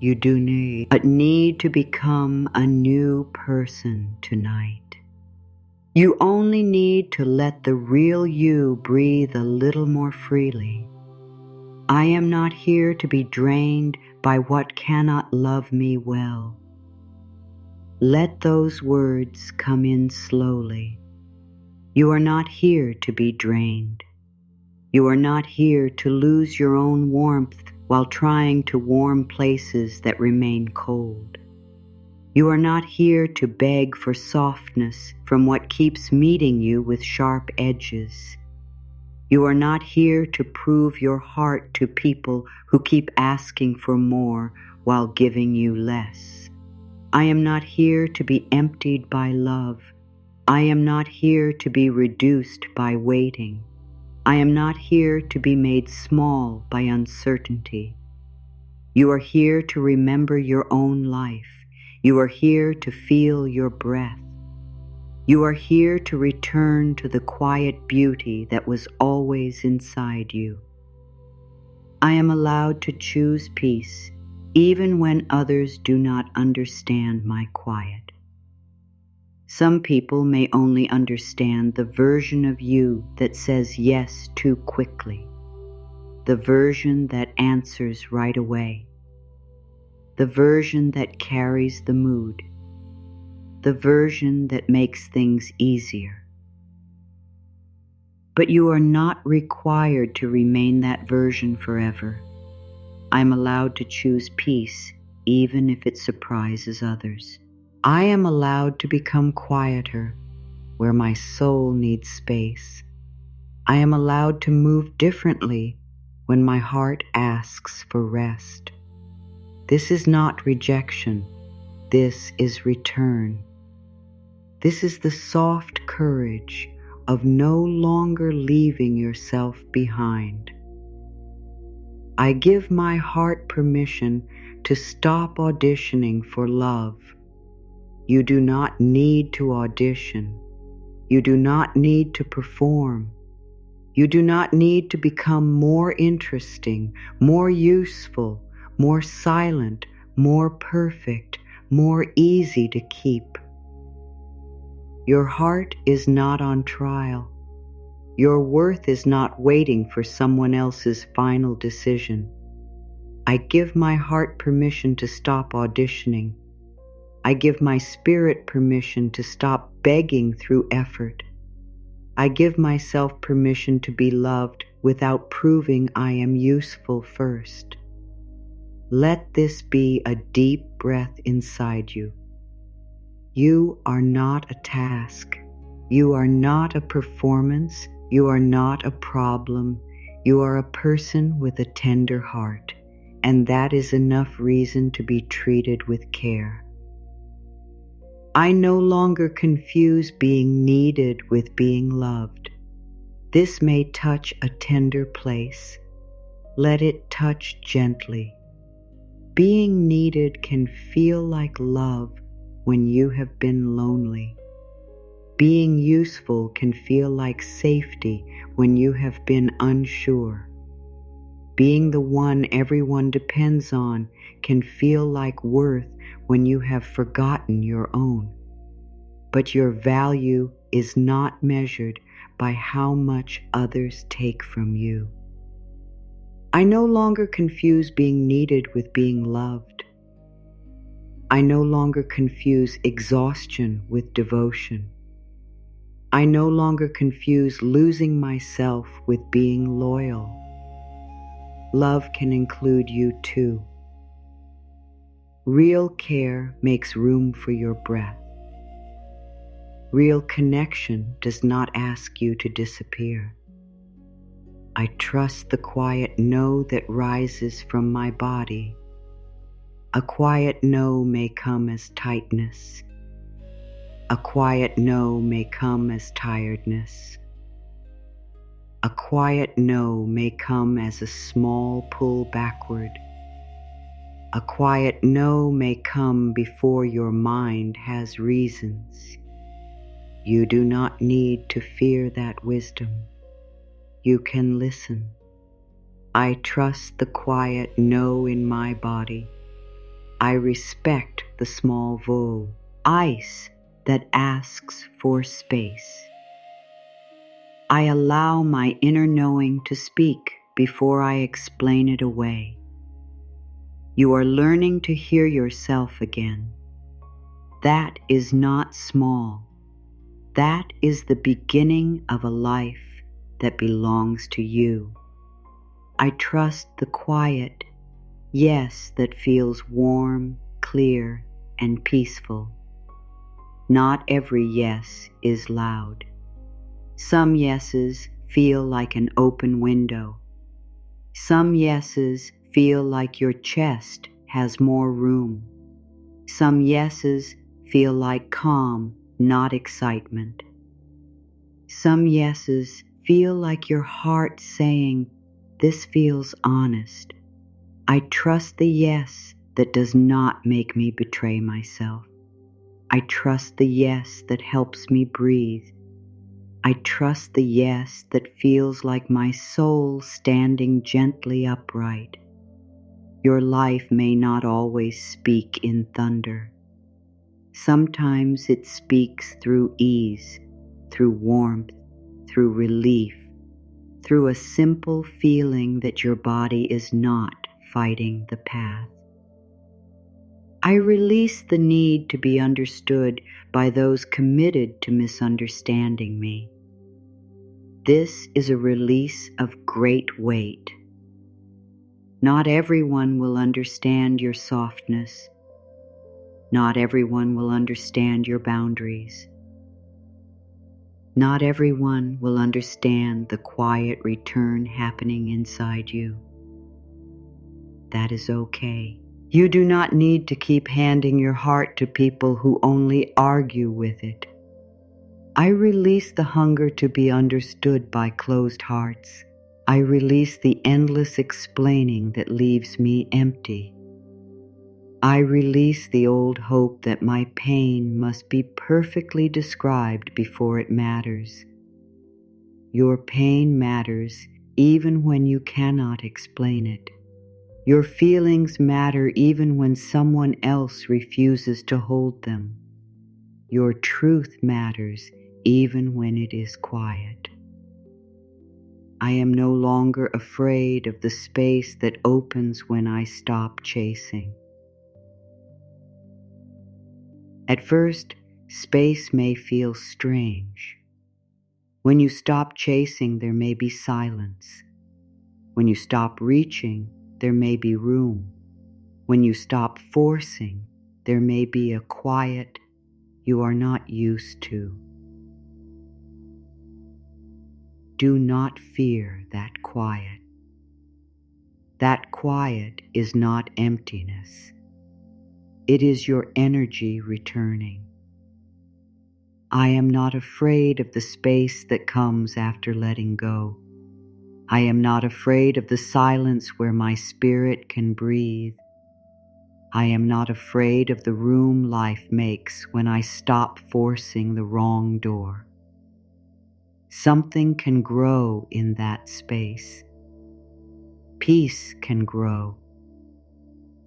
You do need to become a new person tonight. You only need to let the real you breathe a little more freely. I am not here to be drained by what cannot love me well. Let those words come in slowly. You are not here to be drained. You are not here to lose your own warmth while trying to warm places that remain cold. You are not here to beg for softness from what keeps meeting you with sharp edges. You are not here to prove your heart to people who keep asking for more while giving you less. I am not here to be emptied by love. I am not here to be reduced by waiting. I am not here to be made small by uncertainty. You are here to remember your own life. You are here to feel your breath. You are here to return to the quiet beauty that was always inside you. I am allowed to choose peace, even when others do not understand my quiet. Some people may only understand the version of you that says yes too quickly, the version that answers right away, the version that carries the mood, the version that makes things easier. But you are not required to remain that version forever. I am allowed to choose peace, even if it surprises others. I am allowed to become quieter where my soul needs space. I am allowed to move differently when my heart asks for rest. This is not rejection. This is return. This is the soft courage of no longer leaving yourself behind. I give my heart permission to stop auditioning for love. You do not need to audition. You do not need to perform. You do not need to become more interesting, more useful, more silent, more perfect, more easy to keep. Your heart is not on trial. Your worth is not waiting for someone else's final decision. I give my heart permission to stop auditioning. I give my spirit permission to stop begging through effort. I give myself permission to be loved without proving I am useful first. Let this be a deep breath inside you. You are not a task. You are not a performance. You are not a problem. You are a person with a tender heart, and that is enough reason to be treated with care. I no longer confuse being needed with being loved. This may touch a tender place. Let it touch gently. Being needed can feel like love when you have been lonely. Being useful can feel like safety when you have been unsure. Being the one everyone depends on can feel like worth when you have forgotten your own. But your value is not measured by how much others take from you. I no longer confuse being needed with being loved. I no longer confuse exhaustion with devotion. I no longer confuse losing myself with being loyal. Love can include you too. Real care makes room for your breath. Real connection does not ask you to disappear. I trust the quiet no that rises from my body. A quiet no may come as tightness. A quiet no may come as tiredness. A quiet no may come as a small pull backward. A quiet no may come before your mind has reasons. You do not need to fear that wisdom. You can listen. I trust the quiet no in my body. I respect the small vo, ice that asks for space. I allow my inner knowing to speak before I explain it away. You are learning to hear yourself again. That is not small. That is the beginning of a life that belongs to you. I trust the quiet yes that feels warm, clear, and peaceful. Not every yes is loud. Some yeses feel like an open window. Some yeses feel like your chest has more room. Some yeses feel like calm, not excitement. Some yeses feel like your heart saying, "This feels honest." I trust the yes that does not make me betray myself. I trust the yes that helps me breathe. I trust the yes that feels like my soul standing gently upright. Your life may not always speak in thunder. Sometimes it speaks through ease, through warmth, through relief, through a simple feeling that your body is not fighting the path. I release the need to be understood by those committed to misunderstanding me. This is a release of great weight. Not everyone will understand your softness. Not everyone will understand your boundaries. Not everyone will understand the quiet return happening inside you. That is okay. You do not need to keep handing your heart to people who only argue with it. I release the hunger to be understood by closed hearts. I release the endless explaining that leaves me empty. I release the old hope that my pain must be perfectly described before it matters. Your pain matters even when you cannot explain it. Your feelings matter even when someone else refuses to hold them. Your truth matters even when it is quiet. I am no longer afraid of the space that opens when I stop chasing. At first, space may feel strange. When you stop chasing, there may be silence. When you stop reaching, there may be room. When you stop forcing, there may be a quiet you are not used to. Do not fear that quiet. That quiet is not emptiness. It is your energy returning. I am not afraid of the space that comes after letting go. I am not afraid of the silence where my spirit can breathe. I am not afraid of the room life makes when I stop forcing the wrong door. Something can grow in that space. Peace can grow.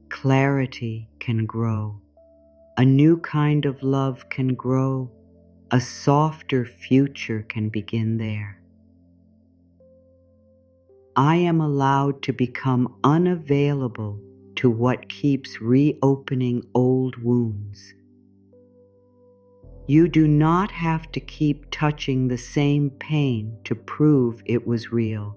Clarity can grow. A new kind of love can grow. A softer future can begin there. I am allowed to become unavailable to what keeps reopening old wounds. You do not have to keep touching the same pain to prove it was real.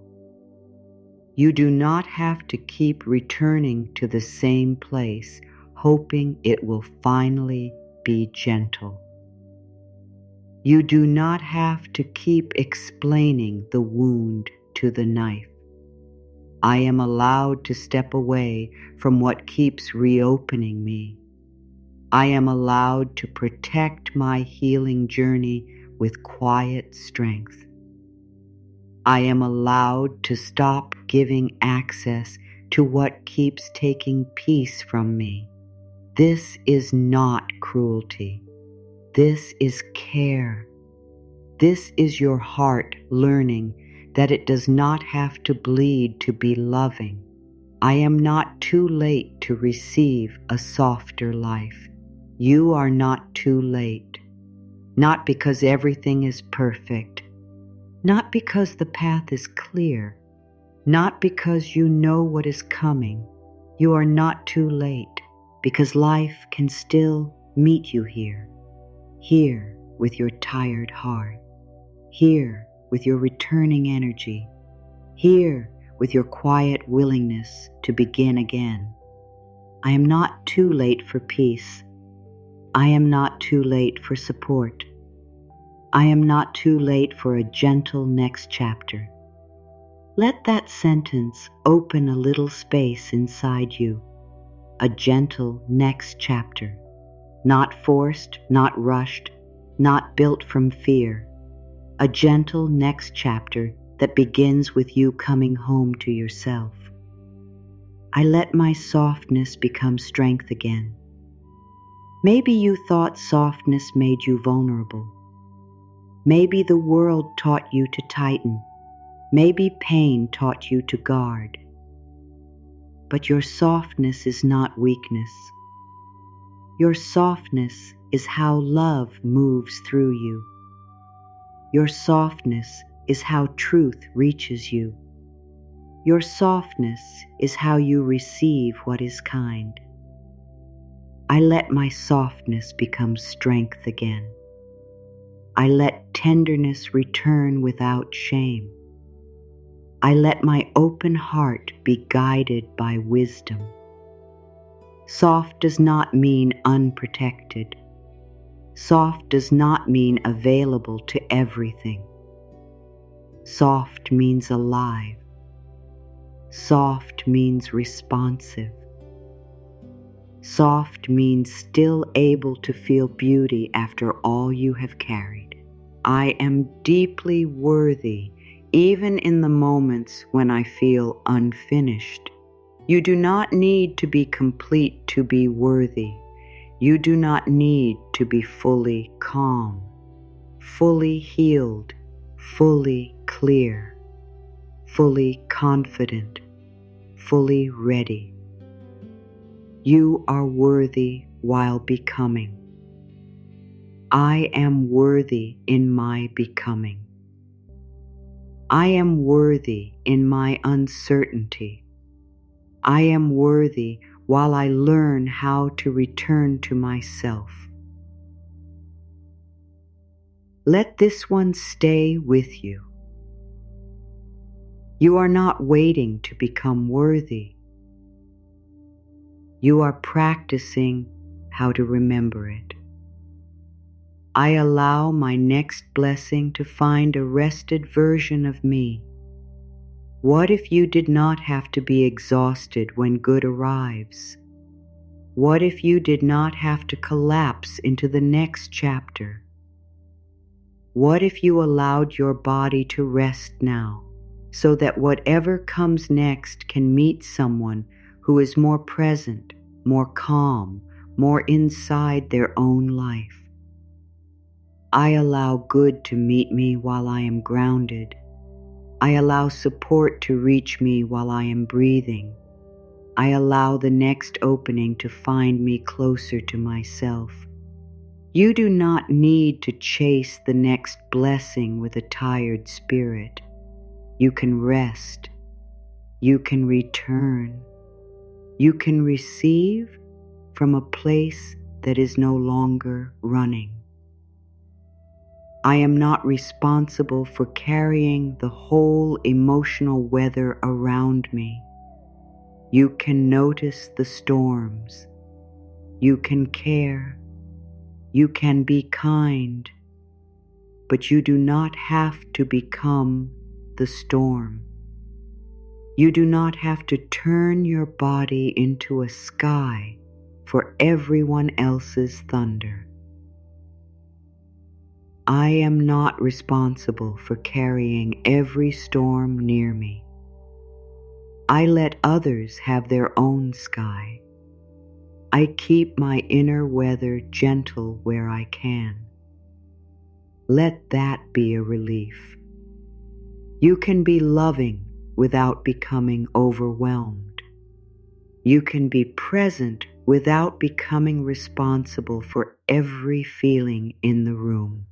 You do not have to keep returning to the same place, hoping it will finally be gentle. You do not have to keep explaining the wound to the knife. I am allowed to step away from what keeps reopening me. I am allowed to protect my healing journey with quiet strength. I am allowed to stop giving access to what keeps taking peace from me. This is not cruelty. This is care. This is your heart learning that it does not have to bleed to be loving. I am not too late to receive a softer life. You are not too late. Not because everything is perfect. Not because the path is clear. Not because you know what is coming. You are not too late, because life can still meet you here. Here with your tired heart. Here with your returning energy. Here with your quiet willingness to begin again. I am not too late for peace. I am not too late for support. I am not too late for a gentle next chapter. Let that sentence open a little space inside you. A gentle next chapter. Not forced, not rushed, not built from fear. A gentle next chapter that begins with you coming home to yourself. I let my softness become strength again. Maybe you thought softness made you vulnerable. Maybe the world taught you to tighten. Maybe pain taught you to guard. But your softness is not weakness. Your softness is how love moves through you. Your softness is how truth reaches you. Your softness is how you receive what is kind. I let my softness become strength again. I let tenderness return without shame. I let my open heart be guided by wisdom. Soft does not mean unprotected. Soft does not mean available to everything. Soft means alive. Soft means responsive. Soft means still able to feel beauty after all you have carried. I am deeply worthy, even in the moments when I feel unfinished. You do not need to be complete to be worthy. You do not need to be fully calm, fully healed, fully clear, fully confident, fully ready. You are worthy while becoming. I am worthy in my becoming. I am worthy in my uncertainty. I am worthy while I learn how to return to myself. Let this one stay with you. You are not waiting to become worthy. You are practicing how to remember it. I allow my next blessing to find a rested version of me. What if you did not have to be exhausted when good arrives? What if you did not have to collapse into the next chapter? What if you allowed your body to rest now, so that whatever comes next can meet someone who is more present, more calm, more inside their own life? I allow good to meet me while I am grounded. I allow support to reach me while I am breathing. I allow the next opening to find me closer to myself. You do not need to chase the next blessing with a tired spirit. You can rest. You can return. You can receive from a place that is no longer running. I am not responsible for carrying the whole emotional weather around me. You can notice the storms. You can care. You can be kind. But you do not have to become the storm. You do not have to turn your body into a sky for everyone else's thunder. I am not responsible for carrying every storm near me. I let others have their own sky. I keep my inner weather gentle where I can. Let that be a relief. You can be loving without becoming overwhelmed. You can be present without becoming responsible for every feeling in the room.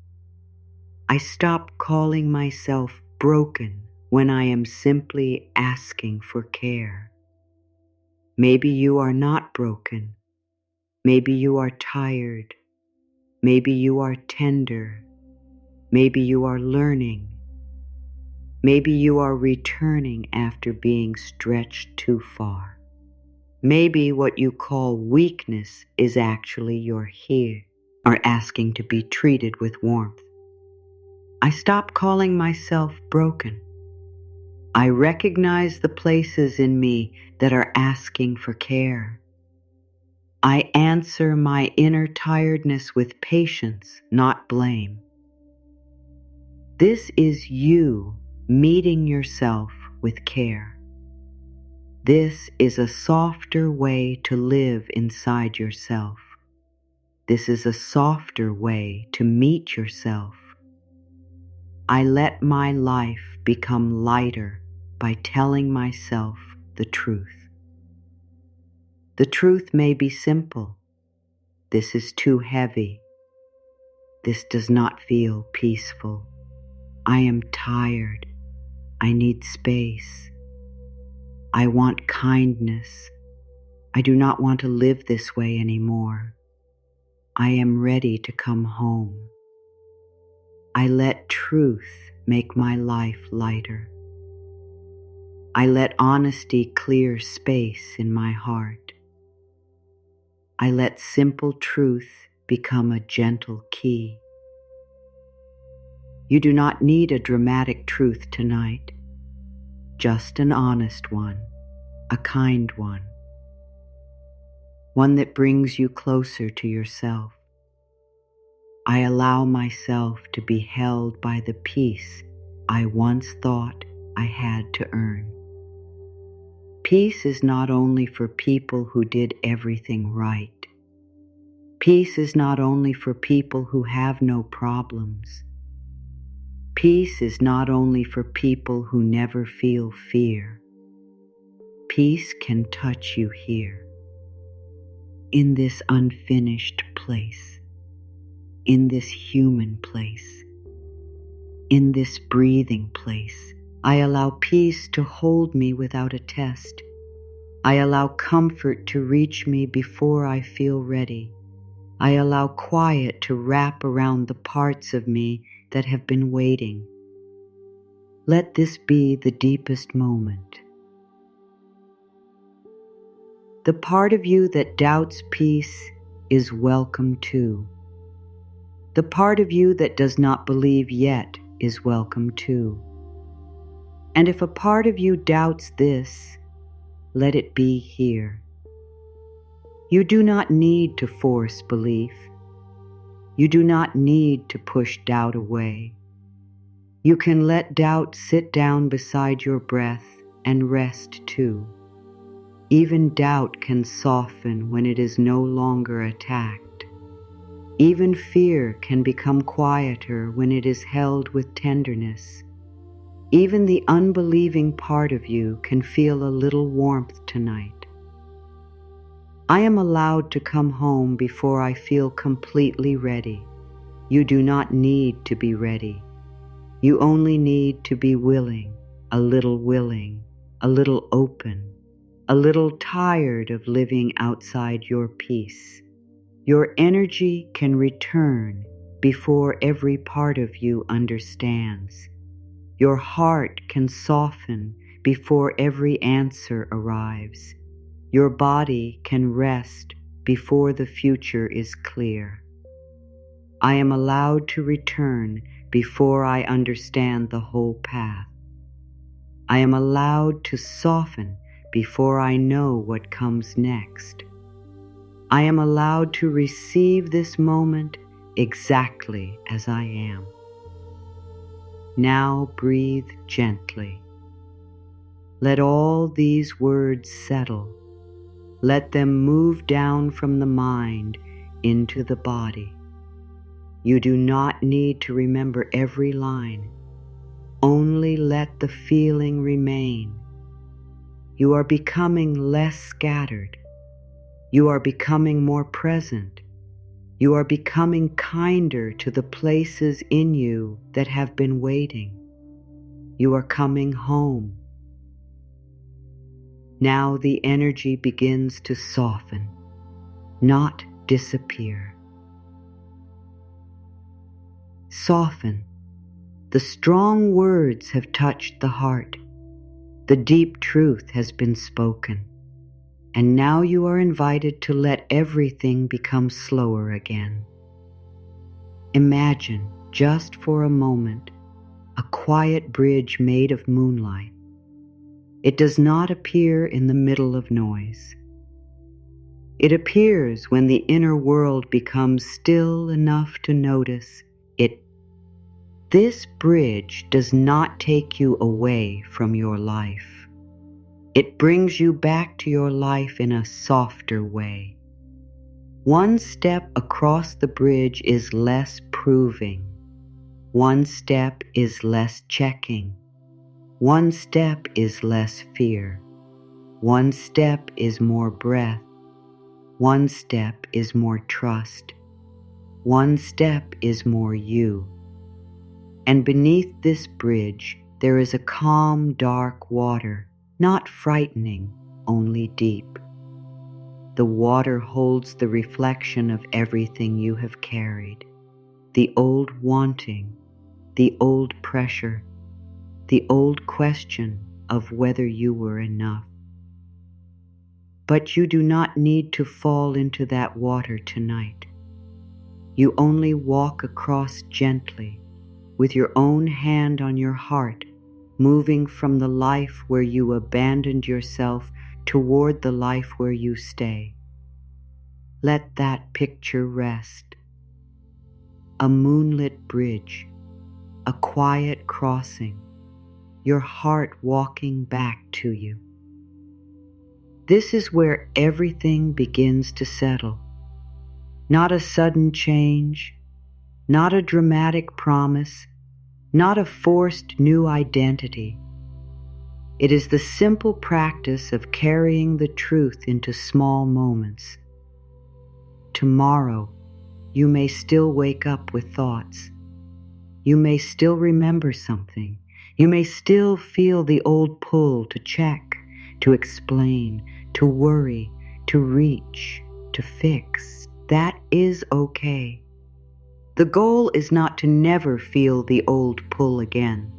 I stop calling myself broken when I am simply asking for care. Maybe you are not broken. Maybe you are tired. Maybe you are tender. Maybe you are learning. Maybe you are returning after being stretched too far. Maybe what you call weakness is actually your here, or asking to be treated with warmth. I stop calling myself broken. I recognize the places in me that are asking for care. I answer my inner tiredness with patience, not blame. This is you meeting yourself with care. This is a softer way to live inside yourself. This is a softer way to meet yourself. I let my life become lighter by telling myself the truth. The truth may be simple. This is too heavy. This does not feel peaceful. I am tired. I need space. I want kindness. I do not want to live this way anymore. I am ready to come home. I let truth make my life lighter. I let honesty clear space in my heart. I let simple truth become a gentle key. You do not need a dramatic truth tonight, just an honest one, a kind one that brings you closer to yourself. I allow myself to be held by the peace I once thought I had to earn. Peace is not only for people who did everything right. Peace is not only for people who have no problems. Peace is not only for people who never feel fear. Peace can touch you here, in this unfinished place, in this human place, in this breathing place. I allow peace to hold me without a test. I allow comfort to reach me before I feel ready. I allow quiet to wrap around the parts of me that have been waiting. Let this be the deepest moment. The part of you that doubts peace is welcome too. The part of you that does not believe yet is welcome too. And if a part of you doubts this, let it be here. You do not need to force belief. You do not need to push doubt away. You can let doubt sit down beside your breath and rest too. Even doubt can soften when it is no longer attacked. Even fear can become quieter when it is held with tenderness. Even the unbelieving part of you can feel a little warmth tonight. I am allowed to come home before I feel completely ready. You do not need to be ready. You only need to be willing, a little open, a little tired of living outside your peace. Your energy can return before every part of you understands. Your heart can soften before every answer arrives. Your body can rest before the future is clear. I am allowed to return before I understand the whole path. I am allowed to soften before I know what comes next. I am allowed to receive this moment exactly as I am. Now breathe gently. Let all these words settle. Let them move down from the mind into the body. You do not need to remember every line. Only let the feeling remain. You are becoming less scattered. You are becoming more present. You are becoming kinder to the places in you that have been waiting. You are coming home. Now the energy begins to soften, not disappear. Soften. The strong words have touched the heart. The deep truth has been spoken. And now you are invited to let everything become slower again. Imagine, just for a moment, a quiet bridge made of moonlight. It does not appear in the middle of noise. It appears when the inner world becomes still enough to notice it. This bridge does not take you away from your life. It brings you back to your life in a softer way. One step across the bridge is less proving. One step is less checking. One step is less fear. One step is more breath. One step is more trust. One step is more you. And beneath this bridge, there is a calm, dark water, not frightening, only deep. The water holds the reflection of everything you have carried, the old wanting, the old pressure, the old question of whether you were enough. But you do not need to fall into that water tonight. You only walk across gently, with your own hand on your heart, moving from the life where you abandoned yourself toward the life where you stay. Let that picture rest. A moonlit bridge, a quiet crossing, your heart walking back to you. This is where everything begins to settle. Not a sudden change, not a dramatic promise, not a forced new identity. It is the simple practice of carrying the truth into small moments. Tomorrow, you may still wake up with thoughts. You may still remember something. You may still feel the old pull to check, to explain, to worry, to reach, to fix. That is okay. The goal is not to never feel the old pull again.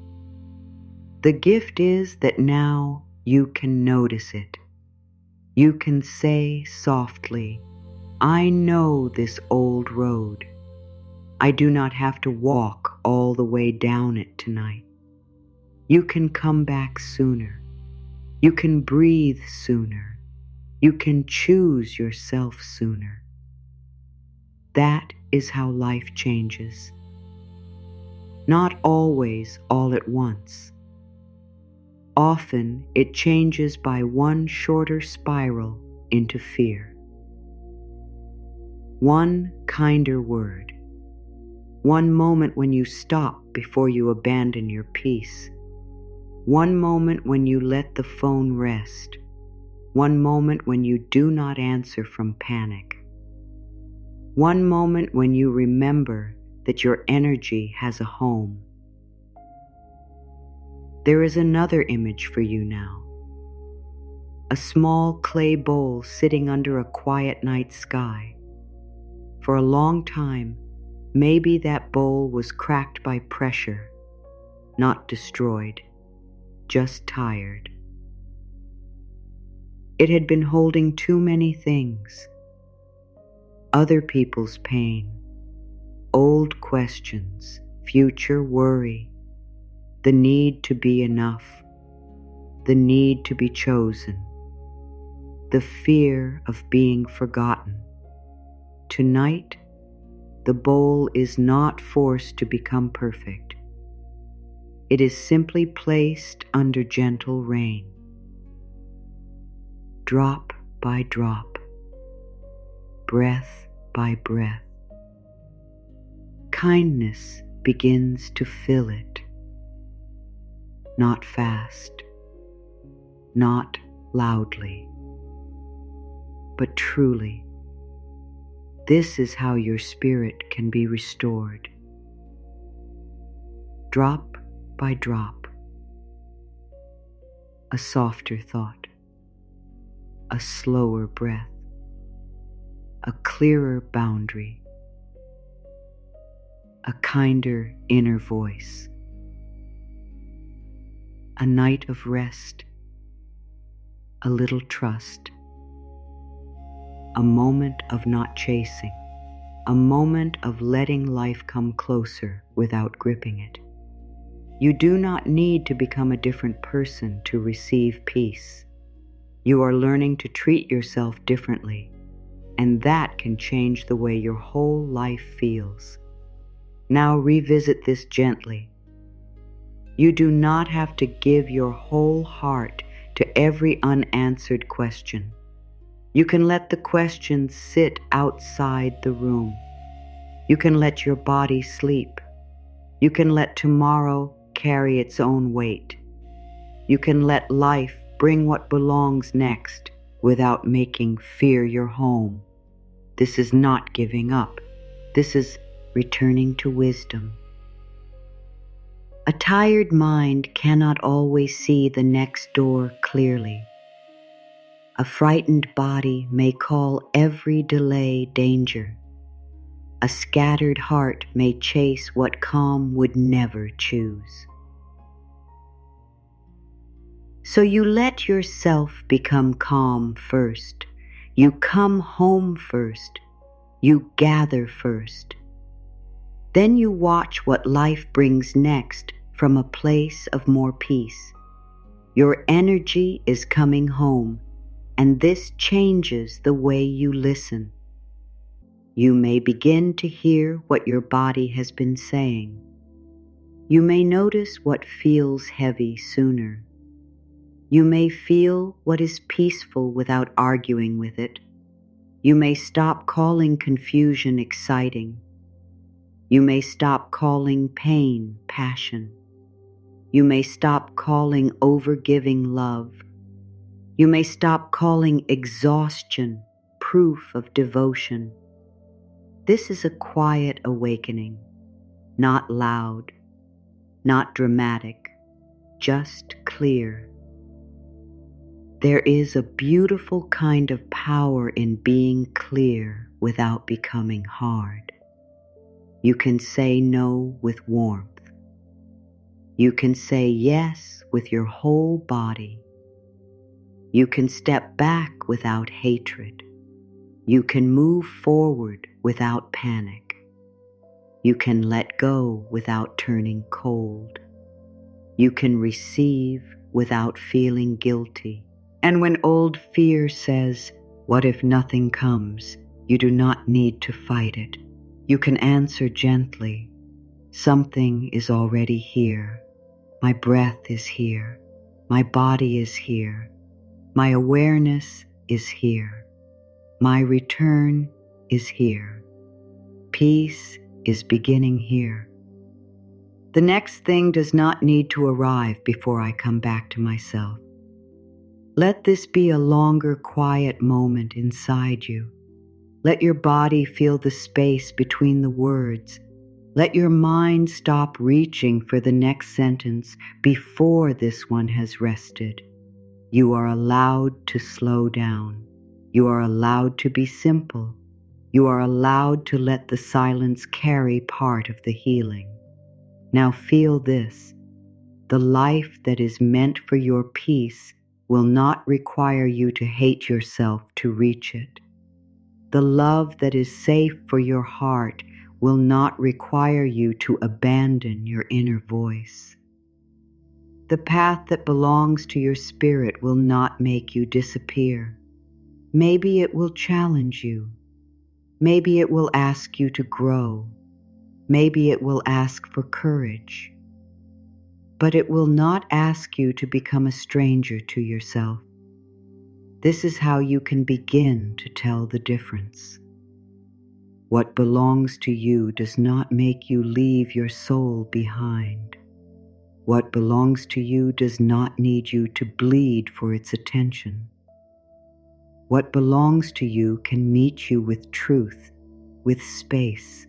The gift is that now you can notice it. You can say softly, I know this old road. I do not have to walk all the way down it tonight. You can come back sooner. You can breathe sooner. You can choose yourself sooner. That is how life changes. Not always all at once. Often it changes by one shorter spiral into fear. One kinder word. One moment when you stop before you abandon your peace. One moment when you let the phone rest. One moment when you do not answer from panic. One moment when you remember that your energy has a home. There is another image for you now. A small clay bowl sitting under a quiet night sky. For a long time, maybe that bowl was cracked by pressure, not destroyed, just tired. It had been holding too many things. Other people's pain, old questions, future worry, the need to be enough, the need to be chosen, the fear of being forgotten. Tonight, the bowl is not forced to become perfect. It is simply placed under gentle rain. Drop by drop, breath by breath, kindness begins to fill it. Not fast, not loudly, but truly. This is how your spirit can be restored. Drop by drop, a softer thought, a slower breath, a clearer boundary, a kinder inner voice, a night of rest, a little trust, a moment of not chasing, a moment of letting life come closer without gripping it. You do not need to become a different person to receive peace. You are learning to treat yourself differently, and that can change the way your whole life feels. Now revisit this gently. You do not have to give your whole heart to every unanswered question. You can let the questions sit outside the room. You can let your body sleep. You can let tomorrow carry its own weight. You can let life bring what belongs next without making fear your home. This is not giving up. This is returning to wisdom. A tired mind cannot always see the next door clearly. A frightened body may call every delay danger. A scattered heart may chase what calm would never choose. So you let yourself become calm first. You come home first. You gather first. Then you watch what life brings next from a place of more peace. Your energy is coming home, and this changes the way you listen. You may begin to hear what your body has been saying. You may notice what feels heavy sooner. You may feel what is peaceful without arguing with it. You may stop calling confusion exciting. You may stop calling pain passion. You may stop calling overgiving love. You may stop calling exhaustion proof of devotion. This is a quiet awakening, not loud, not dramatic, just clear. There is a beautiful kind of power in being clear without becoming hard. You can say no with warmth. You can say yes with your whole body. You can step back without hatred. You can move forward without panic. You can let go without turning cold. You can receive without feeling guilty. And when old fear says, "What if nothing comes?" you do not need to fight it. You can answer gently, "Something is already here. My breath is here. My body is here. My awareness is here. My return is here. Peace is beginning here. The next thing does not need to arrive before I come back to myself. Let this be a longer, quiet moment inside you. Let your body feel the space between the words. Let your mind stop reaching for the next sentence before this one has rested. You are allowed to slow down. You are allowed to be simple. You are allowed to let the silence carry part of the healing. Now feel this. The life that is meant for your peace will not require you to hate yourself to reach it. The love that is safe for your heart will not require you to abandon your inner voice. The path that belongs to your spirit will not make you disappear. Maybe it will challenge you. Maybe it will ask you to grow. Maybe it will ask for courage. But it will not ask you to become a stranger to yourself. This is how you can begin to tell the difference. What belongs to you does not make you leave your soul behind. What belongs to you does not need you to bleed for its attention. What belongs to you can meet you with truth, with space,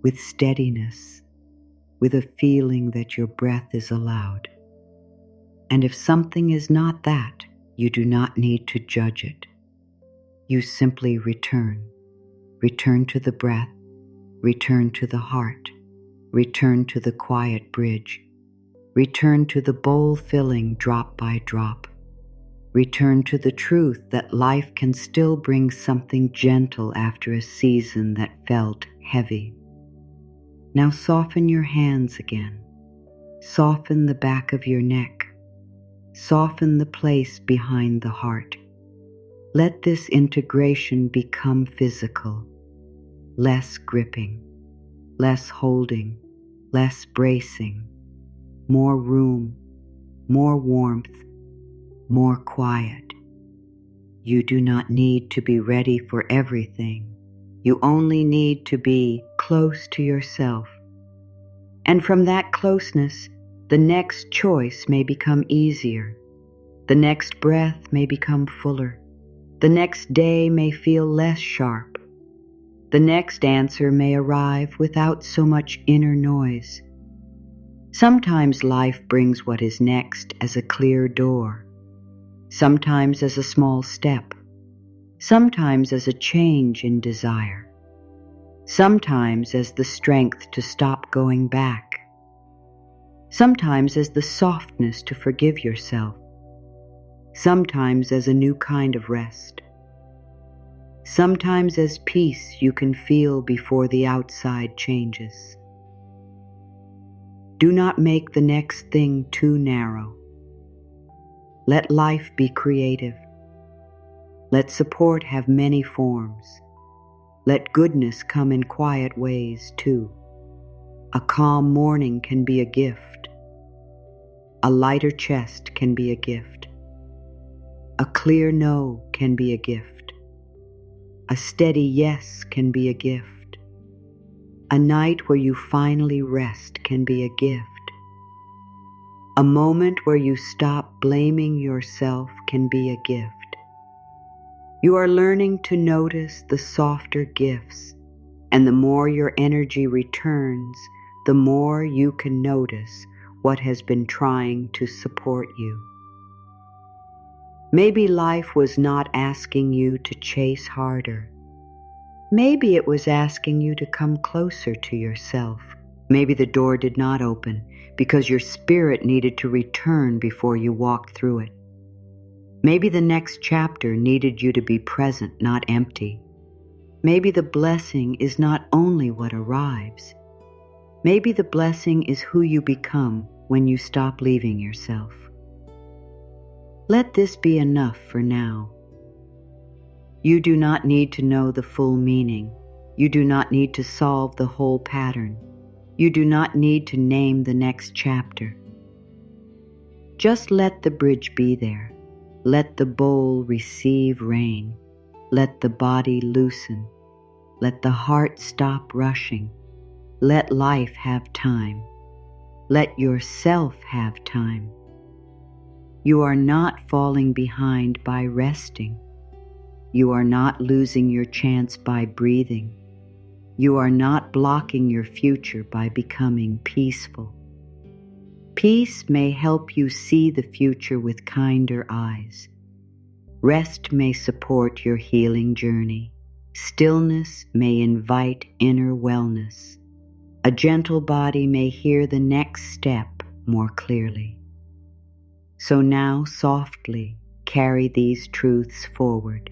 with steadiness, with a feeling that your breath is allowed. And if something is not that, you do not need to judge it. You simply return. Return to the breath, return to the heart, return to the quiet bridge, return to the bowl filling drop by drop, return to the truth that life can still bring something gentle after a season that felt heavy. Now soften your hands again, soften the back of your neck, soften the place behind the heart. Let this integration become physical. Less gripping, less holding, less bracing, more room, more warmth, more quiet. You do not need to be ready for everything. You only need to be close to yourself. And from that closeness, the next choice may become easier. The next breath may become fuller. The next day may feel less sharp. The next answer may arrive without so much inner noise. Sometimes life brings what is next as a clear door, sometimes as a small step, sometimes as a change in desire, sometimes as the strength to stop going back, sometimes as the softness to forgive yourself, sometimes as a new kind of rest. Sometimes as peace you can feel before the outside changes. Do not make the next thing too narrow. Let life be creative. Let support have many forms. Let goodness come in quiet ways too. A calm morning can be a gift. A lighter chest can be a gift. A clear no can be a gift. A steady yes can be a gift. A night where you finally rest can be a gift. A moment where you stop blaming yourself can be a gift. You are learning to notice the softer gifts, and the more your energy returns, the more you can notice what has been trying to support you. Maybe life was not asking you to chase harder. Maybe it was asking you to come closer to yourself. Maybe the door did not open because your spirit needed to return before you walked through it. Maybe the next chapter needed you to be present, not empty. Maybe the blessing is not only what arrives. Maybe the blessing is who you become when you stop leaving yourself. Let this be enough for now. You do not need to know the full meaning. You do not need to solve the whole pattern. You do not need to name the next chapter. Just let the bridge be there. Let the bowl receive rain. Let the body loosen. Let the heart stop rushing. Let life have time. Let yourself have time. You are not falling behind by resting. You are not losing your chance by breathing. You are not blocking your future by becoming peaceful. Peace may help you see the future with kinder eyes. Rest may support your healing journey. Stillness may invite inner wellness. A gentle body may hear the next step more clearly. So now softly carry these truths forward.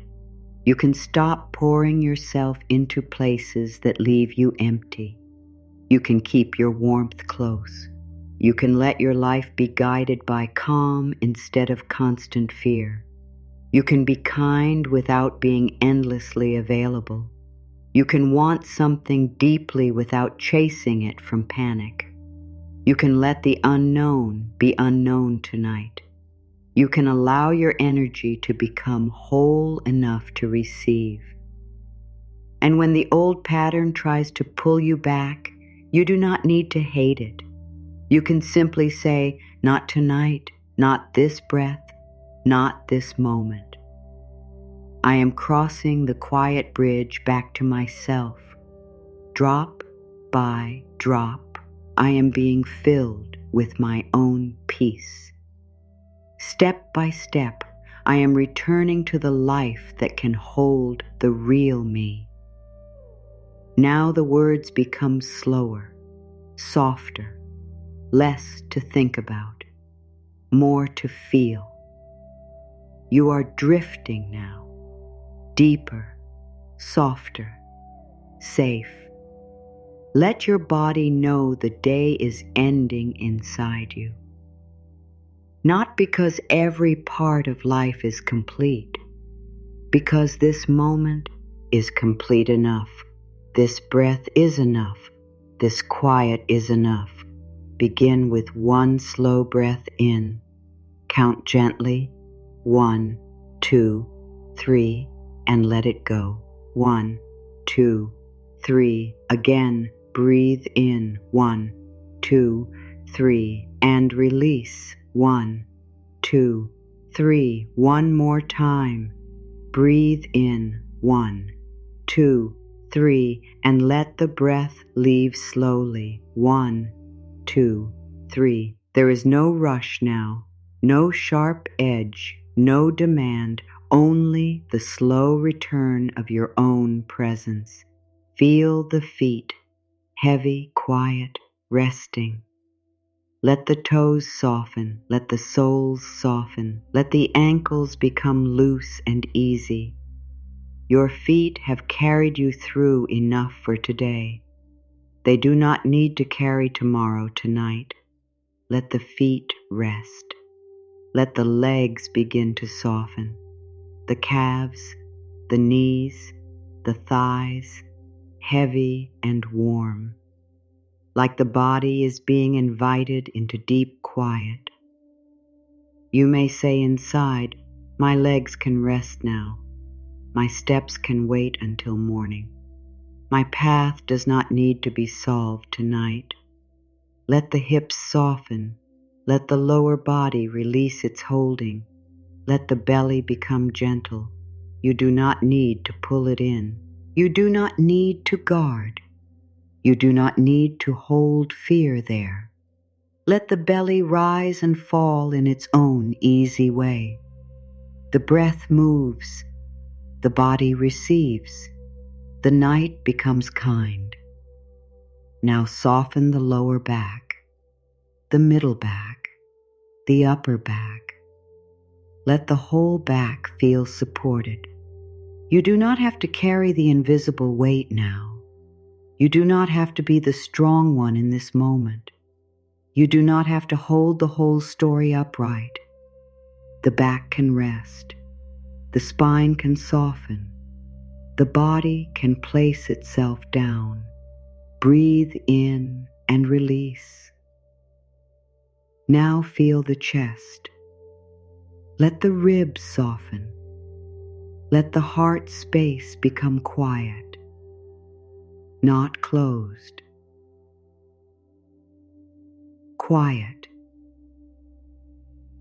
You can stop pouring yourself into places that leave you empty. You can keep your warmth close. You can let your life be guided by calm instead of constant fear. You can be kind without being endlessly available. You can want something deeply without chasing it from panic. You can let the unknown be unknown tonight. You can allow your energy to become whole enough to receive. And when the old pattern tries to pull you back, you do not need to hate it. You can simply say, not tonight, not this breath, not this moment. I am crossing the quiet bridge back to myself. Drop by drop, I am being filled with my own peace. Step by step, I am returning to the life that can hold the real me. Now the words become slower, softer, less to think about, more to feel. You are drifting now, deeper, softer, safe. Let your body know the day is ending inside you. Not because every part of life is complete, because this moment is complete enough. This breath is enough. This quiet is enough. Begin with one slow breath in. Count gently, 1, 2, 3, and let it go. 1, 2, 3. Again, breathe in. 1, 2, 3, and release. 1, 2, 3. One more time. Breathe in. 1, 2, 3, and let the breath leave slowly. 1, 2, 3. There is no rush now, no sharp edge, no demand, only the slow return of your own presence. Feel the feet, heavy, quiet, resting. Let the toes soften, let the soles soften, let the ankles become loose and easy. Your feet have carried you through enough for today. They do not need to carry tomorrow tonight. Let the feet rest. Let the legs begin to soften. The calves, the knees, the thighs, heavy and warm. Like the body is being invited into deep quiet. You may say inside, my legs can rest now. My steps can wait until morning. My path does not need to be solved tonight. Let the hips soften. Let the lower body release its holding. Let the belly become gentle. You do not need to pull it in. You do not need to guard. You do not need to hold fear there. Let the belly rise and fall in its own easy way. The breath moves. The body receives. The night becomes kind. Now soften the lower back, the middle back, the upper back. Let the whole back feel supported. You do not have to carry the invisible weight now. You do not have to be the strong one in this moment. You do not have to hold the whole story upright. The back can rest. The spine can soften. The body can place itself down. Breathe in and release. Now feel the chest. Let the ribs soften. Let the heart space become quiet, not closed. Quiet.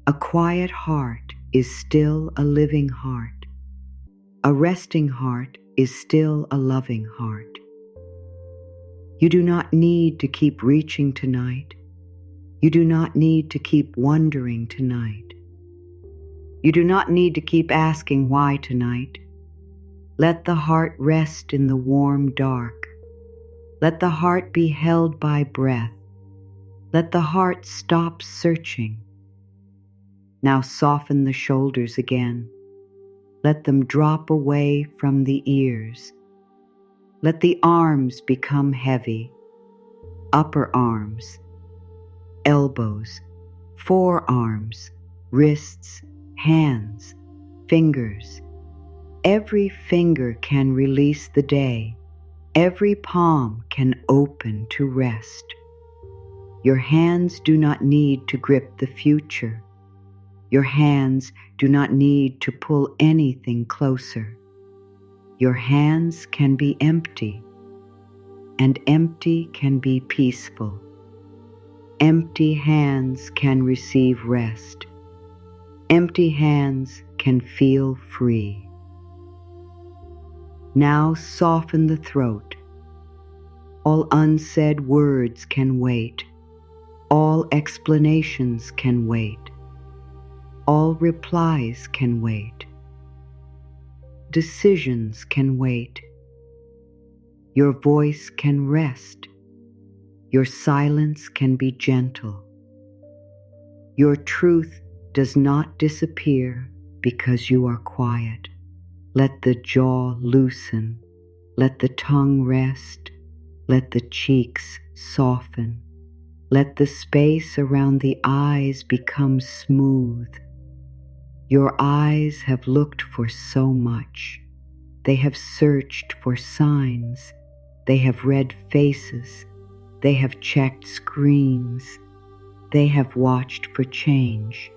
A quiet heart is still a living heart. A resting heart is still a loving heart. You do not need to keep reaching tonight. You do not need to keep wondering tonight. You do not need to keep asking why tonight. Let the heart rest in the warm dark. Let the heart be held by breath. Let the heart stop searching. Now soften the shoulders again. Let them drop away from the ears. Let the arms become heavy. Upper arms, elbows, forearms, wrists, hands, fingers. Every finger can release the day. Every palm can open to rest. Your hands do not need to grip the future. Your hands do not need to pull anything closer. Your hands can be empty, and empty can be peaceful. Empty hands can receive rest. Empty hands can feel free. Now soften the throat. All unsaid words can wait. All explanations can wait. All replies can wait. Decisions can wait. Your voice can rest. Your silence can be gentle. Your truth does not disappear because you are quiet. Let the jaw loosen. Let the tongue rest. Let the cheeks soften. Let the space around the eyes become smooth. Your eyes have looked for so much. They have searched for signs. They have read faces. They have checked screens. They have watched for change.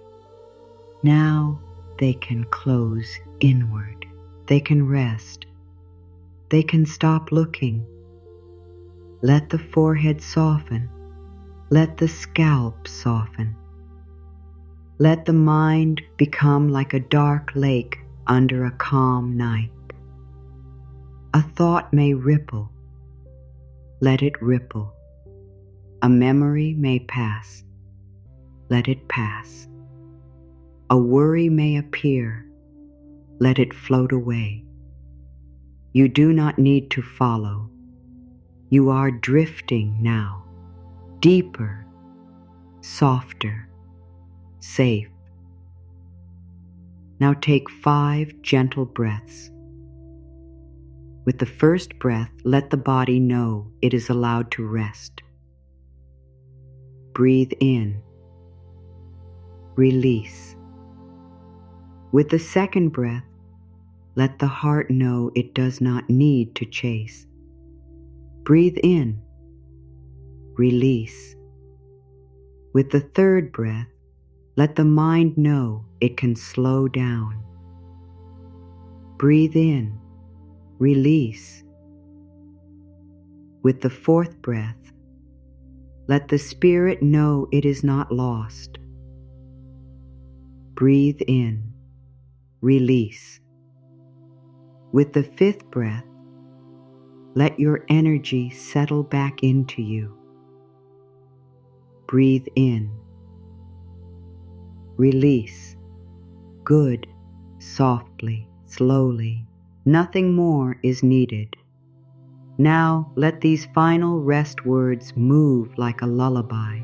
Now they can close inward. They can rest. They can stop looking. Let the forehead soften. Let the scalp soften. Let the mind become like a dark lake under a calm night. A thought may ripple. Let it ripple. A memory may pass. Let it pass. A worry may appear. Let it float away. You do not need to follow. You are drifting now, deeper, softer, safe. Now take 5 gentle breaths. With the first breath, let the body know it is allowed to rest. Breathe in. Release. With the second breath, let the heart know it does not need to chase. Breathe in. Release. With the third breath, let the mind know it can slow down. Breathe in. Release. With the fourth breath, let the spirit know it is not lost. Breathe in. Release. With the fifth breath, let your energy settle back into you. Breathe in. Release. Good, softly, slowly. Nothing more is needed. Now let these final rest words move like a lullaby.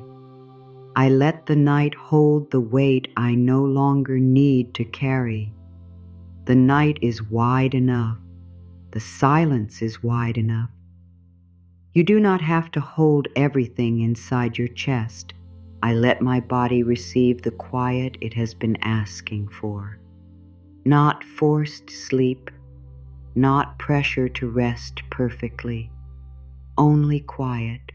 I let the night hold the weight I no longer need to carry. The night is wide enough. The silence is wide enough. You do not have to hold everything inside your chest. I let my body receive the quiet it has been asking for. Not forced sleep, not pressure to rest perfectly. Only quiet,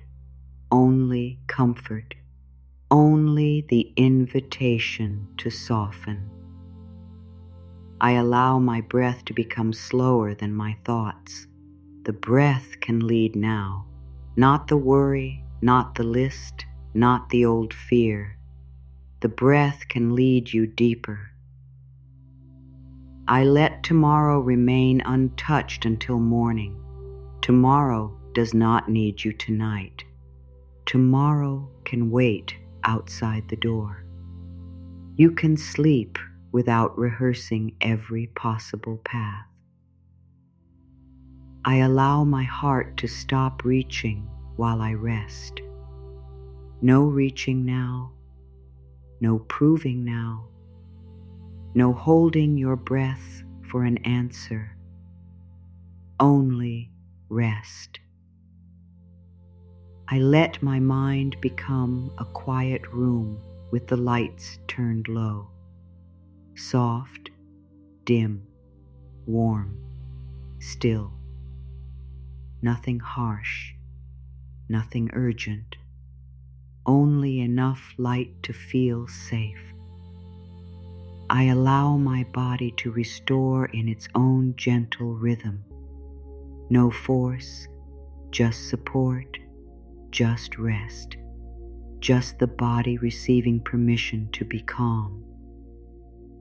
only comfort, only the invitation to soften. I allow my breath to become slower than my thoughts. The breath can lead now, not the worry, not the list, not the old fear. The breath can lead you deeper. I let tomorrow remain untouched until morning. Tomorrow does not need you tonight. Tomorrow can wait outside the door. You can sleep without rehearsing every possible path. I allow my heart to stop reaching while I rest. No reaching now, no proving now, no holding your breath for an answer. Only rest. I let my mind become a quiet room with the lights turned low. Soft, dim, warm, still. nothing harsh, nothing urgent, only enough light to feel safe. I allow my body to restore in its own gentle rhythm. No force, just support, just rest, just the body receiving permission to be calm.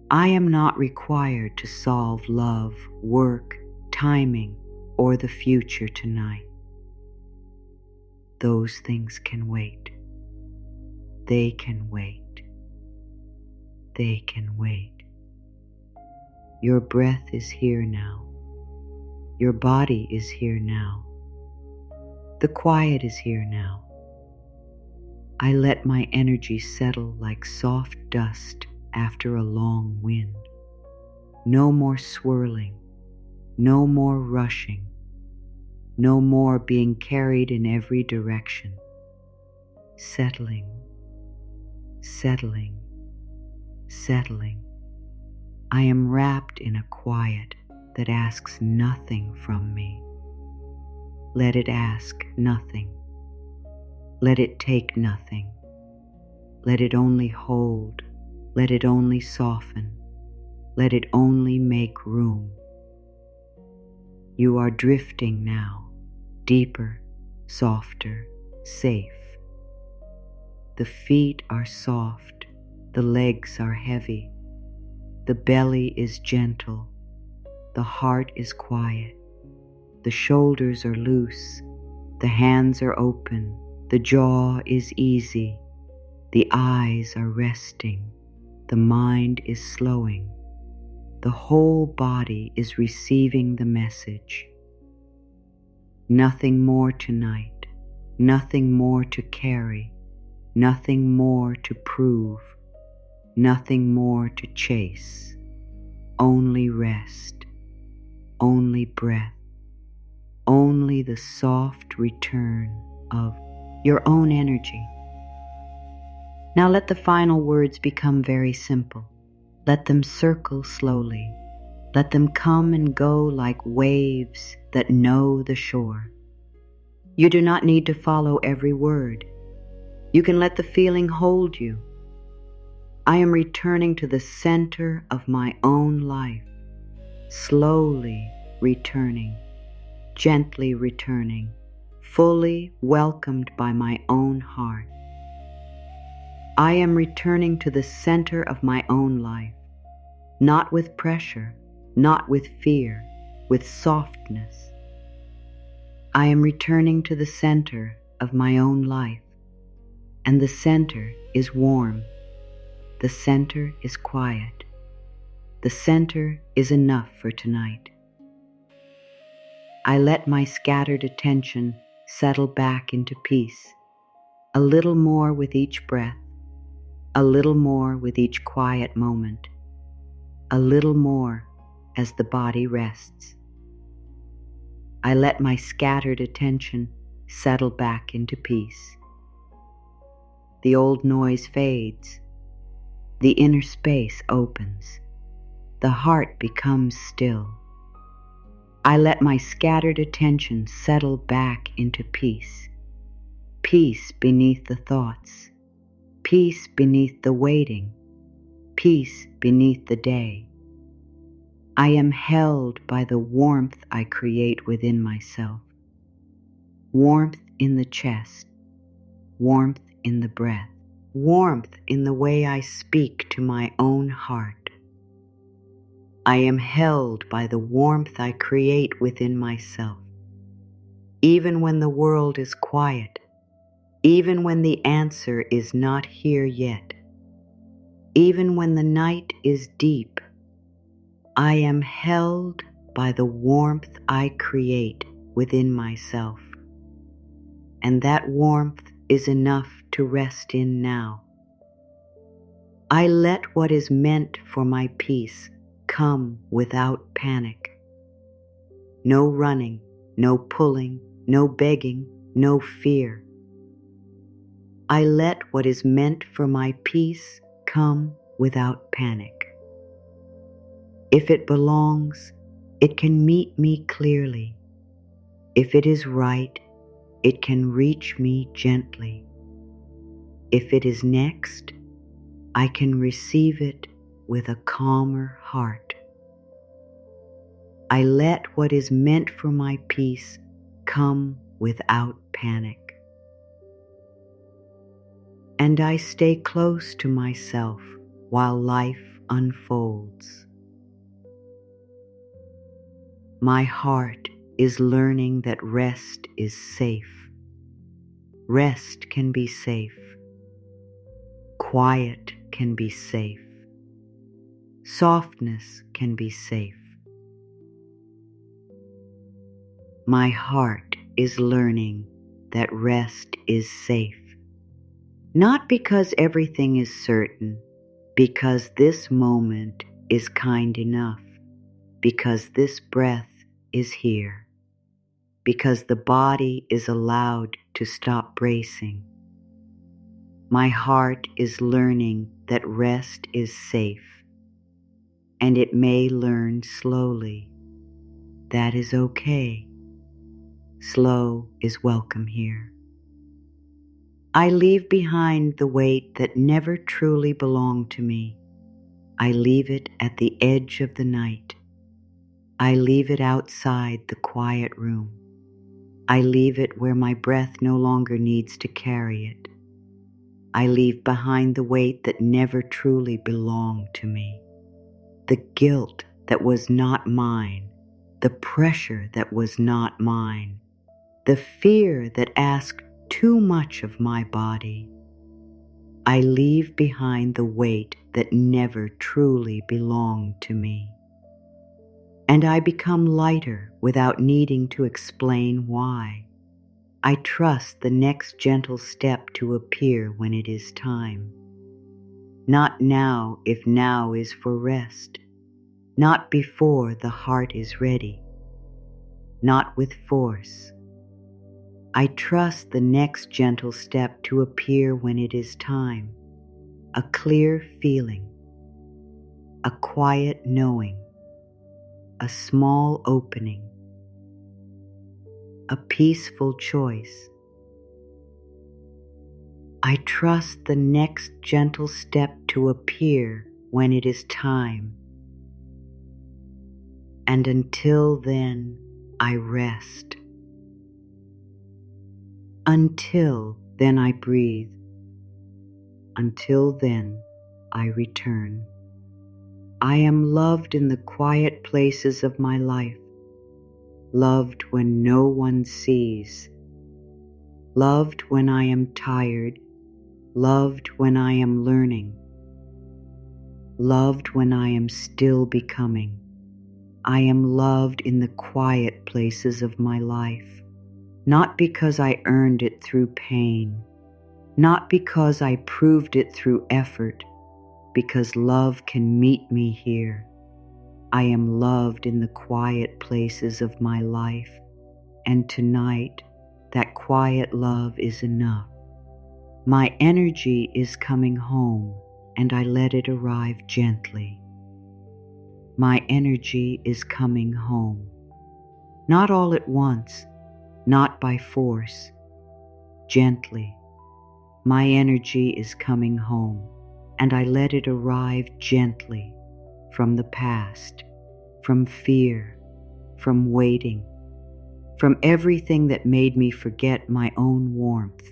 I am not required to solve love, work, timing, or the future tonight. Those things can wait. They can wait. They can wait. Your breath is here now. Your body is here now. The quiet is here now. I let my energy settle like soft dust after a long wind. No more swirling, no more rushing, no more being carried in every direction. Settling, settling, settling. I am wrapped in a quiet that asks nothing from me. Let it ask nothing. Let it take nothing. Let it only hold. Let it only soften. Let it only make room. You are drifting now, deeper, softer, safe. The feet are soft. The legs are heavy. The belly is gentle. The heart is quiet. The shoulders are loose. The hands are open. The jaw is easy. The eyes are resting. The mind is slowing. The whole body is receiving the message. Nothing more tonight. Nothing more to carry. Nothing more to prove. Nothing more to chase. Only rest. Only breath. Only the soft return of your own energy. Now let the final words become very simple. Let them circle slowly. Let them come and go like waves that know the shore. You do not need to follow every word. You can let the feeling hold you. I am returning to the center of my own life, slowly returning, gently returning, fully welcomed by my own heart. I am returning to the center of my own life, not with pressure, not with fear, with softness. I am returning to the center of my own life, and the center is warm. The center is quiet. The center is enough for tonight. I let my scattered attention settle back into peace, a little more with each breath, a little more with each quiet moment, a little more as the body rests. I let my scattered attention settle back into peace. The old noise fades. The inner space opens. The heart becomes still. I let my scattered attention settle back into peace. Peace beneath the thoughts. Peace beneath the waiting. Peace beneath the day. I am held by the warmth I create within myself. Warmth in the chest. Warmth in the breath. Warmth in the way I speak to my own heart. I am held by the warmth I create within myself. Even when the world is quiet, even when the answer is not here yet, even when the night is deep, I am held by the warmth I create within myself. And that warmth is enough to rest in now. I let what is meant for my peace come without panic. No running, no pulling, no begging, no fear. I let what is meant for my peace come without panic. If it belongs, it can meet me clearly. If it is right, it can reach me gently. If it is next, I can receive it with a calmer heart. I let what is meant for my peace come without panic. And I stay close to myself while life unfolds. My heart is learning that rest is safe. Rest can be safe. Quiet can be safe. Softness can be safe. My heart is learning that rest is safe. Not because everything is certain, because this moment is kind enough, because this breath is here, because the body is allowed to stop bracing. My heart is learning that rest is safe, and it may learn slowly. That is okay. Slow is welcome here. I leave behind the weight that never truly belonged to me. I leave it at the edge of the night. I leave it outside the quiet room. I leave it where my breath no longer needs to carry it. I leave behind the weight that never truly belonged to me. The guilt that was not mine, the pressure that was not mine, the fear that asked too much of my body. I leave behind the weight that never truly belonged to me. And I become lighter without needing to explain why. I trust the next gentle step to appear when it is time. Not now if now is for rest. Not before the heart is ready. Not with force. I trust the next gentle step to appear when it is time. A clear feeling. A quiet knowing. A small opening. A peaceful choice. I trust the next gentle step to appear when it is time. And until then, I rest. Until then, I breathe. Until then, I return. I am loved in the quiet places of my life, loved when no one sees, loved when I am tired, loved when I am learning, loved when I am still becoming. I am loved in the quiet places of my life, not because I earned it through pain, not because I proved it through effort, because love can meet me here. I am loved in the quiet places of my life, and tonight, that quiet love is enough. My energy is coming home, and I let it arrive gently. My energy is coming home. Not all at once, not by force, gently. My energy is coming home, and I let it arrive gently from the past, from fear, from waiting, from everything that made me forget my own warmth.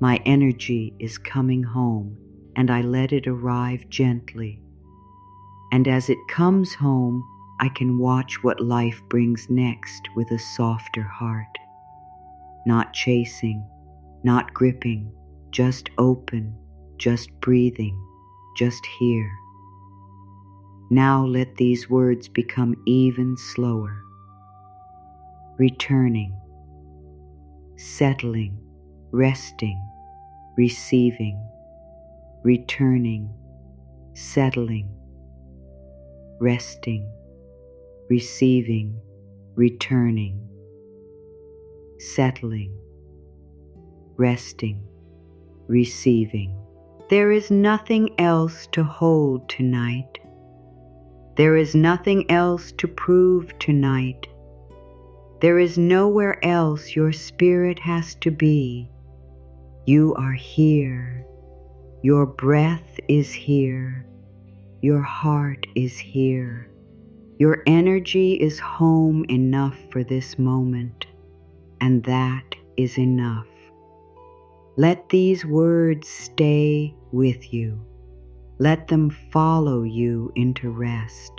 My energy is coming home, and I let it arrive gently. And as it comes home, I can watch what life brings next with a softer heart. Not chasing, not gripping, just open, just breathing, just here. Now let these words become even slower. Returning, settling, resting, receiving, returning, settling, resting, receiving, returning, settling, resting, receiving. There is nothing else to hold tonight. There is nothing else to prove tonight. There is nowhere else your spirit has to be. You are here. Your breath is here. Your heart is here. Your energy is home enough for this moment, and that is enough. Let these words stay with you. Let them follow you into rest.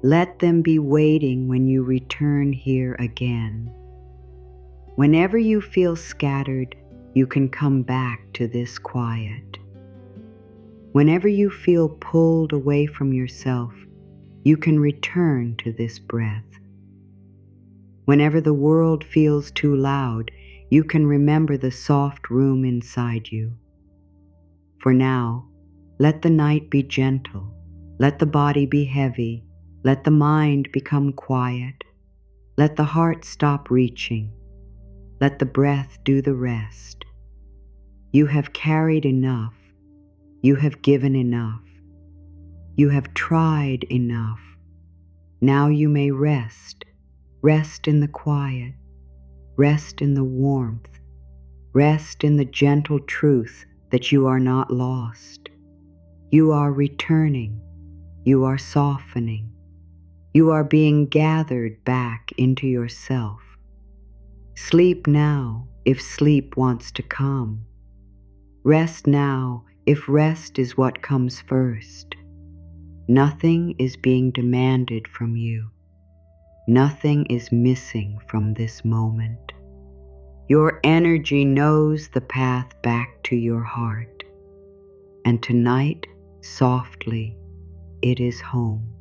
Let them be waiting when you return here again. Whenever you feel scattered, you can come back to this quiet. Whenever you feel pulled away from yourself, you can return to this breath. Whenever the world feels too loud, you can remember the soft room inside you. For now, let the night be gentle. Let the body be heavy. Let the mind become quiet. Let the heart stop reaching. Let the breath do the rest. You have carried enough. You have given enough. You have tried enough. Now you may rest. Rest in the quiet. Rest in the warmth. Rest in the gentle truth that you are not lost. You are returning. You are softening. You are being gathered back into yourself. Sleep now if sleep wants to come. Rest now if rest is what comes first. Nothing is being demanded from you. Nothing is missing from this moment. Your energy knows the path back to your heart. And tonight, softly, it is home.